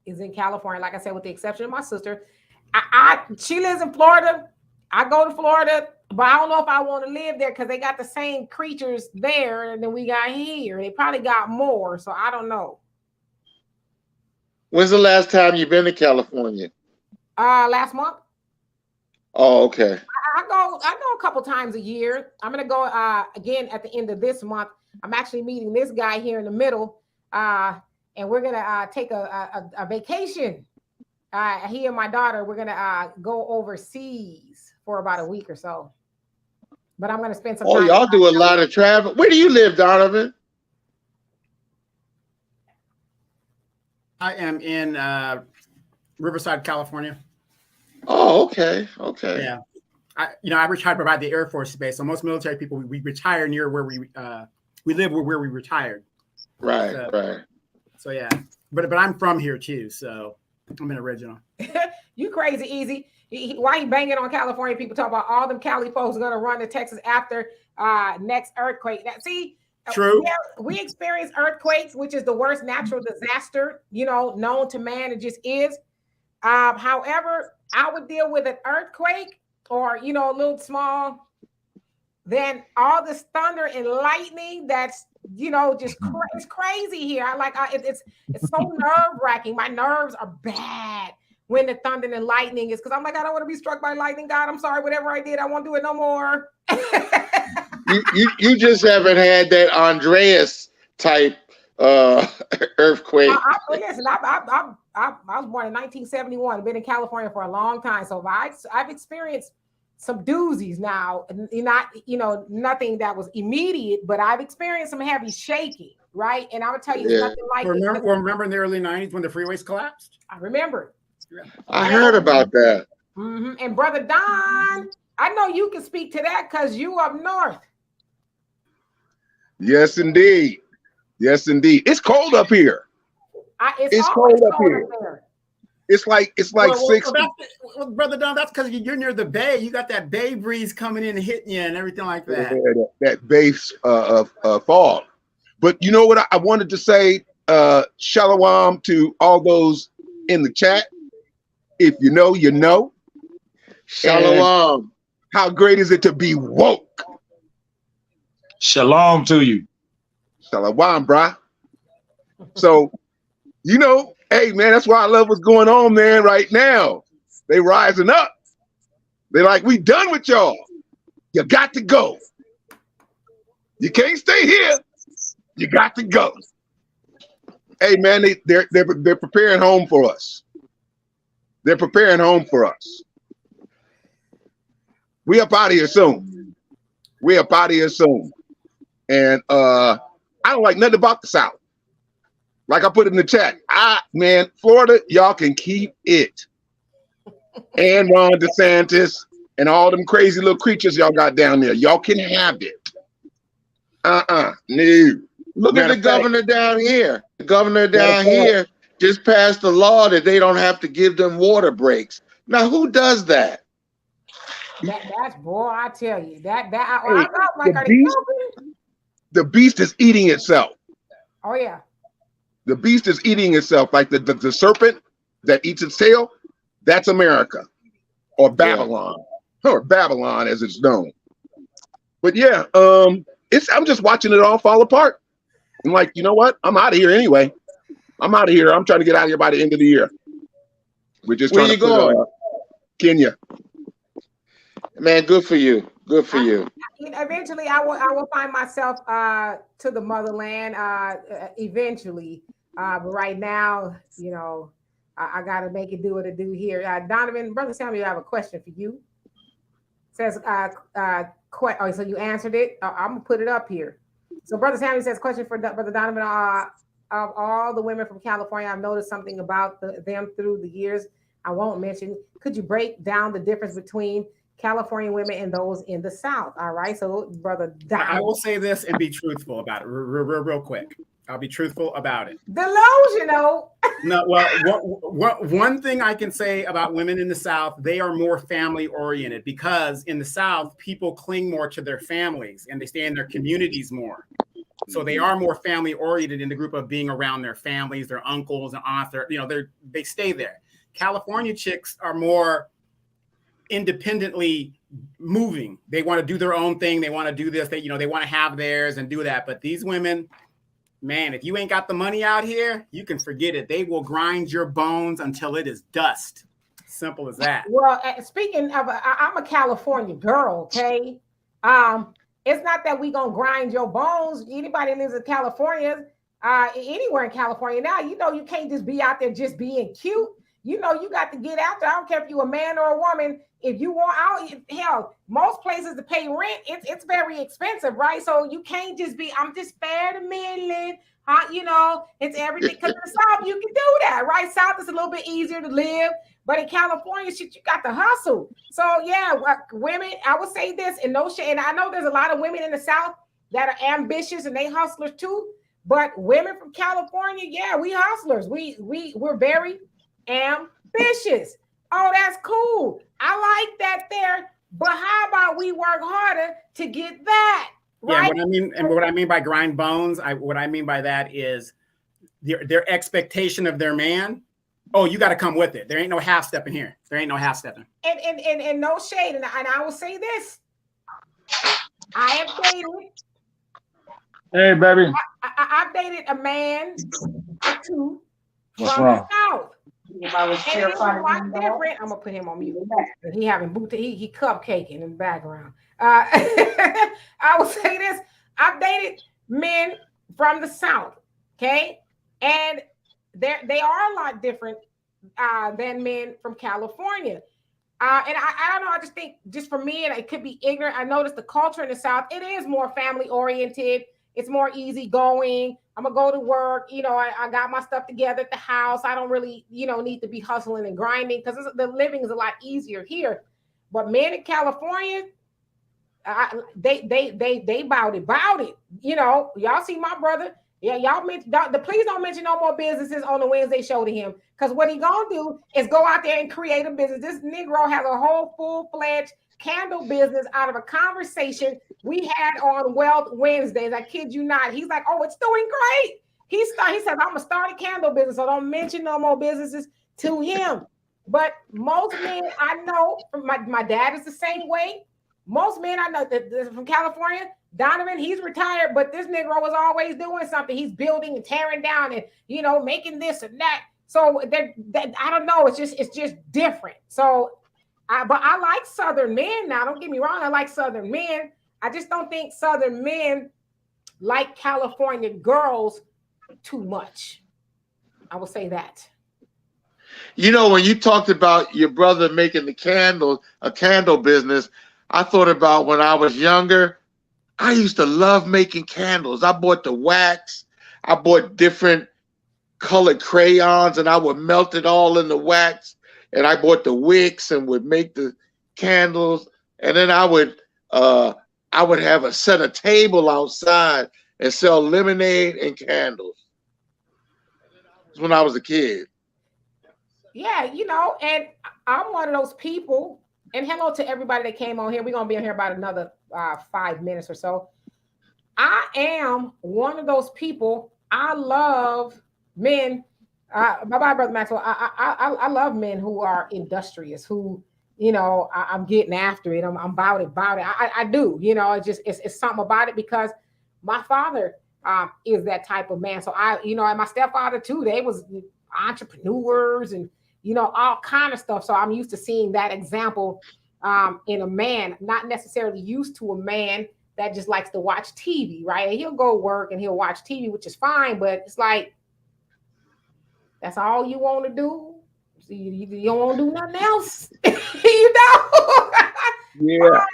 is in California, like I said, with the exception of my sister. She lives in Florida. I go to Florida, but I don't know if I want to live there because they got the same creatures there than we got here. They probably got more, so I don't know. When's the last time you've been to California? Last month. Oh, okay. I go a couple times a year. I'm gonna go again at the end of this month. I'm actually meeting this guy here in the middle, and we're gonna take a vacation. He and my daughter, we're gonna go overseas for about a week or so. But I'm gonna spend some time. Oh, y'all do a lot of travel. Where do you live, Donovan? I am in Riverside, California. Oh, okay. Yeah, I retired by the Air Force Base. So most military people, we retire near where we live, where we retired. Right, right. So yeah, but I'm from here too, so I'm an original. You crazy, Easy. Why you banging on California people? Talk about all them Cali folks are gonna run to Texas after next earthquake. See. True. Yeah, we experience earthquakes, which is the worst natural disaster, known to man. It just is. However, I would deal with an earthquake or, a little small, then all this thunder and lightning that's, just it's crazy here. It's so nerve wracking. My nerves are bad when the thunder and lightning is, because I'm like, I don't want to be struck by lightning. God, I'm sorry. Whatever I did, I won't do it no more. You just haven't had that Andreas type earthquake. Listen, I was born in 1971. I've been in California for a long time, so I've experienced some doozies now. Not nothing that was immediate, but I've experienced some heavy shaking. Right, and I would tell you, it's nothing like. Remember in the early '90s when the freeways collapsed? I remember. I heard about that. Mm-hmm. And Brother Don, I know you can speak to that because you up north. Yes, indeed. Yes, indeed. It's cold up here. It's cold up here. It's like 60. Brother Don, that's because you're near the bay. You got that bay breeze coming in and hitting you and everything like that. Yeah, that base fall. But you know what I wanted to say? Shalom to all those in the chat. If you know, you know. Shalom. And how great is it to be woke? Shalom to you. Shalom, brah. So, hey, man, that's why I love what's going on, man, right now. They rising up. They're like, we done with y'all. You got to go. You can't stay here. You got to go. Hey man, they're preparing home for us. They're preparing home for us. We up out of here soon. We up out of here soon. And I don't like nothing about the South. Like I put in the chat, man, Florida, y'all can keep it. And Ron DeSantis and all them crazy little creatures y'all got down there. Y'all can have it. No. Look at the governor down here. The governor down here just passed a law that they don't have to give them water breaks. Now, who does that? That's boy, I tell you I like the beast is eating itself. Oh yeah. The beast is eating itself, like the serpent that eats its tail. That's America, or Babylon, or Babylon as it's known. But yeah, I'm just watching it all fall apart. I'm like, you know what? I'm out of here anyway. I'm out of here. I'm trying to get out of here by the end of the year. We're just Where trying you going? Kenya. Man, good for you. Good for you. Eventually, I will find myself to the motherland. Eventually, but right now, you know, I got to make it do what it do here. Donovan, Brother Samuel, I have a question for you. Says, so you answered it. I'm gonna put it up here. So Brother Samuel says, question for Brother Donovan. Of all the women from California, I've noticed something about them through the years. I won't mention. Could you break down the difference between California women and those in the South? All right. So, Brother Donovan. I will say this and be truthful about it real quick. I'll be truthful about it. Delusional. No, well, one thing I can say about women in the South, they are more family oriented, because in the South, people cling more to their families and they stay in their communities more. So they are more family oriented in the group of being around their families, their uncles and aunts. They stay there. California chicks are more independently moving. They want to do their own thing. They want to do this. They want to have theirs and do that. But these women, man, if you ain't got the money out here, you can forget it. They will grind your bones until it is dust. Simple as that. Well, speaking of, I'm a California girl, okay? It's not that we gonna grind your bones. Anybody who lives in California, anywhere in California now, you know you can't just be out there just being cute. You know you got to get out there. I don't care if you're a man or a woman. If you want out, hell, most places to pay rent, it's very expensive, right? So you can't just be, I'm just fair to middling. It's everything. Because in the South, you can do that, right? South is a little bit easier to live. But in California, shit, you got to hustle. So yeah, women, I would say this in no shade. And I know there's a lot of women in the South that are ambitious and they hustlers too. But women from California, yeah, we hustlers. We're very ambitious. Oh, that's cool. I like that there. But how about we work harder to get that? Right? Yeah, what I mean by grind bones, what I mean by that is their expectation of their man. Oh, you got to come with it. There ain't no half stepping here. There ain't no half stepping. And no shade. And I will say this. I have dated. Hey, baby. I've dated a man or two What's from wrong? the South. And it's quite different. I'm gonna put him on mute. He having he cupcaking in the background. I will say this: I've dated men from the South, okay, and they are a lot different than men from California. And I don't know. I just think, just for me, and it could be ignorant, I noticed the culture in the South, it is more family oriented. It's more easygoing. I'm gonna go to work. I got my stuff together at the house. I don't really, need to be hustling and grinding because the living is a lot easier here. But men in California, they bout it. Y'all see my brother. Yeah, y'all please don't mention no more businesses on the Wednesday show to him, because what he gonna do is go out there and create a business. This Negro has a whole full-fledged candle business out of a conversation we had on Wealth Wednesdays. I kid you not. He's like, oh, it's doing great. He says, I'm gonna start a candle business, so don't mention no more businesses to him. But most men I know, my dad is the same way. Most men I know that from California, Donovan, he's retired, but this Negro was always doing something. He's building and tearing down and, making this and that. So I don't know. It's just different. So, but I like Southern men now. Don't get me wrong. I like Southern men. I just don't think Southern men like California girls too much. I will say that. You know, when you talked about your brother making a candle business, I thought about when I was younger. I used to love making candles. I bought the wax. I bought different colored crayons, and I would melt it all in the wax. And I bought the wicks and would make the candles. And then I would have a set a table outside and sell lemonade and candles. That's when I was a kid. Yeah, you know, and I'm one of those people. And hello to everybody that came on here. We're gonna be on here about another 5 minutes or so. I am one of those people. I love men. Bye, brother Maxwell. I love men who are industrious, who, you know, I'm getting after it. I'm about it. I do. You know, it's something about it because my father is that type of man. So you know, and my stepfather too. They was entrepreneurs and, you know, all kind of stuff. So I'm used to seeing that example in a man, not necessarily used to a man that just likes to watch TV, right? And he'll go work and he'll watch TV, which is fine, but it's like, that's all you want to do? So you don't want to do nothing else? You know? Yeah.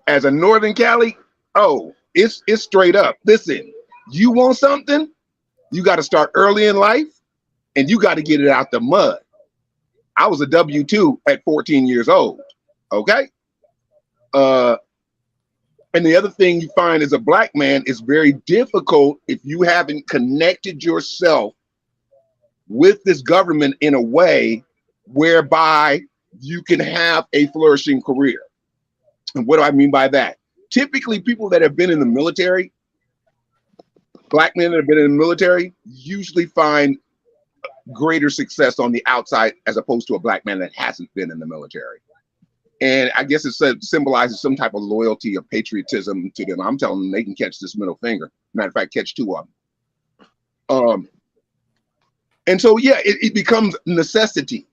As a Northern Cali, oh, it's straight up. Listen, you want something, you got to start early in life, and you got to get it out the mud. I was a W-2 at 14 years old. Okay. And the other thing you find as a black man is very difficult if you haven't connected yourself with this government in a way whereby you can have a flourishing career. And what do I mean by that? Typically, people that have been in the military, black men that have been in the military, usually find greater success on the outside as opposed to a black man that hasn't been in the military. And I guess it symbolizes some type of loyalty or patriotism to them. I'm telling them they can catch this middle finger. Matter of fact, catch two of them. And so, yeah, it becomes necessity.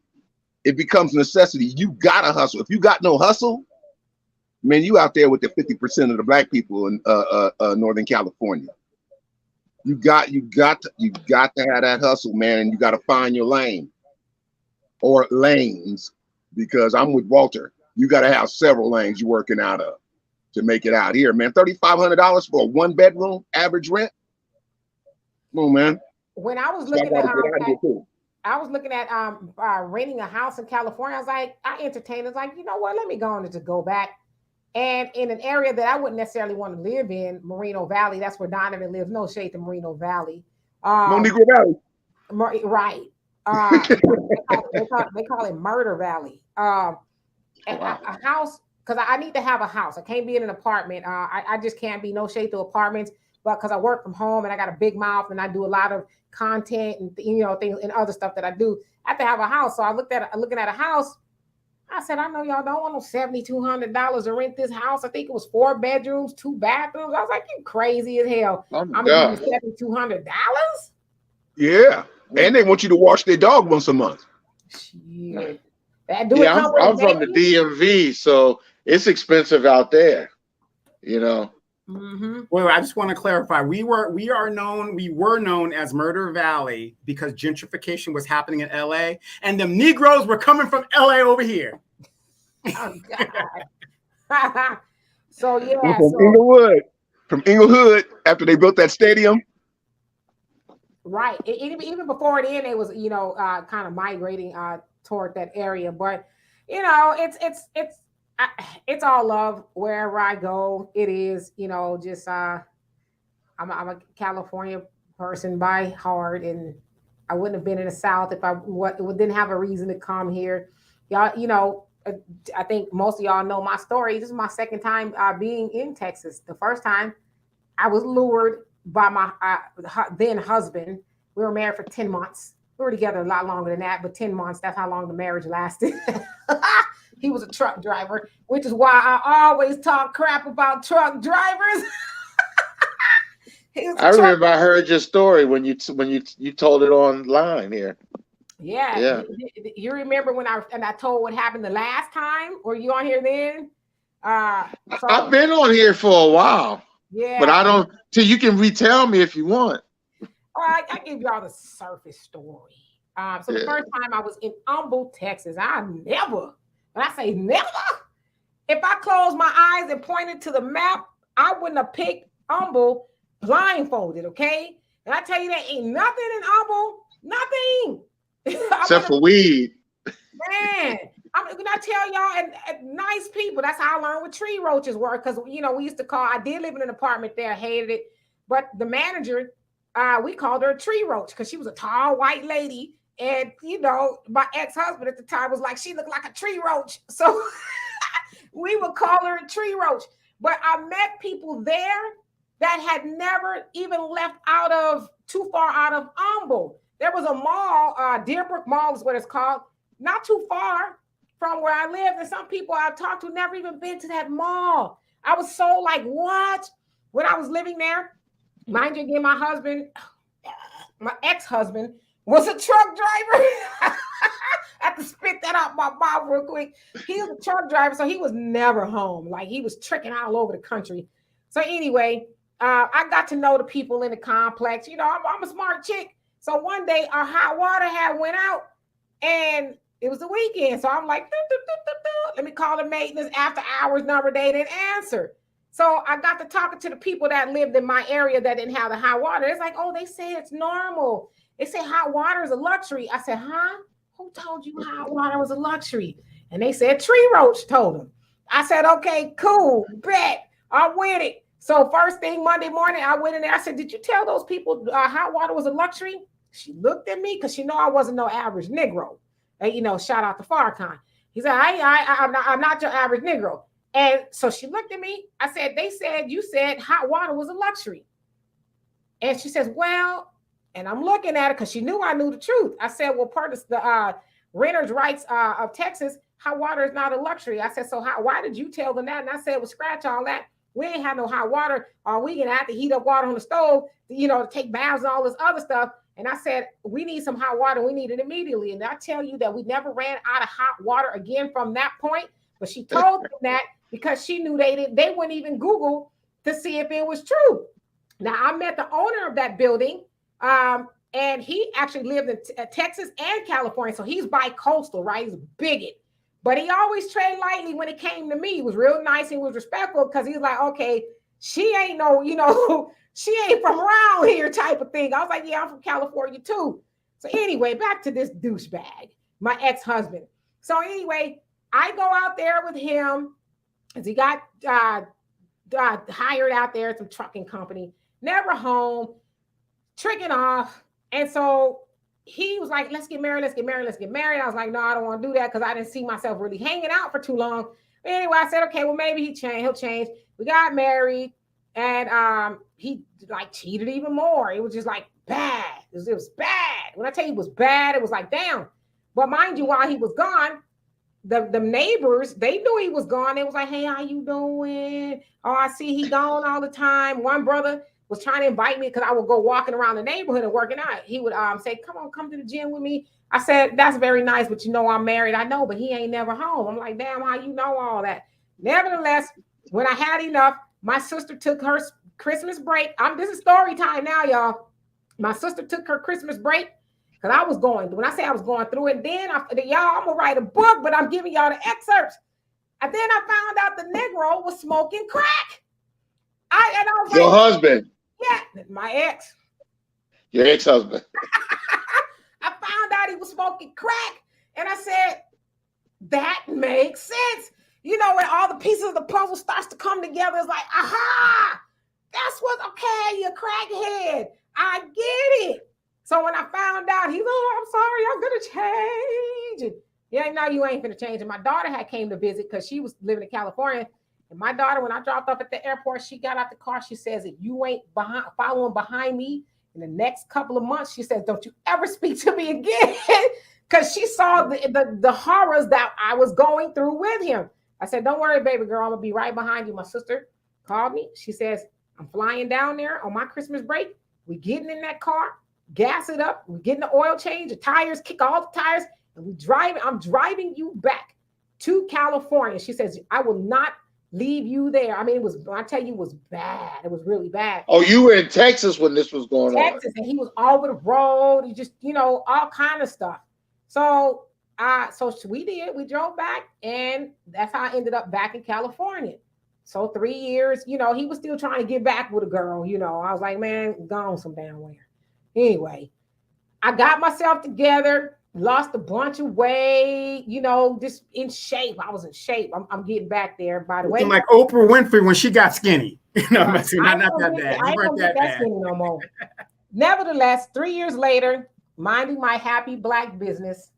It becomes necessity. You gotta hustle. If you got no hustle, man, you out there with the 50% of the black people in Northern California. You got to have that hustle, man, and you got to find your lane or lanes, because I'm with Walter. You got to have several lanes you're working out of to make it out here, man. $3,500 for a 1-bedroom average rent. Come on, man. When I was looking at renting a house in California, I was like, I entertained. I was like, you know what? Let me go on and just go back. And in an area that I wouldn't necessarily want to live in, Moreno Valley, that's where Donovan lives. No shade to Moreno Valley. Negro Valley. Right. They call it Murder Valley. A house, because I need to have a house. I can't be in an apartment. I just can't be, no shade to apartments, but because I work from home and I got a big mouth and I do a lot of content and, you know, things and other stuff that I do. I have to have a house. So I looking at a house. I said, I know y'all don't want no $7,200 to rent this house. I think it was 4 bedrooms, 2 bathrooms. I was like, you crazy as hell. I'm gonna give you $7,200? Yeah. And they want you to wash their dog once a month. Shit. I'm from the DMV, so it's expensive out there, you know. Mm-hmm. Well, I just want to clarify. We were known as Murder Valley because gentrification was happening in LA, and the Negroes were coming from LA over here. Oh God. So yeah. From Inglewood, after they built that stadium. Right. Even before then, they was, you know, kind of migrating toward that area. But you know, it's all love wherever I go. It is, you know, just I'm a California person by heart, and I wouldn't have been in the South if I didn't have a reason to come here. Y'all, you know, I think most of y'all know my story. This is my second time being in Texas. The first time I was lured by my then husband. We were married for 10 months. We were together a lot longer than that, but 10 months, that's how long the marriage lasted. He was a truck driver, which is why I always talk crap about truck drivers. I remember I heard your story when you told it online here. Yeah. You remember when I told what happened the last time? Were you on here then? I've been on here for a while. Yeah. But I don't. So you can retell me if you want. All right, I give y'all the surface story. So the first time I was in Humble, Texas, when I say never, if I closed my eyes and pointed to the map, I wouldn't have picked Humble blindfolded, okay? And I tell you, there ain't nothing in Humble, nothing. Except for weed. Man, when I tell y'all, and nice people, that's how I learned what tree roaches were. Because, we used to I did live in an apartment there, hated it. But the manager, we called her a tree roach because she was a tall white lady. And, my ex-husband at the time was like, she looked like a tree roach. So we would call her a tree roach. But I met people there that had never even left too far out of Humble. There was a mall, Deerbrook Mall is what it's called, not too far from where I lived. And some people I talked to never even been to that mall. I was so like, what? When I was living there, mind you, again, my ex-husband was a truck driver. I have to spit that out my mouth real quick. He was a truck driver, so he was never home. Like, he was trekking all over the country. So anyway, I got to know the people in the complex. I'm a smart chick. So one day our hot water had went out and it was the weekend. So I'm like, let me call the maintenance after hours number. They didn't answer. So I got to talking to the people that lived in my area that didn't have the hot water. It's like, oh, they say it's normal. They say hot water is a luxury. I said, huh? Who told you hot water was a luxury? And they said Tree Roach told them. I said, okay, cool, bet. I'm with it. So first thing Monday morning, I went in there. I said, did you tell those people hot water was a luxury? She looked at me because she know I wasn't no average Negro. And, shout out to Farrakhan. He said, I'm not your average Negro. And so she looked at me. I said, you said hot water was a luxury. And she says, well, and I'm looking at it because she knew I knew the truth. I said, well, part of the renters' rights of Texas, hot water is not a luxury. I said, so why did you tell them that? And I said, well, scratch all that. We ain't have no hot water, or we gonna have to heat up water on the stove, to take baths and all this other stuff. And I said, we need some hot water. We need it immediately. And I tell you that we never ran out of hot water again from that point. But she told them that because she knew they wouldn't even Google to see if it was true. Now, I met the owner of that building, and he actually lived in Texas and California. So he's bi-coastal, right? He's a bigot. But he always tread lightly when it came to me. He was real nice. He was respectful because he's like, okay, she ain't she ain't from around here type of thing. I was like, yeah, I'm from California too. So anyway, back to this douchebag, my ex-husband. So anyway, I go out there with him as he got hired out there at some trucking company, never home, tricking off. And so he was like, let's get married. I was like, no, I don't want to do that because I didn't see myself really hanging out for too long. But anyway, I said, okay, well, maybe he'll change. We got married, and he like cheated even more. It was just like bad. It was bad. When I tell you it was bad, it was like, damn. But mind you, while he was gone, the neighbors, they knew he was gone. It was like, hey, how you doing? Oh, I see he gone all the time. One brother was trying to invite me because I would go walking around the neighborhood and working out. He would say, come to the gym with me. I said, that's very nice, but I'm married. I know, but he ain't never home. I'm like, damn, how you know all that? Nevertheless, when I had enough, my sister took her Christmas break. This is story time now, y'all. My sister took her Christmas break because I was going. When I say I was going through it, then I'm gonna write a book, but I'm giving y'all the excerpts. And then I found out the Negro was smoking crack. I was Your like, husband. Yeah, my ex. Your ex-husband. I found out he was smoking crack. And I said, that makes sense. When all the pieces of the puzzle starts to come together, it's like, aha, that's okay, you're a crackhead. I get it. So when I found out, he's like, oh, I'm sorry, I'm going to change it. Yeah, no, you ain't going to change it. My daughter had came to visit because she was living in California. And my daughter, when I dropped off at the airport, she got out the car. She says, if you ain't following behind me in the next couple of months, she says, don't you ever speak to me again. Because she saw the horrors that I was going through with him. I said, don't worry, baby girl. I'm going to be right behind you. My sister called me. She says, I'm flying down there on my Christmas break. We getting in that car, gas it up. We're getting the oil change, the tires, kick all the tires. And I'm driving you back to California. She says, I will not leave you there. I mean, it was, I tell you, it was bad. It was really bad. Oh, you were in Texas when this was going on. Texas, and he was all over the road. He just, all kind of stuff. So we drove back, and that's how I ended up back in California. So 3 years, he was still trying to get back with a girl. I was like, man, gone some damn where. Anyway, I got myself together, lost a bunch of weight, just in shape. I was in shape. I'm getting back there, by the way. Like Oprah Winfrey when she got skinny. Not that bad. I ain't gonna get that skinny no more. Nevertheless, 3 years later, minding my happy Black business,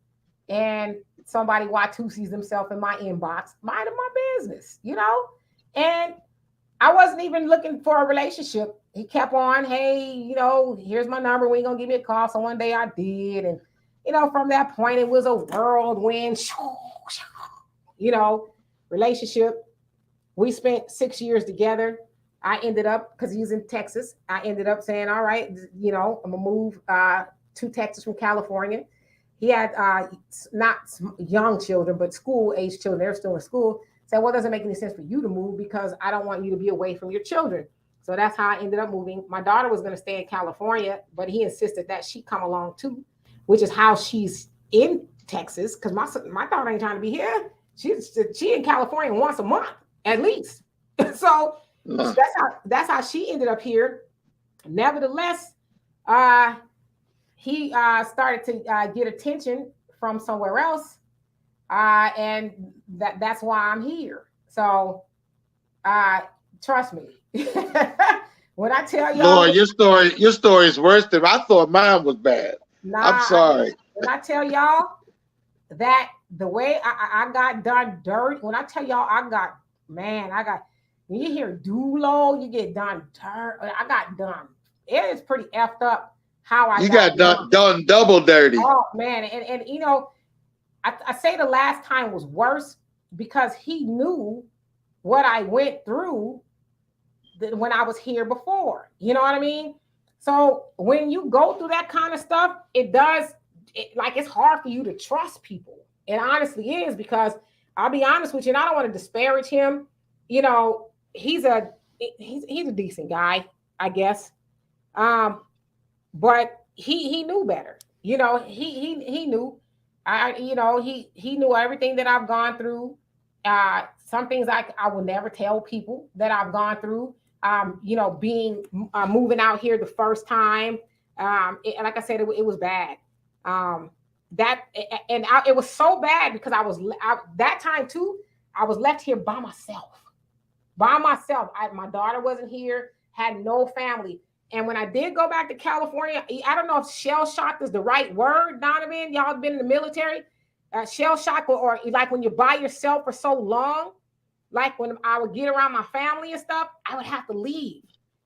and somebody Watusi's themselves in my inbox, minding my business, and I wasn't even looking for a relationship. He kept on, hey, here's my number. We ain't gonna give me a call. So one day I did, and from that point it was a whirlwind, relationship. We spent 6 years together. I ended up, because he's in Texas, I ended up saying, all right, I'm gonna move to Texas from California. He had not young children, but school age children. They're still in school. Said, well, it doesn't make any sense for you to move because I don't want you to be away from your children. So that's how I ended up moving. My daughter was going to stay in California, but he insisted that she come along too, which is how she's in Texas, because my daughter ain't trying to be here. She in California once a month at least. So that's how she ended up here. Nevertheless, he started to get attention from somewhere else, and that's why I'm here. So trust me. When I tell y'all, Lord, your story is worse than I thought mine was bad. I'm sorry. When I tell y'all that the way I got done dirty, when I tell y'all when you hear Dulo, you get done dirt. I got done. It is pretty effed up how I got done double dirty. Oh man, and I say the last time was worse because he knew what I went through when I was here before. You know what I mean? So when you go through that kind of stuff, it's hard for you to trust people. It honestly is, because I'll be honest with you, and I don't want to disparage him. He's a decent guy, I guess. But he knew better. He knew. He knew everything that I've gone through. Some things I will never tell people that I've gone through. Being moving out here the first time. Like I said, it was bad. It was so bad because that time too, I was left here by myself. My daughter wasn't here, had no family. And when I did go back to California, I don't know if shell shocked is the right word, Donovan. Y'all have been in the military. Shell shock, or like when you're by yourself for so long, like when I would get around my family and stuff, I would have to leave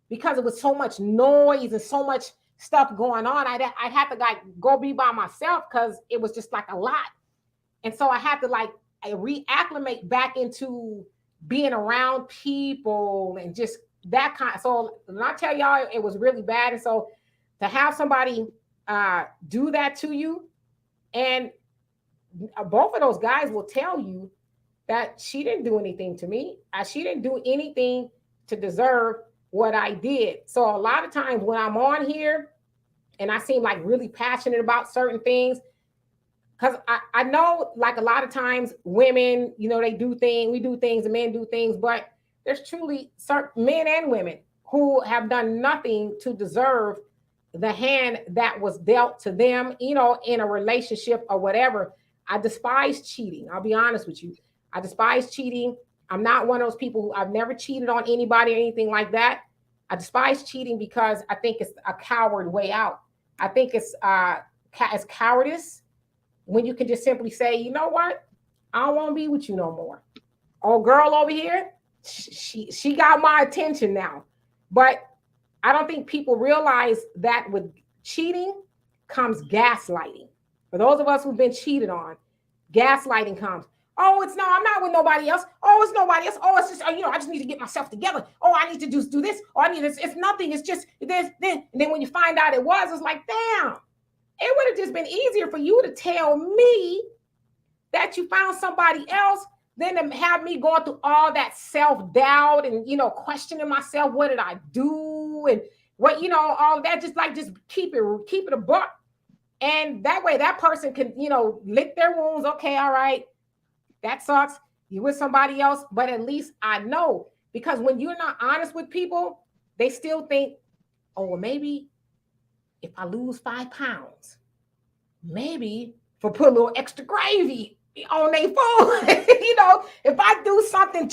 because it was so much noise and so much stuff going on. I'd have to go be by myself because it was just like a lot. And so I had to reacclimate back into being around people and just that kind. So when I tell y'all, it was really bad. And so to have somebody do that to you, and both of those guys will tell you that she didn't do anything to me. She didn't do anything to deserve what I did. So a lot of times when I'm on here and I seem like really passionate about certain things, because I know like a lot of times women, they do things, we do things, and men do things, but there's truly certain men and women who have done nothing to deserve the hand that was dealt to them, in a relationship or whatever. I despise cheating. I'll be honest with you. I despise cheating. I'm not one of those people I've never cheated on anybody or anything like that. I despise cheating because I think it's a coward way out. I think it's cowardice when you can just simply say, you know what? I don't want to be with you no more. Oh, girl over here, she got my attention now. But I don't think people realize that with cheating comes gaslighting. For those of us who've been cheated on, gaslighting comes. Oh, I'm not with nobody else. Oh, it's nobody else. Oh, it's just, I just need to get myself together. Oh, I need to just do this. Oh, I need this. It's nothing. It's just this. And then when you find out it's like, damn, it would have just been easier for you to tell me that you found somebody else then to have me going through all that self-doubt and, questioning myself, what did I do? And what, all that, just keep it a buck. And that way that person can, lick their wounds. Okay, all right, that sucks. You with somebody else, but at least I know, because when you're not honest with people, they still think, oh, well, maybe if I lose 5 pounds, maybe for put a little extra gravy on their food, if I do something,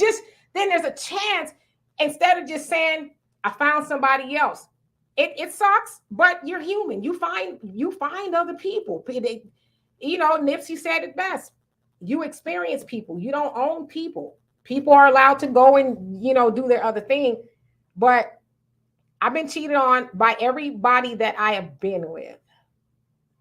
then there's a chance, instead of just saying I found somebody else. It sucks, but you're human. You find other people. Nipsey said it best. You experience people. You don't own people. People are allowed to go and, do their other thing. But I've been cheated on by everybody that I have been with.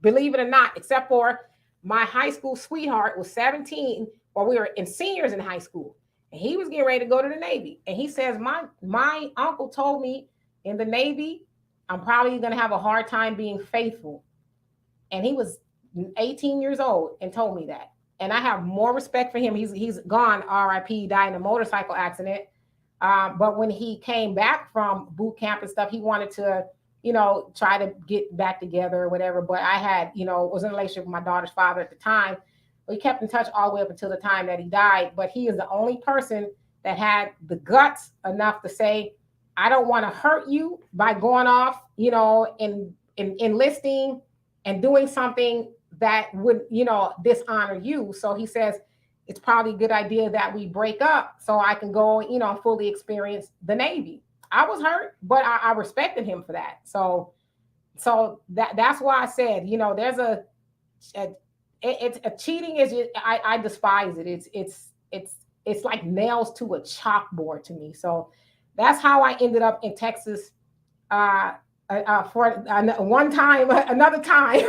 Believe it or not, except for my high school sweetheart was 17 while we were in seniors in high school. And he was getting ready to go to the Navy. And he says, my uncle told me in the Navy, I'm probably going to have a hard time being faithful. And he was 18 years old and told me that. And I have more respect for him. He's gone, RIP, died in a motorcycle accident. But when he came back from boot camp and stuff, he wanted to, try to get back together or whatever. But I had, was in a relationship with my daughter's father at the time. We kept in touch all the way up until the time that he died. But he is the only person that had the guts enough to say, I don't want to hurt you by going off, in enlisting and doing something that would, dishonor you. So he says, it's probably a good idea that we break up so I can go, fully experience the Navy. I was hurt, but I respected him for that. So that's why I said, there's it's cheating is, I despise it. It's like nails to a chalkboard to me. So that's how I ended up in Texas for one time, another time.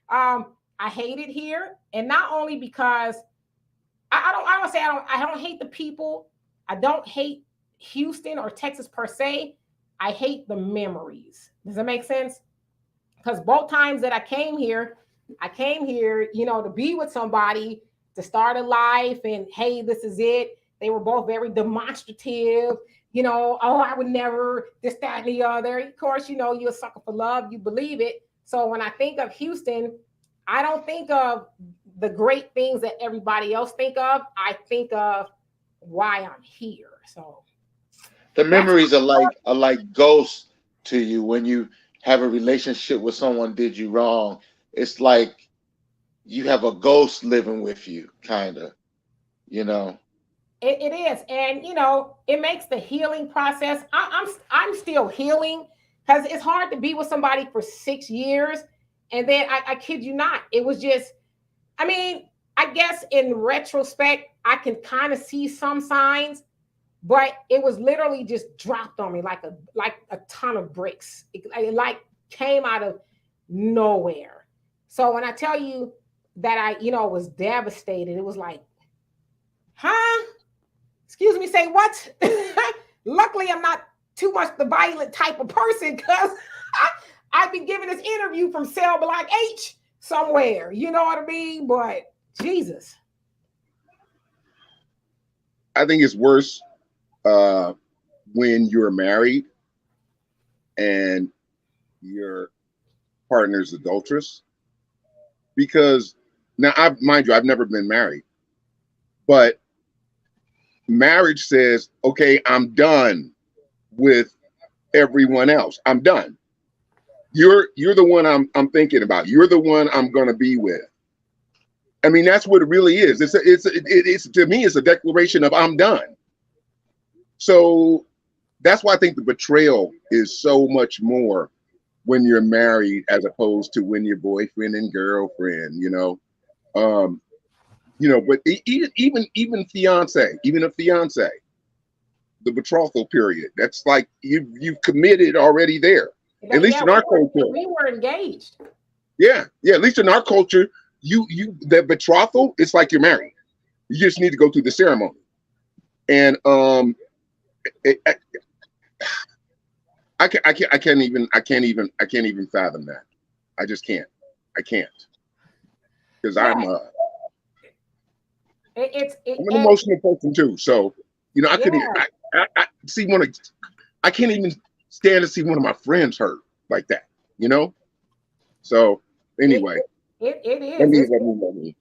I hate it here, and not only because I don't hate the people. I don't hate Houston or Texas per se. I hate the memories. Does that make sense? Because both times that I came here, to be with somebody, to start a life, and hey, this is it. They were both very demonstrative. Oh, I would never, this, that, and the other. Of course, you're a sucker for love. You believe it. So when I think of Houston, I don't think of the great things that everybody else think of. I think of why I'm here. So the memories are like ghosts to you when you have a relationship with someone did you wrong. It's like you have a ghost living with you, kind of, It is, and it makes the healing process. I'm still healing, because it's hard to be with somebody for 6 years, and then I kid you not, it was just. I guess in retrospect, I can kind of see some signs, but it was literally just dropped on me like a ton of bricks. It like came out of nowhere. So when I tell you that I was devastated, it was like, huh? Excuse me, say what? Luckily, I'm not too much the violent type of person, because I've been giving this interview from cell block H somewhere. You know what I mean? But Jesus. I think it's worse when you're married and your partner's adulterous. Because now, mind you, I've never been married, but marriage says, okay, I'm done with everyone else. I'm done. You're the one I'm thinking about. You're the one I'm going to be with. That's what it really is. It's to me, it's a declaration of I'm done. So that's why I think the betrayal is so much more when you're married as opposed to when you're boyfriend and girlfriend. But even fiance, even a fiance, the betrothal period, that's like you've committed already there. At least in our culture, we were engaged. Yeah. At least in our culture, the betrothal, it's like you're married. You just need to go through the ceremony. And I can't even fathom that. I just can't. I can't, because I'm an emotional person too, so you know I could. I see one of. I can't even stand to see one of my friends hurt like that. You know. So anyway, it is. let me.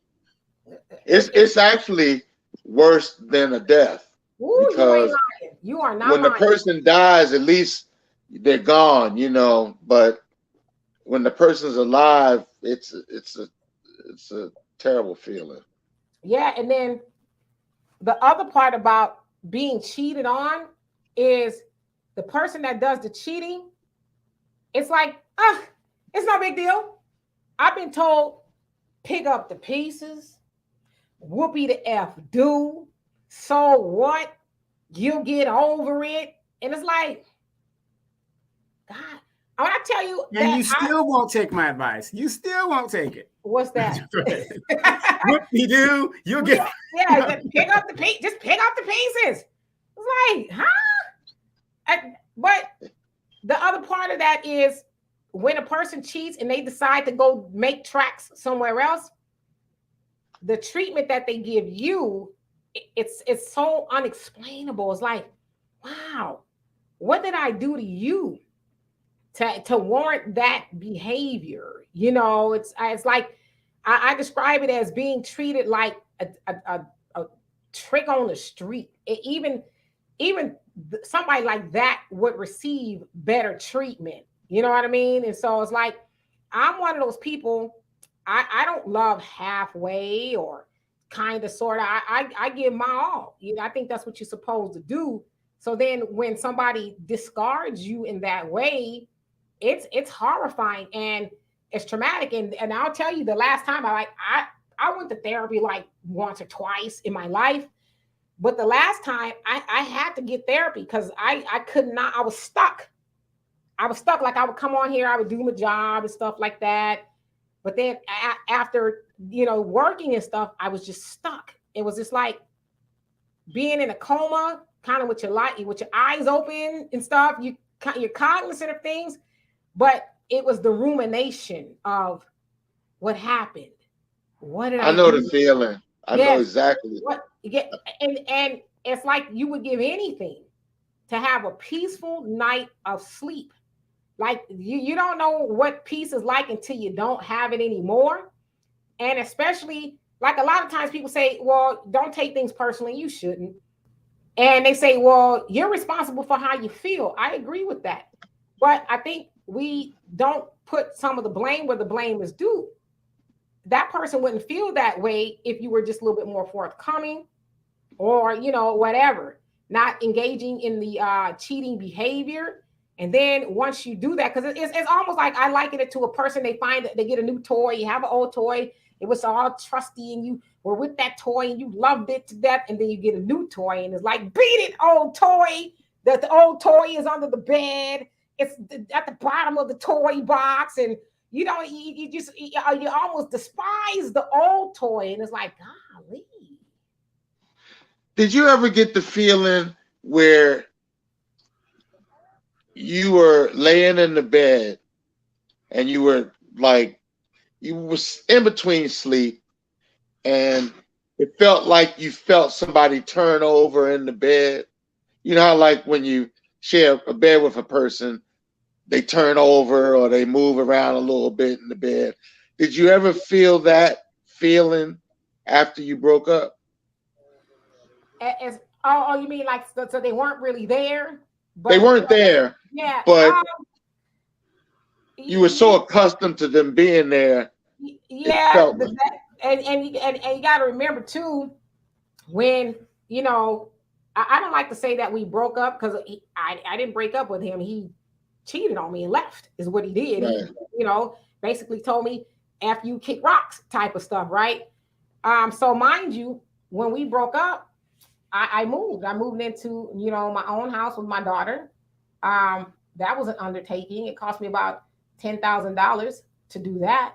It's actually worse than a death, Ooh, you ain't because lying. You are not when the lying. person dies, at least they're gone, you know. But when the person's alive, it's a terrible feeling. Yeah, and then the other part about being cheated on is the person that does the cheating. It's like, it's no big deal. I've been told, pick up the pieces, whoopee the F do. So what? You'll get over it. And it's like, God, when I tell you And that you still won't take my advice. You still won't take it. what's that? Whoop-de-doo, you'll get Pick up the piece. Just pick up the pieces. It's like, huh? But the other part of that is when a person cheats and they decide to go make tracks somewhere else, the treatment that they give you, it's so unexplainable. It's like, wow, what did I do to you to warrant that behavior? You know, it's like I describe it as being treated like a trick on the street. Even somebody like that would receive better treatment. You know what I mean? And so it's like, I'm one of those people, I don't love halfway or kind of, sort of. I give my all. You know, I think that's what you're supposed to do. So then when somebody discards you in that way, it's horrifying and it's traumatic. And I'll tell you, the last time I went to therapy like once or twice in my life. But the last time I had to get therapy because I could not, I was stuck. Like I would come on here, I would do my job and stuff like that. But then after, working and stuff, I was just stuck. It was just like being in a coma, kind of with your eyes open and stuff. You're cognizant of things, but it was the rumination of what happened. What did I know do? the feeling. I know exactly. And it's like you would give anything to have a peaceful night of sleep. Like you don't know what peace is like until you don't have it anymore. And especially, like a lot of times people say, well, don't take things personally. You shouldn't. And they say, well, you're responsible for how you feel. I agree with that. But I think we don't put some of the blame where the blame is due. That person wouldn't feel that way if you were just a little bit more forthcoming or, whatever, not engaging in the cheating behavior. And then once you do that, because it's almost like I liken it to a person, they find that they get a new toy, you have an old toy, it was all trusty and you were with that toy and you loved it to death. And then you get a new toy and it's like, beat it, old toy. That the old toy is under the bed. It's at the bottom of the toy box. And you almost despise the old toy. And it's like, golly. Did you ever get the feeling where you were laying in the bed and you were in between sleep and it felt like you felt somebody turn over in the bed? You know how like when you share a bed with a person, they turn over or they move around a little bit in the bed. Did you ever feel that feeling after you broke up? You mean like so they weren't really there? But they weren't there. Yeah. But you were so accustomed to them being there. Yeah. And you got to remember too, when, I don't like to say that we broke up because I didn't break up with him. He cheated on me and left is what he did. Right. He, basically told me, after you kick rocks type of stuff. Right. So mind you, when we broke up, I moved into, my own house with my daughter. That was an undertaking. It cost me about $10,000 to do that,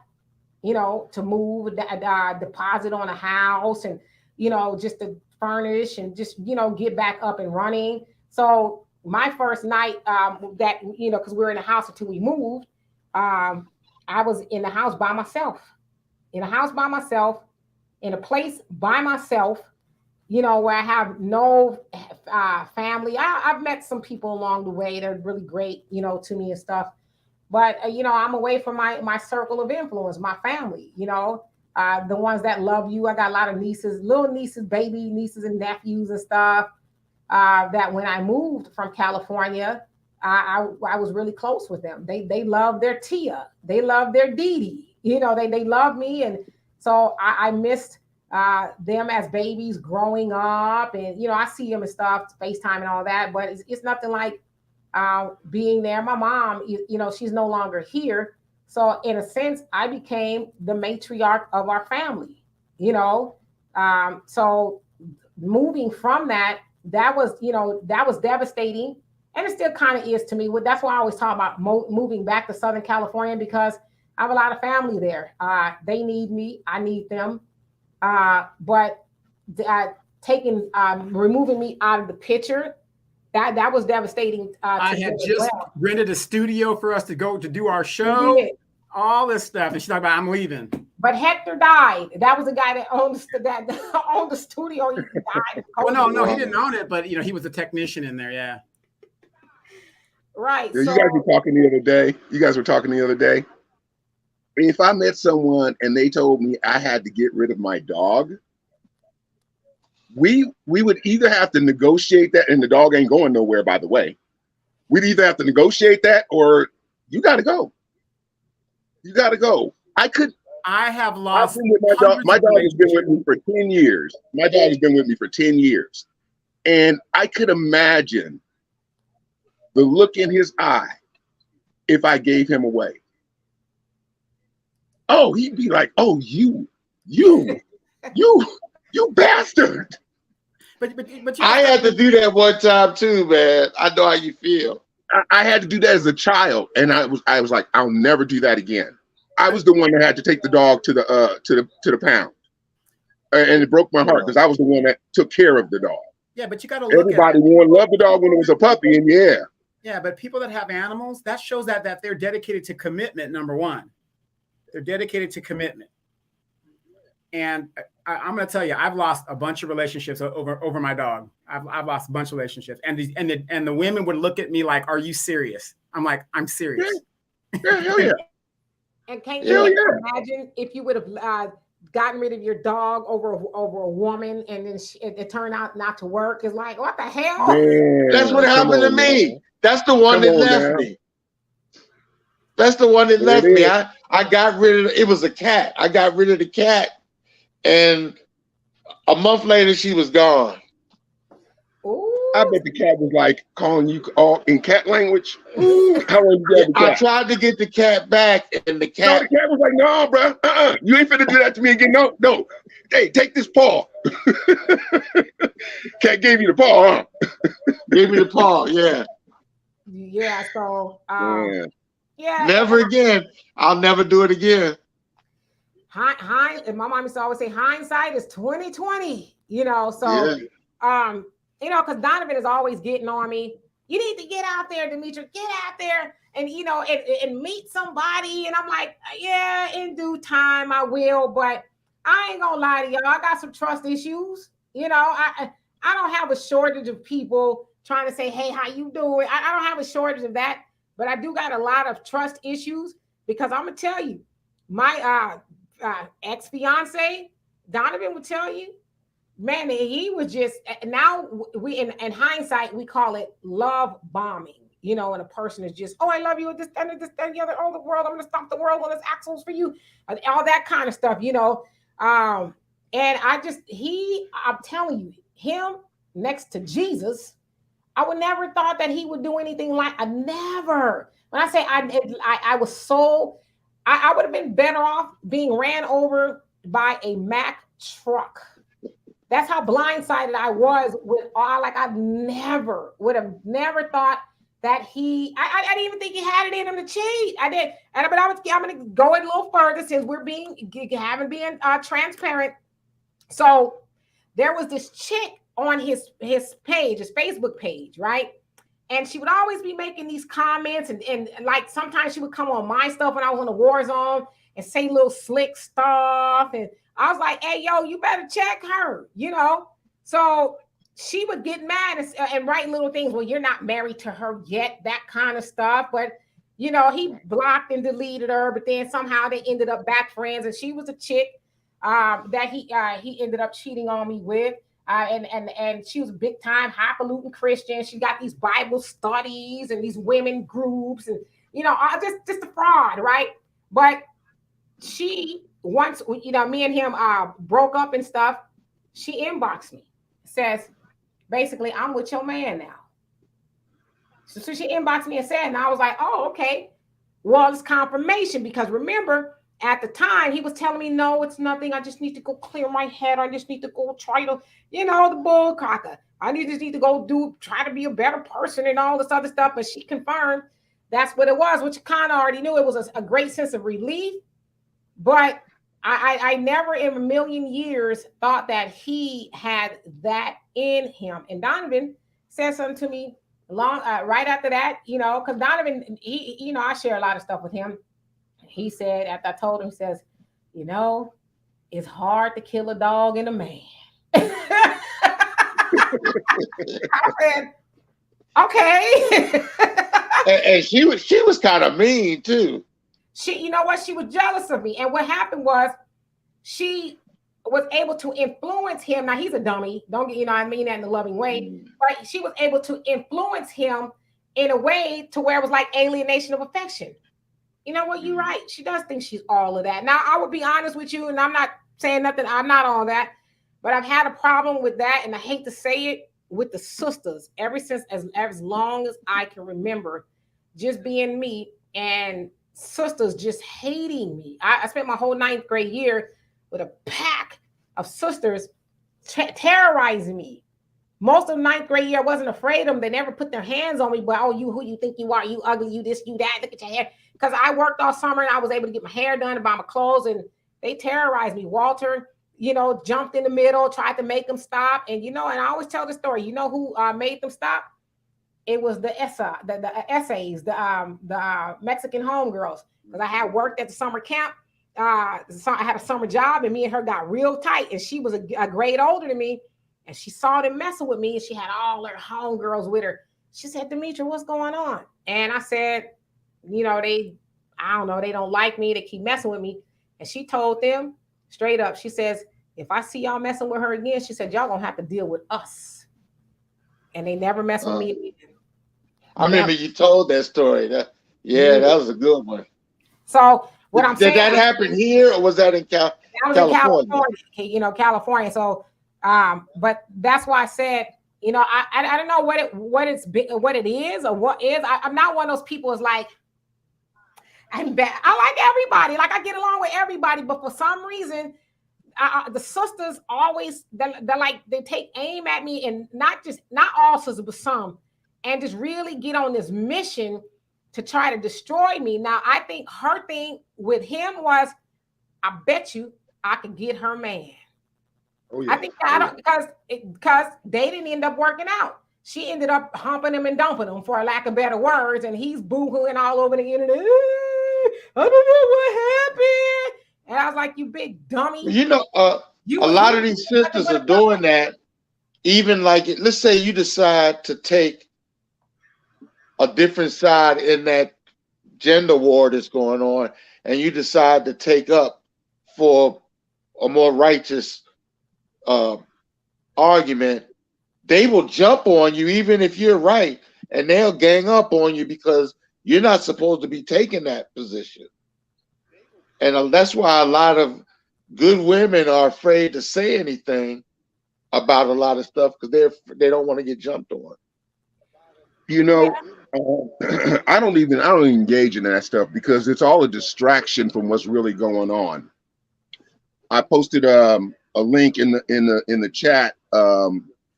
to move, deposit on a house and, just to furnish and just, get back up and running. So my first night that, because we were in the house until we moved, I was in the house by myself, in a place by myself, where I have no family. I've met some people along the way that are really great, to me and stuff. But I'm away from my circle of influence, my family. The ones that love you. I got a lot of nieces, little nieces, baby nieces and nephews and stuff. That when I moved from California, I was really close with them. They love their Tia. They love their Dee Dee. They love me, and so I missed them as babies growing up, and I see them and stuff, FaceTime and all that. But it's nothing like being there. My mom, she's no longer here, so in a sense, I became the matriarch of our family. So moving from that was devastating, and it still kind of is to me. That's why I always talk about moving back to Southern California, because I have a lot of family there. They need me, I need them. But removing me out of the picture, that was devastating. I had just rented a studio for us to go to do our show, all this stuff, and she's talking about I'm leaving. But Hector died. That was the guy that owned the studio. He died. Well, no, he didn't own it, but he was a technician in there. Yeah. Right. Yeah, you guys were talking the other day. If I met someone and they told me I had to get rid of my dog, we would either have to negotiate that, and the dog ain't going nowhere, by the way. We'd either have to negotiate that, or you got to go. You got to go. I have lost. My dog has been with me for 10 years. My dog has been with me for 10 years. And I could imagine the look in his eye if I gave him away. Oh, he'd be like, oh, you bastard. But I had to do that one time too, man. I know how you feel. I had to do that as a child. And I was like, I'll never do that again. I was the one that had to take the dog to the pound, and it broke my heart because I was the one that took care of the dog. Yeah, but you got to look. Everybody loved the dog when it was a puppy, and yeah. Yeah, but people that have animals, that shows that they're dedicated to commitment. Number one, they're dedicated to commitment. And I'm going to tell you, I've lost a bunch of relationships over my dog. I've lost a bunch of relationships, and the women would look at me like, "Are you serious?" I'm like, "I'm serious." Yeah, hell yeah. And can't you imagine if you would have gotten rid of your dog over a woman, and then it turned out not to work? It's like, what the hell? Man, that's what happened to me. Man. That's the one that left me. That's the one that left me. I got rid of it. Was a cat. I got rid of the cat, and a month later she was gone. Ooh. I bet the cat was like calling you all in cat language. How long you got the cat? I tried to get the cat back, and the cat was like, "No, bro, you ain't finna do that to me again. No. Hey, take this paw." Cat gave you the paw, huh? Gave me the paw, yeah. Yeah. So, yeah. Never again. I'll never do it again. My mom used to always say, hindsight is 20/20. So, yeah. Because Donovan is always getting on me. You need to get out there, Demetra. Get out there and and meet somebody. And I'm like, yeah, in due time I will. But I ain't gonna lie to y'all. I got some trust issues. I don't have a shortage of people trying to say, hey, how you doing? I don't have a shortage of that. But I do got a lot of trust issues, because I'm gonna tell you, my ex-fiance Donovan would tell you. Man, he was just, now we in hindsight we call it love bombing, and a person is just, oh, I love you, this and the other, oh, the world, I'm gonna stop the world on its axles for you, all that kind of stuff, and I'm telling you, him next to Jesus, I would never thought that he would do anything like, I never. When I say I was so, I would have been better off being ran over by a Mack truck. That's how blindsided I was with all, like, I would have never thought that I didn't even think he had it in him to cheat. I did. But I'm going to go a little further since we're being transparent. So there was this chick on his page, his Facebook page, right? And she would always be making these comments, and like sometimes she would come on my stuff when I was on the war zone and say little slick stuff. And I was like, hey, yo, you better check her, So she would get mad and write little things. Well, you're not married to her yet, that kind of stuff. But you know, he blocked and deleted her. But then somehow they ended up back friends, and she was a chick that he ended up cheating on me with. And she was a big time highfalutin Christian. She got these Bible studies and these women groups, and you know, just a fraud, right? But she once, you know, me and him broke up and stuff. She inboxed me, says basically, I'm with your man now. So she inboxed me and said, and I was like, oh, okay. Well, it's confirmation because remember, at the time, he was telling me, no, it's nothing. I just need to go clear my head. I just need to go try to, you know, the bull cocker. Just need to go try to be a better person and all this other stuff. But she confirmed that's what it was, which kind of already knew. It was a great sense of relief. But I never in a million years thought that he had that in him. And Donovan said something to me right after that, you know, because Donovan, he, you know, I share a lot of stuff with him. He said, after I told him, he says, you know, it's hard to kill a dog and a man. I said, okay. and she was kind of mean too. You know what? She was jealous of me. And what happened was she was able to influence him. Now he's a dummy. Don't get, you know, I mean that in a loving way. But she was able to influence him in a way to where it was like alienation of affection. You know what? You're right. She does think she's all of that. Now, I would be honest with you, and I'm not saying nothing. I'm not all that. But I've had a problem with that, and I hate to say it, with the sisters ever since as long as I can remember, just being me and sisters just hating me. I spent my whole 9th grade year with a pack of sisters terrorizing me. Most of the 9th grade year, I wasn't afraid of them. They never put their hands on me, but oh, you who you think you are, you ugly, you this, you that, look at your hair. Because I worked all summer and I was able to get my hair done and buy my clothes, and they terrorized me. Walter, you know, jumped in the middle, tried to make them stop. And, you know, and I always tell the story, you know who made them stop? It was the essays, the Mexican homegirls. Because I had worked at the summer camp. I had a summer job, and me and her got real tight. And she was a grade older than me. And she saw them messing with me, and she had all her homegirls with her. She said, Demetra, what's going on? And I said, you know, I don't know, they don't like me. They keep messing with me. And she told them straight up, she says, if I see y'all messing with her again, she said, y'all gonna have to deal with us. And they never mess with me again. I remember you told that story. That was a good one. So what I'm saying, did that happen here, or was that in California? You know, California. So, but that's why I said, you know, I don't know what it is or what is. I'm not one of those people. Is like, I'm bad. I like everybody. Like I get along with everybody, but for some reason, the sisters always they take aim at me, and not all sisters, but some, and just really get on this mission to try to destroy me. Now, I think her thing with him was, I bet you I could get her man. Oh, yeah. I think because they didn't end up working out. She ended up humping him and dumping him, for lack of better words, and he's boo-hooing all over the internet. I don't know what happened. And I was like, you big dummy. You know, a lot of these sisters are doing that. Even like, let's say you decide to take a different side in that gender war that's going on, and you decide to take up for a more righteous argument, they will jump on you even if you're right, and they'll gang up on you because you're not supposed to be taking that position. And that's why a lot of good women are afraid to say anything about a lot of stuff, because they don't want to get jumped on. You know, I don't even engage in that stuff because it's all a distraction from what's really going on. I posted a link in the chat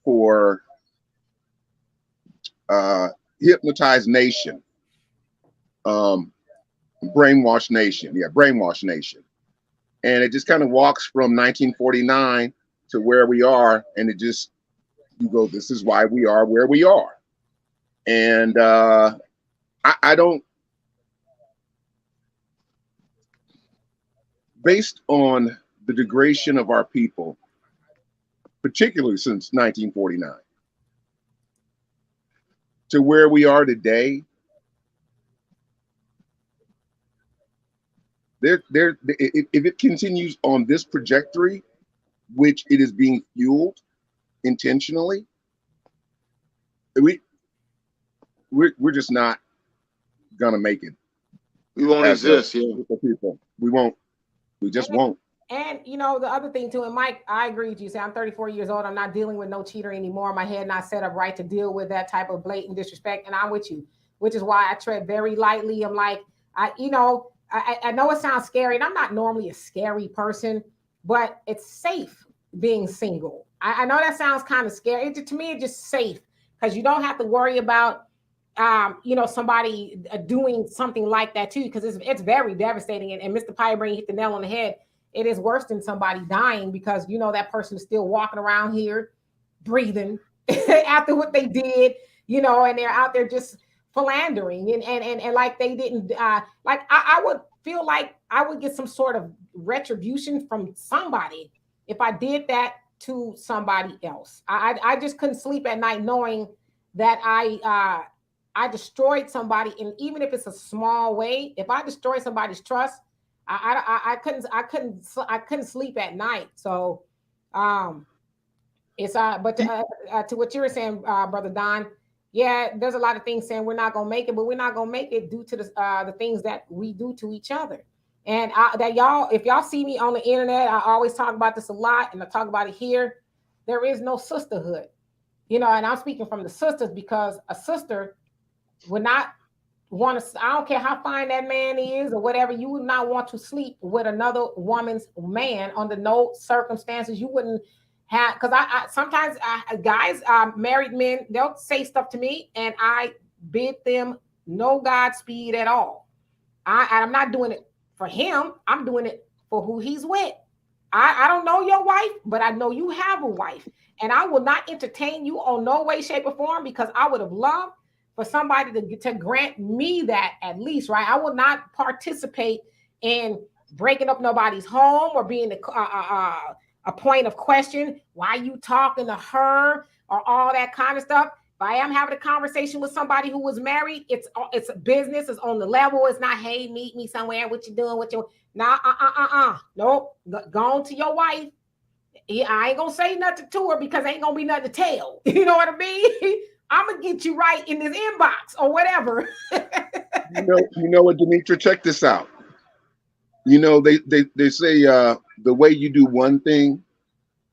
for Hypnotized Nation, Brainwash Nation. Yeah, Brainwash Nation. And it just kind of walks from 1949 to where we are, and it just, you go, this is why we are where we are. And I don't, based on the degradation of our people, particularly since 1949. To where we are today, if it continues on this trajectory, which it is being fueled intentionally, we're just not gonna make it. We won't exist. People. We won't. We just won't. And the other thing too, and Mike, I agree with you. Say I'm 34 years old. I'm not dealing with no cheater anymore. My head not set up right to deal with that type of blatant disrespect. And I'm with you, which is why I tread very lightly. I'm like, I know it sounds scary, and I'm not normally a scary person, but it's safe being single. I know that sounds kind of scary. To me, it's just safe because you don't have to worry about somebody doing something like that too, because it's very devastating. And Mr. Pybrain hit the nail on the head. It is worse than somebody dying because that person is still walking around here breathing after what they did, and they're out there just philandering and like they didn't like I would feel like I would get some sort of retribution from somebody if I did that to somebody else. I just couldn't sleep at night knowing that I destroyed somebody, and even if it's a small way, if I destroy somebody's trust, I couldn't sleep at night. So it's but to what you were saying, Brother Don, yeah, there's a lot of things saying we're not gonna make it, but we're not gonna make it due to the things that we do to each other. And if y'all see me on the internet, I always talk about this a lot, and I talk about it here. There is no sisterhood, and I'm speaking from the sisters because a sister would not want to, I don't care how fine that man is or whatever, you would not want to sleep with another woman's man under no circumstances. You wouldn't have, because I sometimes guys, married men, they'll say stuff to me and I bid them no Godspeed at all. I'm not doing it for him. I'm doing it for who he's with. I don't know your wife, but I know you have a wife, and I will not entertain you on no way, shape, or form because I would have loved for somebody to grant me that at least, right? I will not participate in breaking up nobody's home or being a point of question. Why you talking to her or all that kind of stuff? If I am having a conversation with somebody who was married, it's a business. It's on the level. It's not, hey, meet me somewhere. What you doing? Nope. Go on to your wife. Yeah, I ain't gonna say nothing to her because ain't gonna be nothing to tell. You know what I mean? I'm gonna get you right in this inbox or whatever. you know what, Demetra? Check this out. They say the way you do one thing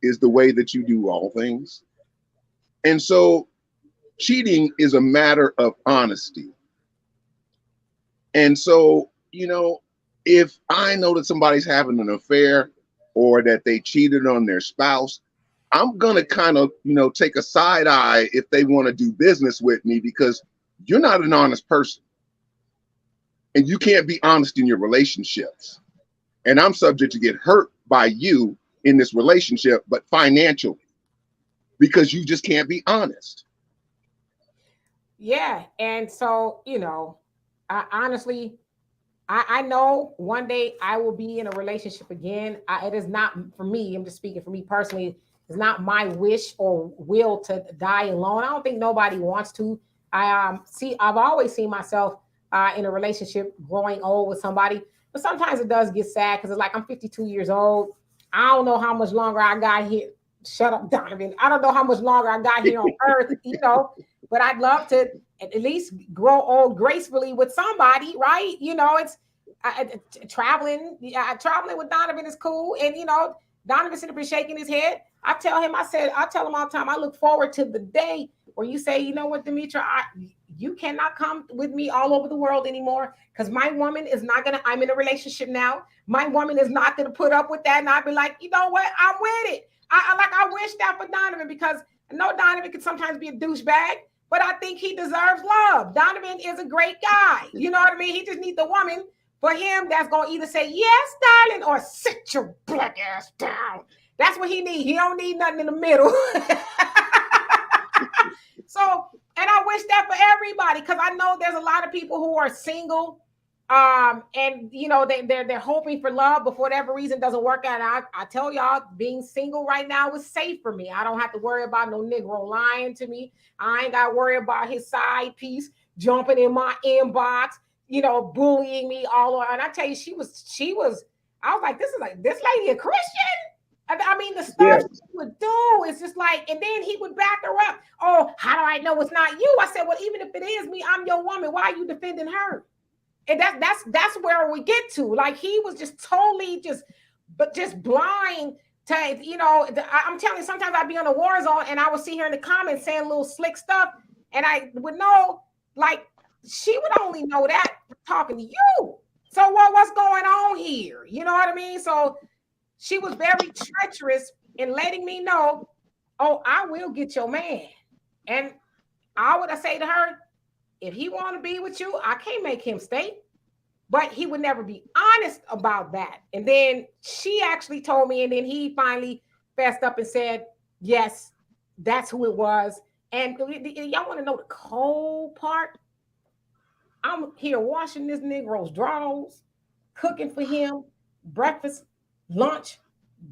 is the way that you do all things, and so cheating is a matter of honesty. And so if I know that somebody's having an affair or that they cheated on their spouse, I'm going to kind of, take a side eye if they want to do business with me because you're not an honest person. And you can't be honest in your relationships. And I'm subject to get hurt by you in this relationship, but financially, because you just can't be honest. Yeah. And so, honestly, I know one day I will be in a relationship again. It is not for me. I'm just speaking for me personally. It's not my wish or will to die alone. I don't think nobody wants to. I've always seen myself in a relationship growing old with somebody, but sometimes it does get sad because it's like I'm 52 years old. I don't know how much longer I got here. Shut up, Donovan. I don't know how much longer I got here on earth, but I'd love to at least grow old gracefully with somebody, right? It's traveling with Donovan is cool. And, Donovan sitting up shaking his head. I tell him all the time, I look forward to the day where you say, you know what, Demetra, you cannot come with me all over the world anymore because my woman is not going to, I'm in a relationship now. My woman is not going to put up with that. And I'd be like, you know what? I'm with it. I wish that for Donovan because I know Donovan can sometimes be a douchebag, but I think he deserves love. Donovan is a great guy. You know what I mean? He just needs the woman for him that's going to either say, yes, darling, or sit your black ass down. That's what he needs. He don't need nothing in the middle. So, and I wish that for everybody because I know there's a lot of people who are single And you know, they're hoping for love, but for whatever reason doesn't work out. And I tell y'all, being single right now is safe for me. I don't have to worry about no Negro lying to me. I ain't got to worry about his side piece jumping in my inbox, you know, bullying me all over. And I tell you, she was, I was like, this lady a Christian? I mean, the stuff he would do is just like, and then he would back her up. Oh, how do I know it's not you? I said, well, even if it is me, I'm your woman. Why are you defending her? And that's where we get to. Like, he was just totally just blind to, you know, I'm telling you, sometimes I'd be on a war zone and I would see her in the comments saying little slick stuff. And I would know, like, she would only know that talking to you. So what's going on here? You know what I mean? So she was very treacherous in letting me know, oh, I will get your man. And I would say to her, if he want to be with you, I can't make him stay. But he would never be honest about that. And then she actually told me, and then he finally fessed up and said, yes, that's who it was. And y'all want to know the cold part? I'm here washing this Negro's drawers, cooking for him, breakfast, lunch,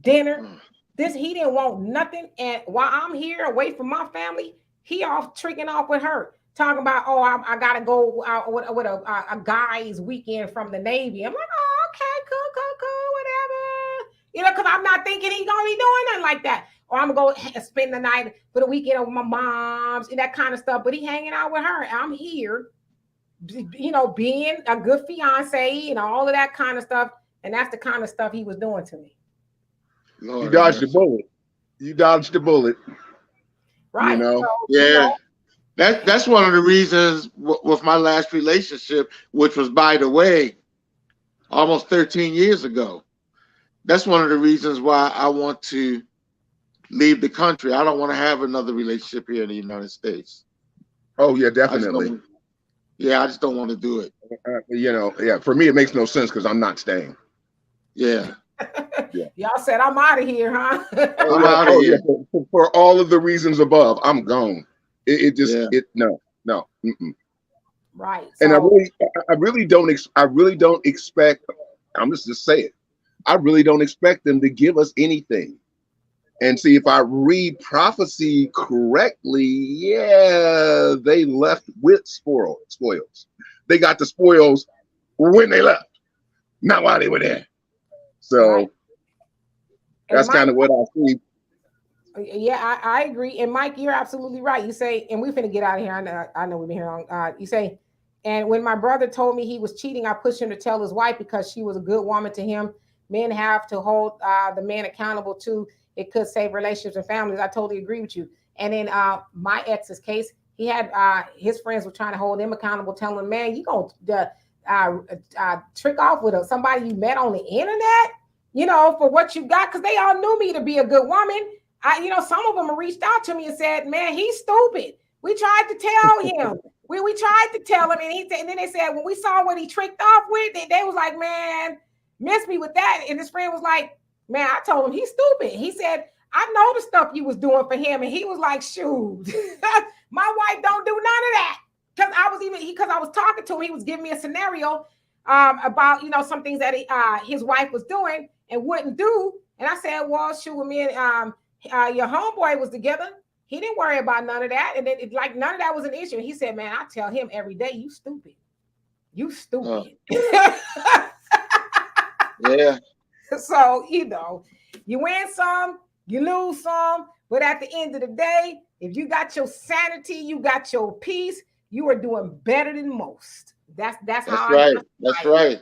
dinner. He didn't want nothing. And while I'm here away from my family, he off tricking off with her, talking about, oh, I gotta go out with a guy's weekend from the Navy. I'm like, oh, okay, cool, whatever. You know, because I'm not thinking he's gonna be doing nothing like that. Or I'm gonna go spend the night for the weekend with my moms and that kind of stuff. But he hanging out with her. I'm here, you know, being a good fiance and all of that kind of stuff. And that's the kind of stuff he was doing to me. Lord, you dodged the bullet. You dodged the bullet. Right. You know? So, Yeah. you know, That's one of the reasons with my last relationship, which was, by the way, almost 13 years ago. That's one of the reasons why I want to leave the country. I don't want to have another relationship here in the United States. Oh, yeah, definitely. I just don't want to do it. You know, yeah, for me, it makes no sense because I'm not staying. Yeah. Y'all said I'm out of here, huh? I'm out of here. Yeah, for all of the reasons above, I'm gone. No. Mm-mm. Right. And I really don't expect. I'm just say it. I really don't expect them to give us anything. And see, if I read prophecy correctly, yeah, they left with spoils. They got the spoils when they left, not while they were there. So that's kind of what I see. Yeah, I agree. And Mike, you're absolutely right. You say, and we're finna get out of here. I know we've been here long. You say, and when my brother told me he was cheating, I pushed him to tell his wife because she was a good woman to him. Men have to hold the man accountable too. It could save relationships and families. I totally agree with you. And in my ex's case, he had his friends were trying to hold him accountable, telling him, man, you gonna trick off with somebody you met on the internet, you know, for what you got, because they all knew me to be a good woman. Some of them reached out to me and said, man, he's stupid. We tried to tell him. We tried to tell him, and then they said, when we saw what he tricked off with, they was like, man, miss me with that. And his friend was like, man, I told him he's stupid. He said, I know the stuff you was doing for him. And he was like, shoot, my wife don't do none of that. Because I was talking to him, he was giving me a scenario about, some things that his wife was doing and wouldn't do. And I said, well, shoot, with me and your homeboy was together. He didn't worry about none of that. And then none of that was an issue. And he said, man, I tell him every day, you stupid. You stupid. Yeah. So, you win some, you lose some. But at the end of the day, if you got your sanity, you got your peace, you are doing better than most. That's right. That's right.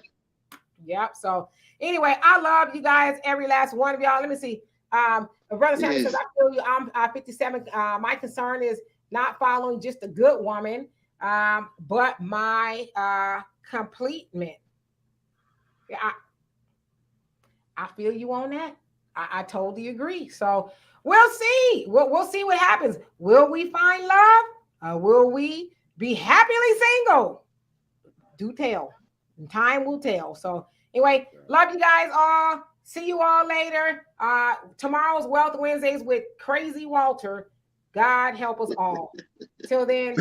Yep. So anyway, I love you guys, every last one of y'all. Let me see. Brother Sammy says, I feel you. I'm 57. My concern is not following just a good woman, but my completement. Yeah, I feel you on that. I totally agree. So we'll see. We'll see what happens. Will we find love? Will we be happily single? Do tell. Time will tell. So anyway, love you guys all. See you all later. Tomorrow's Wealth Wednesdays with Crazy Walter. God help us all. Till then.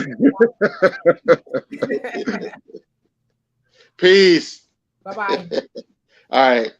Peace. Bye-bye. All right.